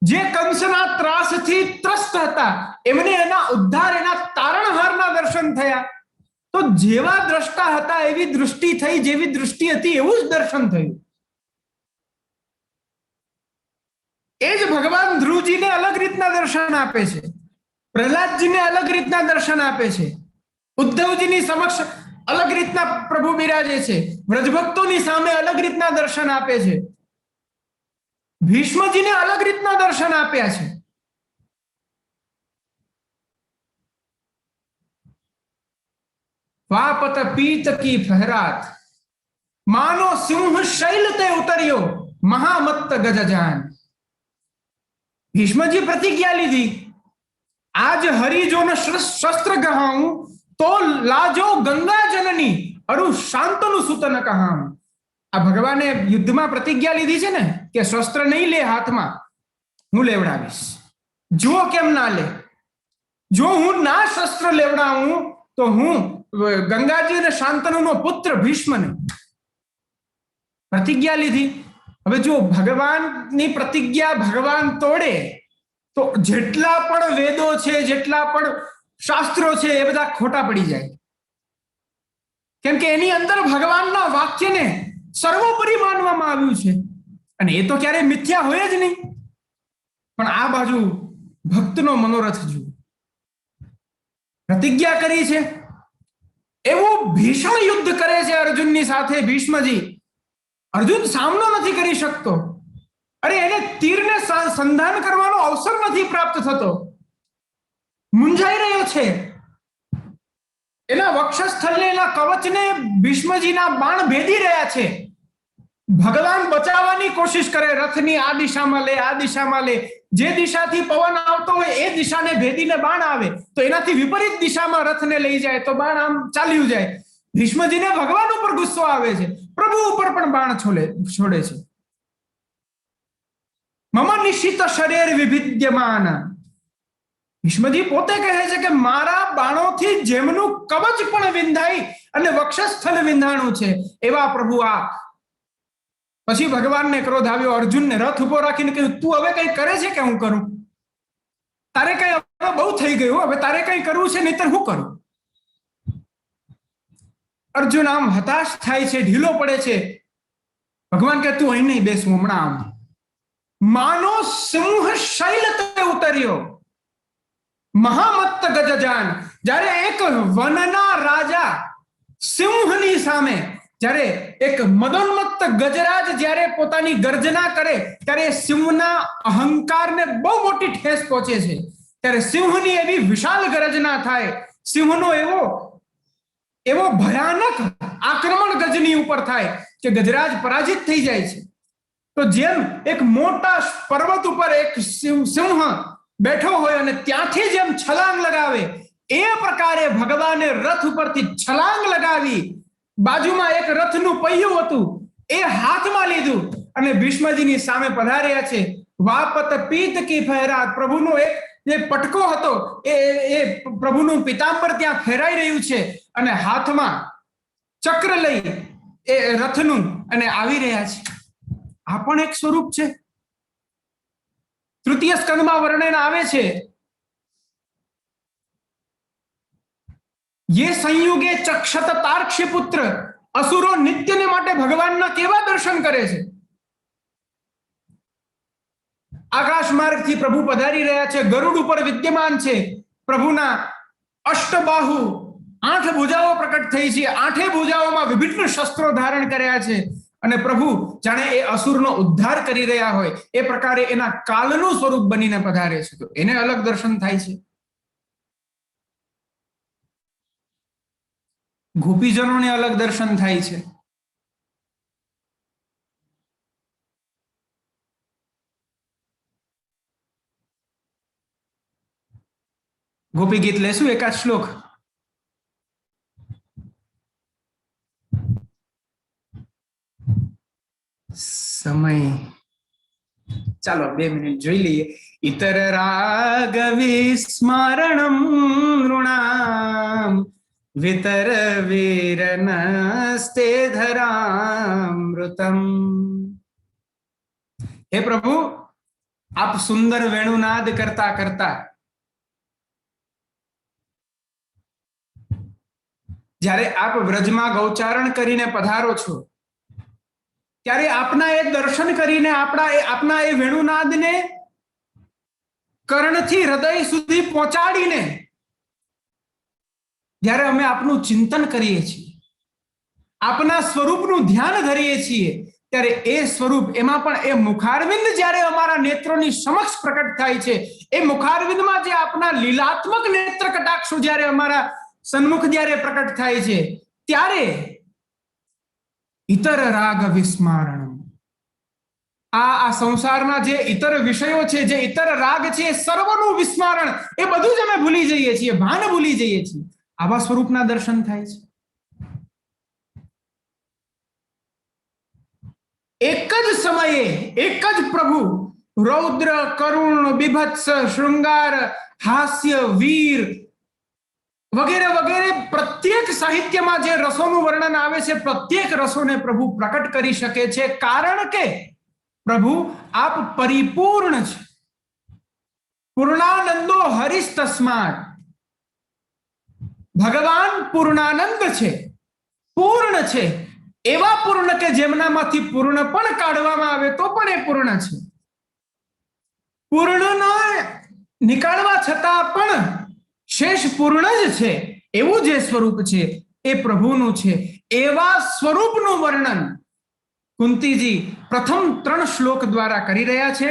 જે કંસના ત્રાસથી ત્રસ્ત હતા એમને એના ઉદ્ધાર, એના તારણહારના દર્શન થયા. તો જેવા દ્રષ્ટા હતા એવી દૃષ્ટિ થઈ, જેવી દૃષ્ટિ હતી એવું જ દર્શન થયું. એ જ ભગવાન ધ્રુવજીને અલગ રીતના દર્શન આપે છે, પ્રહલાદજીને અલગ રીતના દર્શન આપે છે, ઉદ્ધવજીની સમક્ષ અલગ રીતના પ્રભુ બિરાજે છે, વ્રજભક્તોની સામે અલગ રીતના દર્શન આપે છે, ભીષ્મજીને અલગ રીતના દર્શન આપ્યા છે. વાપત પીત કી ફહેરાત, માનો સિંહ શૈલ તે ઉતર્યો, મહામત્ત ગજજાન. ભીષ્મજી પ્રતિજ્ઞા લીધી, આજ હરિજોને શસ્ત્ર કહાઉં તો લાજો ગંગા જનની, અરુ શાંતનું સુતન કહાઉં. આ ભગવાને યુદ્ધમાં પ્રતિજ્ઞા લીધી છે ને કે શસ્ત્ર નહીં લે હાથમાં, હું લેવડાવીશ. જુઓ કેમ ના લે. જો હું ના શસ્ત્ર લેવડાવું તો હું ગંગાજી અને શાંતનુનો પુત્ર ભીષ્મને પ્રતિજ્ઞા લીધી. હવે જો ભગવાનની પ્રતિજ્ઞા ભગવાન તોડે તો જેટલા પણ વેદો છે, જેટલા પણ શાસ્ત્રો છે એ બધા ખોટા પડી જાય. કેમ કે એની અંદર ભગવાનના વાક્યને સર્વોપરી માનવામાં આવ્યું છે અને એ તો ક્યારેય મિથ્યા હોય જ નહીં. પણ આ બાજુ ભક્તનો મનોરથ જુઓ. પ્રતિજ્ઞા કરી છે, એવું ભીષણ યુદ્ધ કરે છે અર્જુનની સાથે ભીષ્મજી. અર્જુન સામનો નથી કરી શકતો. અરે એને તીરને સંધાન કરવાનો અવસર નથી પ્રાપ્ત થતો, મૂંઝાઈ રહ્યો છે. એના વક્ષસ્થળને, એના કવચને ભીષ્મજીના બાણ ભેદી રહ્યા છે. ભગવાન બચાવવાની કોશિશ કરે, રથની આ દિશામાં લે, આ દિશામાં લે. જે દિશાથી પવન આવતો હોય એ દિશાને ભેદીને બાણ આવે તો એનાથી વિપરીત દિશામાં રથને લઈ જાય તો બાણ આમ ચાલ્યું જાય. ભીષ્મજીને ભગવાન ઉપર ગુસ્સો આવે છે, પ્રભુ ઉપર પણ બાણ છોડે છે. મમ નિશ્ચિત શરીર વિભિદ્યમાન. ભીષ્મજી પોતે કહે છે કે મારા બાણોથી જેમનું કવચ પણ વિંધાઈ અને વક્ષસ્થળ વિંધાણું છે એવા પ્રભુ આ. પછી ભગવાનને ક્રોધ આવ્યો, અર્જુનને રથ ઉભો રાખીને કહ્યું, તું હવે કઈ કરે છે કે હું કરું? તારે કઈ હવે બહુ થઈ ગયું, હવે તારે કઈ કરવું છે નહીતર હું કરું? અર્જુન આમ હતાશ થાય છે, ઢીલો પડે છે. ભગવાન કે તું અહીં નહીં બેસવું, હમણાં આમ. માનો સિંહ શૈલ તે ઉતર્યો, મહામત્ત ગજજાન. જ્યારે એક વનના રાજા સિંહની સામે, જ્યારે એક મદોન્મત્ત ગજરાજ જ્યારે પોતાની ગર્જના કરે ત્યારે સિંહના અહંકારને બહુ મોટી ઠેસ પહોંચે છે. ત્યારે સિંહની એવી વિશાળ ગર્જના થાય, સિંહનો એવો ભયાનક આક્રમણ ગજની ઉપર થાય કે ગજરાજ પરાજિત થઈ જાય છે. તો જેમ એક મોટા પર્વત ઉપર એક સિંહ બેઠો હોય અને ત્યાંથી જેમ છલાંગ લગાવે એ પ્રકારે ભગવાને રથ ઉપરથી છલાંગ લગાવી. બાજુમાં એક રથનું પૈયું હતું એ હાથમાં લીધું અને ભીષ્મજીની સામે પધાર્યા છે. વાપત પીત કી ફહેરાત. પ્રભુનો એક જે પટકો હતો એ પ્રભુનું પિતાંબર ત્યાં ફેરાઈ રહ્યું છે અને હાથમાં ચક્ર લઈ એ રથનું અને આવી રહ્યા છે. આ પણ એક સ્વરૂપ છે. તૃતીય સ્કંદમાં વર્ણન આવે છે, ये संयुगे चक्षत तार्क्ष्य पुत्र. असुरो नित्यने માટે ભગવાનના કેવા દર્શન કરે છે. આકાશ માર્ગથી પ્રભુ પધારી રહ્યા છે, ગરુડ ઉપર વિદ્યમાન છે. પ્રભુના અષ્ટબાહુ 8 ભુજાઓ પ્રકટ થઈ છે. 8 ભુજાઓમાં વિભિન્ન શસ્ત્રો ધારણ કર્યા છે અને પ્રભુ જાણે એ અસુરનો ઉદ્ધાર કરી રહ્યા હોય એ પ્રકારે એના કાલનું સ્વરૂપ બનીને પધારે છે. તો એને અલગ દર્શન થાય છે. ગોપીજનોને અલગ દર્શન થાય છે. ગોપી ગીત લેશું એકાદ શ્લોક. સમય ચાલો 2 મિનિટ જોઈ લઈએ. ઇતર રાગ વિસ્મરણમ નૃણામ વિતર વીરનસ્તે ધરામૃતમ. હે પ્રભુ, આપ સુંદર વેણુનાદ કરતા કરતા જ્યારે આપ વ્રજમાં ગૌચારણ કરીને પધારો છો ત્યારે આપના એ દર્શન કરીને આપના એ વેણુનાદને કર્ણથી હૃદય સુધી પહોંચાડીને જ્યારે અમે આપનું ચિંતન કરીએ છીએ, આપના સ્વરૂપનું ધ્યાન ધરીએ છીએ, ત્યારે એ સ્વરૂપ એમાં પણ એ મુખારવિંદ જ્યારે અમારા નેત્રોની સમક્ષ પ્રકટ થાય છે, એ મુખારવિંદમાં જે આપના લીલાત્મક નેત્ર કટાક્ષો જ્યારે અમારા સન્મુખ જ્યારે પ્રકટ થાય છે, ત્યારે ઇતર રાગ વિસ્મરણમ, આ સંસારના જે ઇતર વિષયો છે, જે ઇતર રાગ છે, સર્વનું વિસ્મરણ, એ બધું જ અમે ભૂલી જઈએ છીએ, ભાન ભૂલી જઈએ છીએ. આવા સ્વરૂપના દર્શન થાય છે. એક જ સમયે એક જ પ્રભુ રૌદ્ર, કરુણ, બીભત્સ, શૃંગાર, હાસ્ય, વીર વગેરે વગેરે પ્રત્યેક સાહિત્યમાં જે રસોનું વર્ણન આવે છે, પ્રત્યેક રસોને પ્રભુ પ્રકટ કરી શકે છે, કારણ કે પ્રભુ આપ પરિપૂર્ણ છે. પૂર્ણાનંદો હરિસ તસ્માત, ભગવાન પૂર્ણાનંદ છે, પૂર્ણ છે. એવા પૂર્ણ કે જેમનામાંથી પૂર્ણ પણ કાઢવામાં આવે તો પણ એ પૂર્ણ છે. પૂર્ણ નીકાળવા છતાં પણ શેષ પૂર્ણ જ છે, એવું જે સ્વરૂપ છે એ પ્રભુનું છે. એવા સ્વરૂપનું વર્ણન કુંતીજી પ્રથમ 3 શ્લોક દ્વારા કરી રહ્યા છે.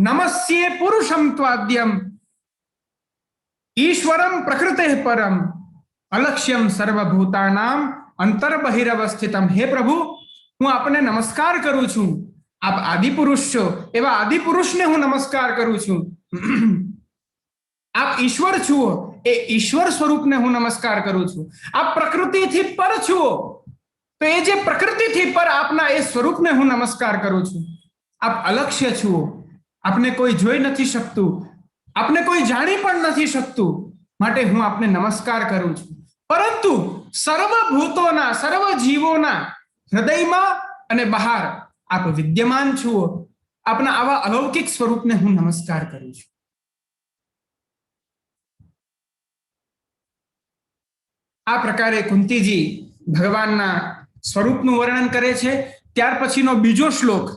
નમસ્યે પુરુષમ ત્વાદ્યમ ઈશ્વરમ પ્રકૃતે પરમ અલક્ષ્યમ સર્વભૂતાનામ અંતર બહિરવસ્થિતમ. હે પ્રભુ, હું આપને નમસ્કાર કરું છું. આપ આદિપુરુષ છો, એવા આદિપુરુષને હું નમસ્કાર કરું છું. આપ ઈશ્વર છો, એ ઈશ્વર સ્વરૂપને હું નમસ્કાર કરું છું. આપ પ્રકૃતિથી પર છો, તો એ જે પ્રકૃતિથી પર આપના એ સ્વરૂપને હું નમસ્કાર કરું છું. આપ અલક્ષ્ય છો, આપને કોઈ જોઈ નથી શકતું, આપને કોઈ જાણી પણ નથી શકતું, માટે હું આપને નમસ્કાર કરું છું. પરંતુ સર્વભૂતોના, સર્વ જીવોના હૃદયમાં અને બહાર આપ વિદ્યમાન છો. આપના આવા અલૌકિક સ્વરૂપને હું નમસ્કાર કરું છું. આ પ્રકારે કુંતીજી ભગવાનના સ્વરૂપનું વર્ણન કરે છે. ત્યાર પછીનો બીજો શ્લોક,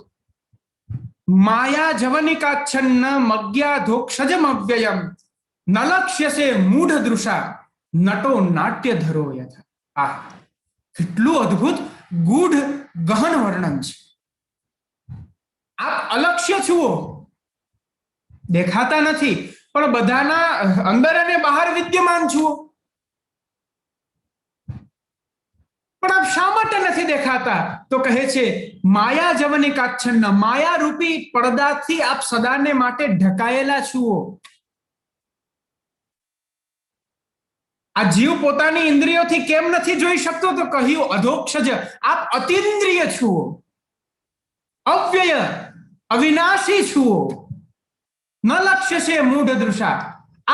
માયા જવનિકાચ્છન્ન મજ્ઞાધોક્ષજમ અવ્યયમ નલક્ષ્યસે મૂઢ દૃષા નટો નાટ્ય ધરો યથા. આ કેટલું અદ્ભુત ગૂઢ ગહન વર્ણન છે. આપ અલક્ષ્ય છો, દેખાતા નથી, પણ બધાના અંદર અને બહાર વિદ્યમાન છો. પણ આપ શા માટે નથી દેખાતા? તો કહે છે માયા જવનિકાચ્છન્ન, માયા રૂપી પડદાથી આપ સદાને માટે ઢકાયેલા છો. આ જીવ પોતાની ઇન્દ્રિયોથી કેમ નથી જોઈ શકતો? તો કહ્યું અધોક્ષજ, આપ અતિન્દ્રિય છો, અવ્યય અવિનાશી છો. ન લક્ષ્ય છે મૂઢ દૃષા.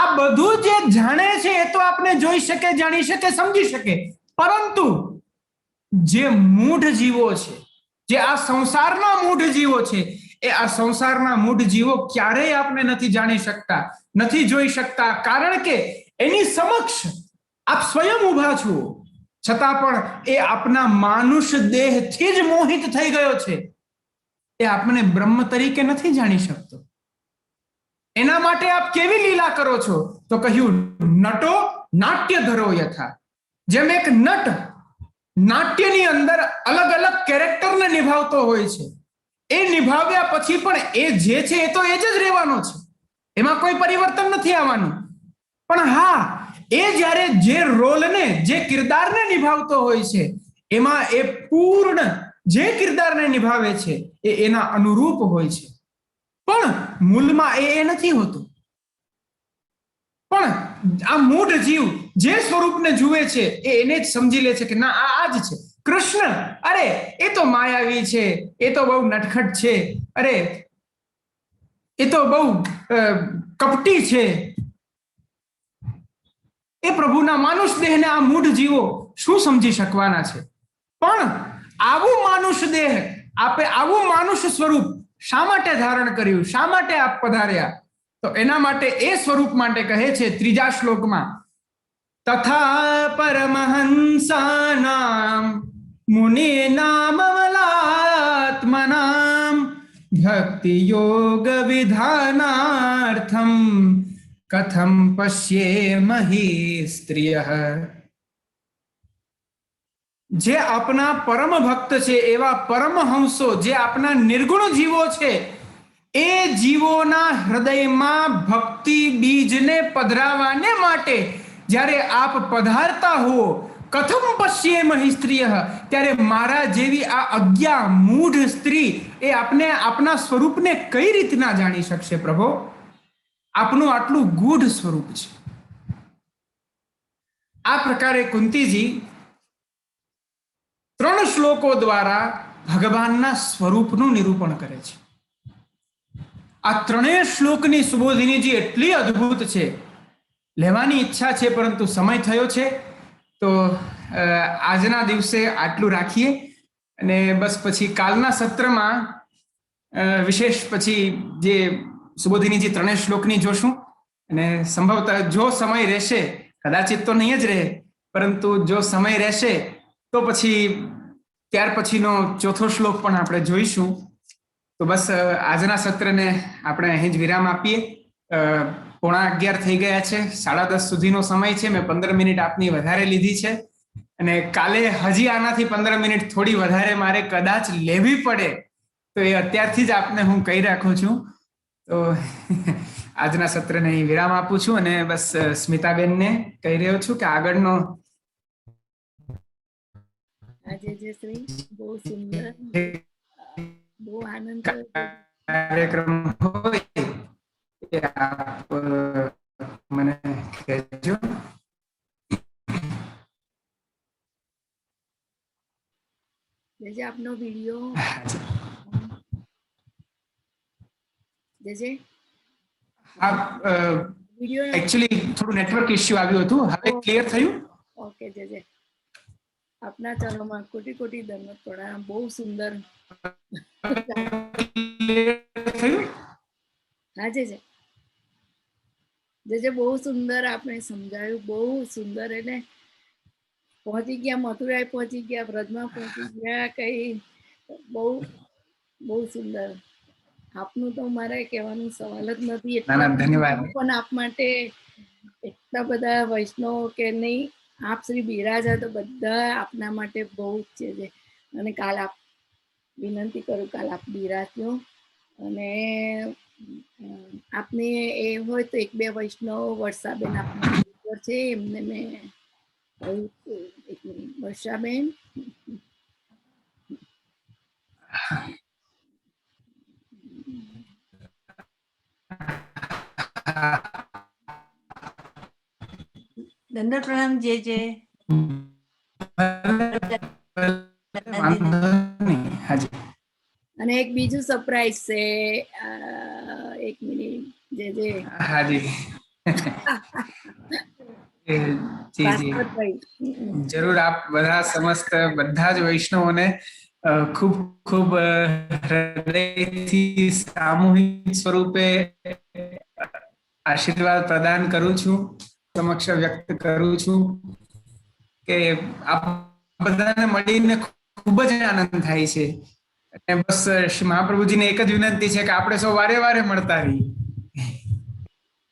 આ બધું જે જાણે છે એ તો આપને જોઈ શકે, જાણી શકે, સમજી શકે, પરંતુ જે મૂઢ જીવો છે, જે આ સંસારના મૂઢ જીવો છે, એ આ સંસારના મૂઢ જીવો ક્યારેય આપને નથી જાણી શકતા, નથી જોઈ શકતા, કારણ કે એની સમક્ષ આપ સ્વયં ઊભા છો, છતાં પણ એ આપના માનુષ દેહથી જ મોહિત થઈ ગયો છે. એ આપને બ્રહ્મ તરીકે નથી જાણી શકતો. એના માટે આપ કેવી લીલા કરો છો? તો કહ્યું નટો નાટ્ય ધરો યથા. જેમ એક નટ નાટ્યની અંદર અલગ અલગ કેરેક્ટરને નિભાવતો હોય છે, એ નિભાવ્યા પછી પણ એ જે છે એ તો એ જ રહેવાનો છે, એમાં કોઈ પરિવર્તન નથી આવવાનું. પણ હા, એ જ્યારે જે રોલને, જે કિરદારને નિભાવતો હોય છે, એમાં એ પૂર્ણ જે કિરદારને નિભાવે છે એ એના અનુરૂપ હોય છે, પણ મૂળમાં એ નથી હોતું. પણ આ મૂઢ જીવ જે સ્વરૂપને જુએ છે એ એને જ સમજી લે છે કે ના આ જ છે કૃષ્ણ. અરે એ તો માયાવી છે, એ તો બહુ નટખટ છે, અરે એ તો બહુ કપટી છે. એ પ્રભુના માનુષ દેહને આ મૂઢ જીવો શું સમજી શકવાના છે? પણ આવું માનુષ દેહ આપે, આવું માનુષ સ્વરૂપ શા માટે ધારણ કર્યું, શા માટે આપ પધાર્યા? તો એના માટે, એ સ્વરૂપ માટે કહે છે ત્રીજા શ્લોકમાં, તથા પરમહંસાનામ મુનિનામ મલાત્મનામ ભક્તિ યોગ વિધાનાર્થમ કથમ પશ્યેમહિ સ્ત્રિયઃ. જે આપના પરમ ભક્ત છે, એવા પરમહંસો, જે આપના નિર્ગુણ જીવો છે, એ જીવોના હૃદયમાં ભક્તિ બીજને પધરાવાને માટે જ્યારે આપ પધારતા હો, કથમ પશ્યેમહિ સ્ત્રિયઃ, ત્યારે મારા જેવી આ અજ્ઞા મૂઢ સ્ત્રી એ આપને, આપના સ્વરૂપને કઈ રીતના જાણી શકશે પ્રભુ? આપનું આટલું ગૂઢ સ્વરૂપ છે. આ પ્રકારે કુંતીજી 3 શ્લોકો દ્વારા ભગવાનના સ્વરૂપનું નિરૂપણ કરે છે. આ 3 શ્લોકની સુબોધિનીજી એટલી અદ્ભુત છે, લેવાની ઈચ્છા છે પરંતુ સમય થયો છે, તો આજના દિવસે આટલું રાખીએ અને બસ પછી કાલના સત્રમાં વિશેષ પછી જે સુબોધિનીજી 3 શ્લોકની જોશું. અને સંભવતઃ જો સમય રહેશે, કદાચિત તો નહીં જ રહે, પરંતુ જો સમય રહેશે તો પછી ત્યાર પછીનો 4થો શ્લોક પણ આપણે જોઈશું. તો બસ આજના સત્રને આપણે અહીં જ વિરામ આપીએ. 11:15 થઈ ગયા છે, 10:30 સુધીનો સમય છે. મેં 15 મિનિટ આપની વધારે લીધી છે અને કાલે હજી આનાથી 15 મિનિટ થોડી વધારે મારે કદાચ લેવી પડે, તો એ અત્યારથી જ આપને હું કહી રાખું છું. તો આજના સત્રને અહીં વિરામ આપું છું અને બસ સ્મિતાબેનને કહી રહ્યો છું કે આગળનો આજે જે શ્રી બહુ સુંદર, બહુ આનંદ કાર્યક્રમ હોય એ આપ મને કહેજો. જે આપનો વિડીયો જે વિડીયો એકચ્યુઅલી થોડું નેટવર્ક ઇશ્યુ આવ્યું હતું, હવે ક્લિયર થયું? ઓકે જે આપના ચરણોમાં કોટી કોટી દંડવત પ્રણામ. બહુ સુંદર થયું? હા જે બહુ સુંદર આપણે સમજાયું, બહુ સુંદર. એટલે પહોંચી ગયા, મથુરાએ પહોંચી ગયા, વ્રજમાં પહોંચી ગયા, કઈ બહુ બહુ સુંદર. આપનું તો મારે કહેવાનું સવાલ જ નથી. એટલા ધન્યવાદ. પણ આપ માટે એટલા બધા વૈષ્ણવ કે નહીં, આપ શ્રી બિરાજા તો બધા આપના માટે બહુ જ છે. અને કાલ આપ વિનંતી કરું, કાલ આપ બિરાજો અને આપને એ હોય તો 1-2 વૈષ્ણવ, વર્ષાબેન આપના છે, એમને મેં કહ્યું. એક મિનિટ, વર્ષાબેન દંડ પ્રણામ જે અને એક બીજું સરપ્રાઈઝ છે. એક મિનિટ જે હાજી જરૂર. આપ બધા સમસ્ત બધા જ વૈષ્ણવોને ખૂબ ખૂબ હૃદયથી સામૂહિક સ્વરૂપે આશીર્વાદ પ્રદાન કરું છું, સમક્ષ વ્યક્ત કરું છું કે આપ બધાને મળીને ખૂબ જ આનંદ થાય છે. અને બસ મહાપ્રભુજીને એક જ વિનંતી છે કે આપણે સૌ વારે વારે મળતા રહીએ.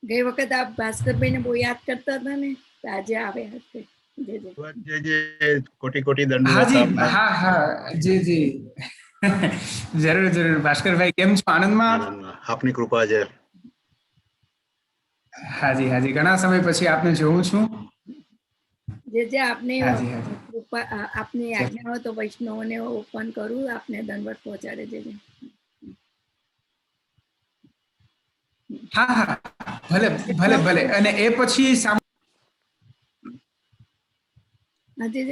ગઈ વખત આપ ભાસ્કરભાઈને બહુ યાદ કરતા હતા ને, તો આજે આવ્યા હશે. કોટી કોટી દંડ. હાજી, હા જી જરૂર જરૂર. ભાસ્કરભાઈ કેમ છો? આનંદમાં? આપની કૃપા છે. હાજી ઘણા સમય પછી આપને જોઉં છું. જે આપને કૃપા, આપની આજ્ઞા હોય તો વૈષ્ણવોને ઓપન કરું, આપને દંડવત પહોંચાડે છે. હા ભલે ભલે ભલે. અને એ પછી નથી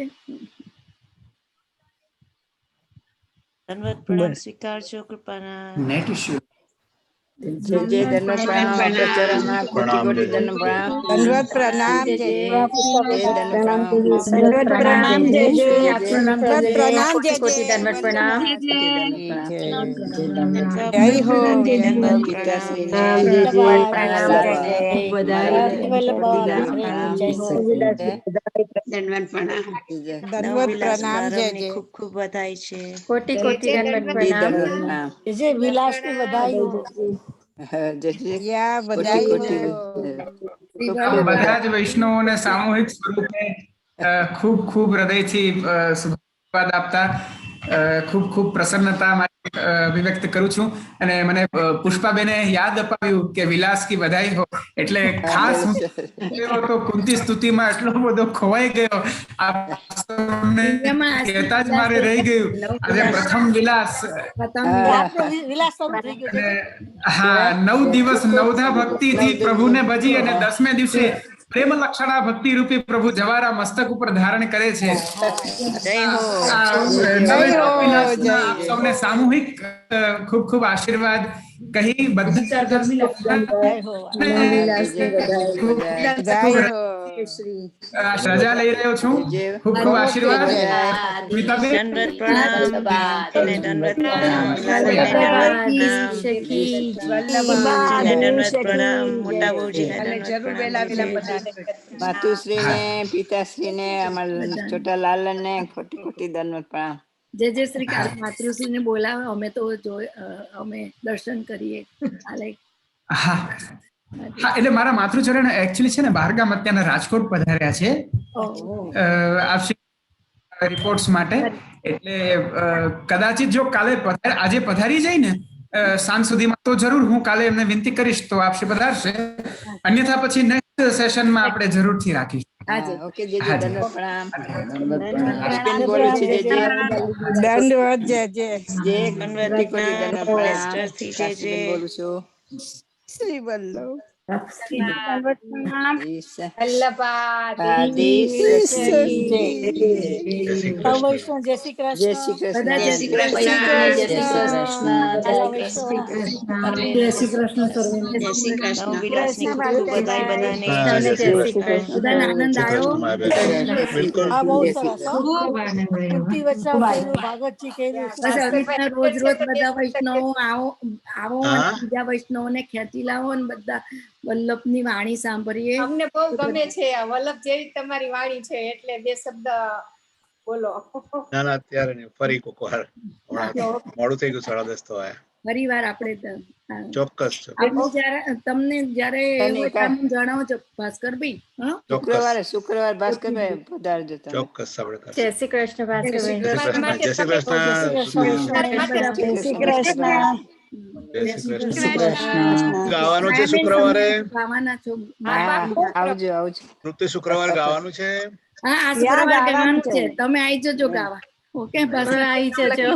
દંડવત પ્રણામ સ્વીકારજો કૃપાના. Net issue. जय जय धन्यवाद प्रणाम आपके चरण में कोटि कोटि धन्यवाद दंडवत प्रणाम जय जय जय धन्यवाद दंडवत प्रणाम जय जय दंडवत प्रणाम जय कोटि जय धन्यवाद प्रणाम जय हो દંડવત पिताश्री પ્રણામ. ने प्रणाम दंडवत प्रणाम जय जय ખૂબ ખૂબ વધાય છે. कोटि कोटि दंडवत प्रणाम जय विलास की बधाई हो जय जय या कोटि बधाई कोटि हो બધા જ વૈષ્ણવોને સામૂહિક સ્વરૂપે ખૂબ ખૂબ હૃદયથી શુભેચ્છા આપતા ખૂબ ખૂબ પ્રસન્નતા અભિવ્યક્ત કરું છું. અને મને પુષ્પાબેને યાદ અપાવ્યું કે વિલાસ કી બધાઈ હો, એટલે ખાસ હું તો કુંતી સ્તુતિમાં એટલો બધો ખોવાઈ ગયો, કહેતા જ મારે રહી ગયું. આજે પ્રથમ વિલાસ, વિલાસ શરૂ થઈ ગયો છે. હા, 9 દિવસ નવધા ભક્તિ થી પ્રભુને ભજી અને 10મે દિવસે પ્રેમ લક્ષણા ભક્તિ રૂપી પ્રભુ જવારા મસ્તક ઉપર ધારણ કરે છે. જય હો. આપ સૌને સામૂહિક ખૂબ ખૂબ આશીર્વાદ કહી બધા રજા લઈ રહ્યો છું. ખૂબ ખૂબ આશીર્વાદ. સ્મિતાબેન, દંડવત પ્રણામ. અને દંડવત પ્રણામ. લાલીને દંડવત પ્રણામ. મોટા બહુજીને દંડવત પ્રણામ. मातुश्री ने पिताश्री ने हमारे छोटा लाल ने कोटि कोटि धन्यवाद प्रणाम. જય જય શ્રી કાલ. માતૃશ્રી ને બોલાવે, અમે તો અમે દર્શન કરીએ. હા હા, એટલે મારા માતૃચરણ એકચ્યુઅલી છે ને બહારગામ અત્યારના રાજકોટ પધાર્યા છે રિપોર્ટ્સ માટે. એટલે કદાચિત જો કાલે આજે પધારી જાય ને સાંજ સુધીમાં, તો જરૂર હું કાલે એમને વિનંતી કરીશ તો આપશે પધારશે. અન્યથા પછી નેક્સ્ટ સેશનમાં આપણે જરૂરથી રાખીશું. ओके जय जय धन्यवाद प्रणाम. पुष्पेन बोलू छी जय जय दंडवत जय जय जय कोटि कोटि धन्यवाद प्रणाम. मास्टरથી જય पुष्पेन જય. बोलू છું. श्री वल्लभ वैष्णव जय श्री कृष्ण जय श्री कृष्ण બધા જય શ્રી કૃષ્ણ. जय श्री कृष्ण જય શ્રી કૃષ્ણ. વિલાસની ખૂબ ખૂબ વધાય બધાને. બધાને આનંદ આવ્યો. આ બહુ સરસ કુંતી વૈષ્ણવ કર્યું, ભાગવતજી કર્યું. બસ આવી રીતના રોજ રોજ બધા વૈષ્ણવો આવો અને બીજા વૈષ્ણવોને ખેંચી લાવો અને બધા વલ્લભની વાણી સાંભળીએ. અમને બહુ ગમે છે આ વલ્લભ જેવી તમારી વાણી છે, એટલે બે શબ્દ બોલો. ના ના અત્યારે નહીં, ફરી કોક વાર. મોડું થઈ ગયું, 10:30 તો આયા. ફરી વાર આપણે ચોક્કસ તમને જયારે એવું હોય ત્યારે મને જણાવજો ભાસ્કરભાઈ. શુક્રવાર ભાસ્કરભાઈ પધારજો તમે. ચોક્કસ આપણે કરશું. જય શ્રી કૃષ્ણ ભાસ્કરભાઈ. જય શ્રી કૃષ્ણ. જય શ્રી કૃષ્ણ. જય શ્રી કૃષ્ણ. ગાવાનું છે શુક્રવારે. ગાવાના છો? આવજો આવજો. તૃપ્તિ શુક્રવાર ગાવાનું છે. હા, આ શુક્રવાર ગાવાનું છે. તમે આવી જજો ગાવા. ઓકે ભાસ્કર, આવી જજો.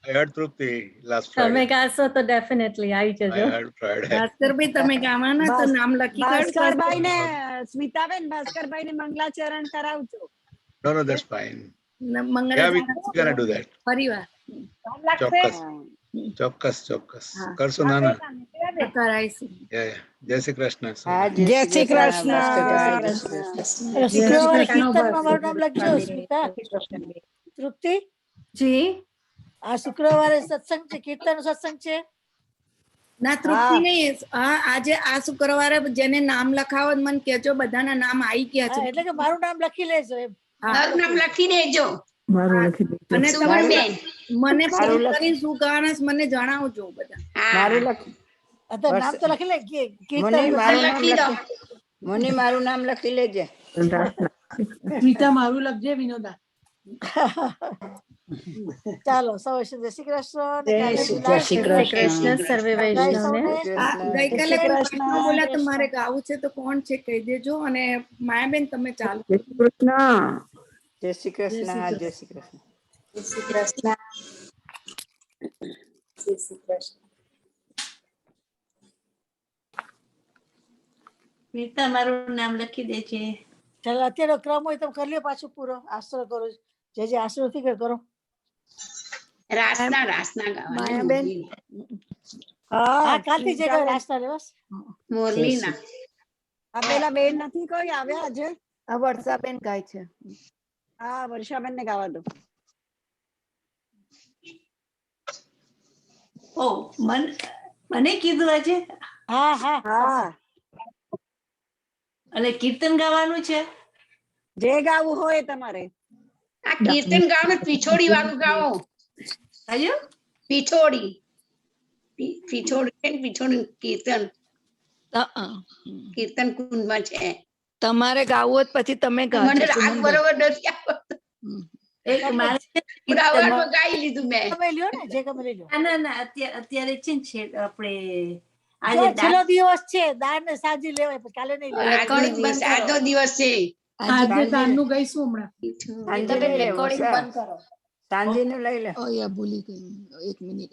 I heard Trupti last તમે Friday. ગાશો તો ડેફિનેટલી આવી I જજો. heard Friday. ભાસ્કરભાઈ તમે ગાવાના તો નામ લખી ભાસ્કરભાઈ ને સ્મિતાબેન ભાસ્કરભાઈ ને મંગલાચરણ કરાવજો. No, no, that's fine. Mangal Yeah, we're gonna do that. ફરી વાર ચોક્કસ ચોક્કસ કરશું. ના ના, કરાઈશું. જય શ્રી કૃષ્ણ. જય શ્રી કૃષ્ણ. શુક્રવારે કીર્તનમાં મારું નામ લખજો સ્મિતા. તૃપ્તિ જી, આ શુક્રવારે સત્સંગ છે, કીર્તન સત્સંગ છે. ના તૃપ્તિ નહીં, આજે આ શુક્રવારે જેને નામ લખાવો મને કહેજો. બધાના નામ આવી ગયા છે એટલે કે મારું નામ લખી લેજો એમ. નામ લખી દેજો. અને તમે મને ફોન કરી શું ગાવાના છે મને જણાવજો બધા. મારું લખી નામ તો લખી લે. મને મારું નામ લખી લેજે. સ્મિતા મારું લખજે. વિનોદા ચાલો સૌ જય શ્રી કૃષ્ણ. જય શ્રી કૃષ્ણ સર્વે વૈષ્ણવને. ગઈકાલે બોલ્યા તમારે ગાવું છે તો કોણ છે કહી દેજો. અને માયાબેન તમે ચાલુ. જય શ્રી કૃષ્ણ. હા, જય શ્રી કૃષ્ણ. જય શ્રી કૃષ્ણ. જય શ્રી કૃષ્ણ. મીતા મારું નામ લખી દે છે. ચાલો અત્યારે ક્રમ હોય તો કરી લ્યો પાછું પૂરો. આશરો કરો જે આશરો થી કરો. રાસના માયાબેન. હા કાલથી જે કહ્યું રાસ્તા લેવાસ. મોરલીના આ પેલા બેન નથી કોઈ આવ્યા આજે? આ વર્ષાબેન ગાય છે. હા, વર્ષાબેન ને ગાવા દો. ઓ મને કીધું આજે. હા હા હા, અને કીર્તન ગાવાનું છે. જે ગાવું હોય તમારે. આ કીર્તન ગાઓ પીછોડી વાળું ગાઓ. કયું? પીછોડી પીછોડી કીર્તન કીર્તન કુંડમાં છે. તમારે ગાવું હોય પછી તમે મને રાગ બરોબર નથી આવડતું. એક મારે પુરાવામાં ગાઈ લીધું મેં. તમે લ્યો ને જે ગમે લઈ લો. ના અત્યારે છે ને છે આપણે આજે છેલ્લો દિવસ છે દાળ ને સાજી લેવાય પણ કાલે નહીં લેવાય. આજનો દિવસ આજનો દિવસ છે. સાંજે ગઈશું હમણાં. સાંજે નું લઈ લો. સાંજે નું લઈ લે. ભૂલી ગઈ. 1 મિનિટ.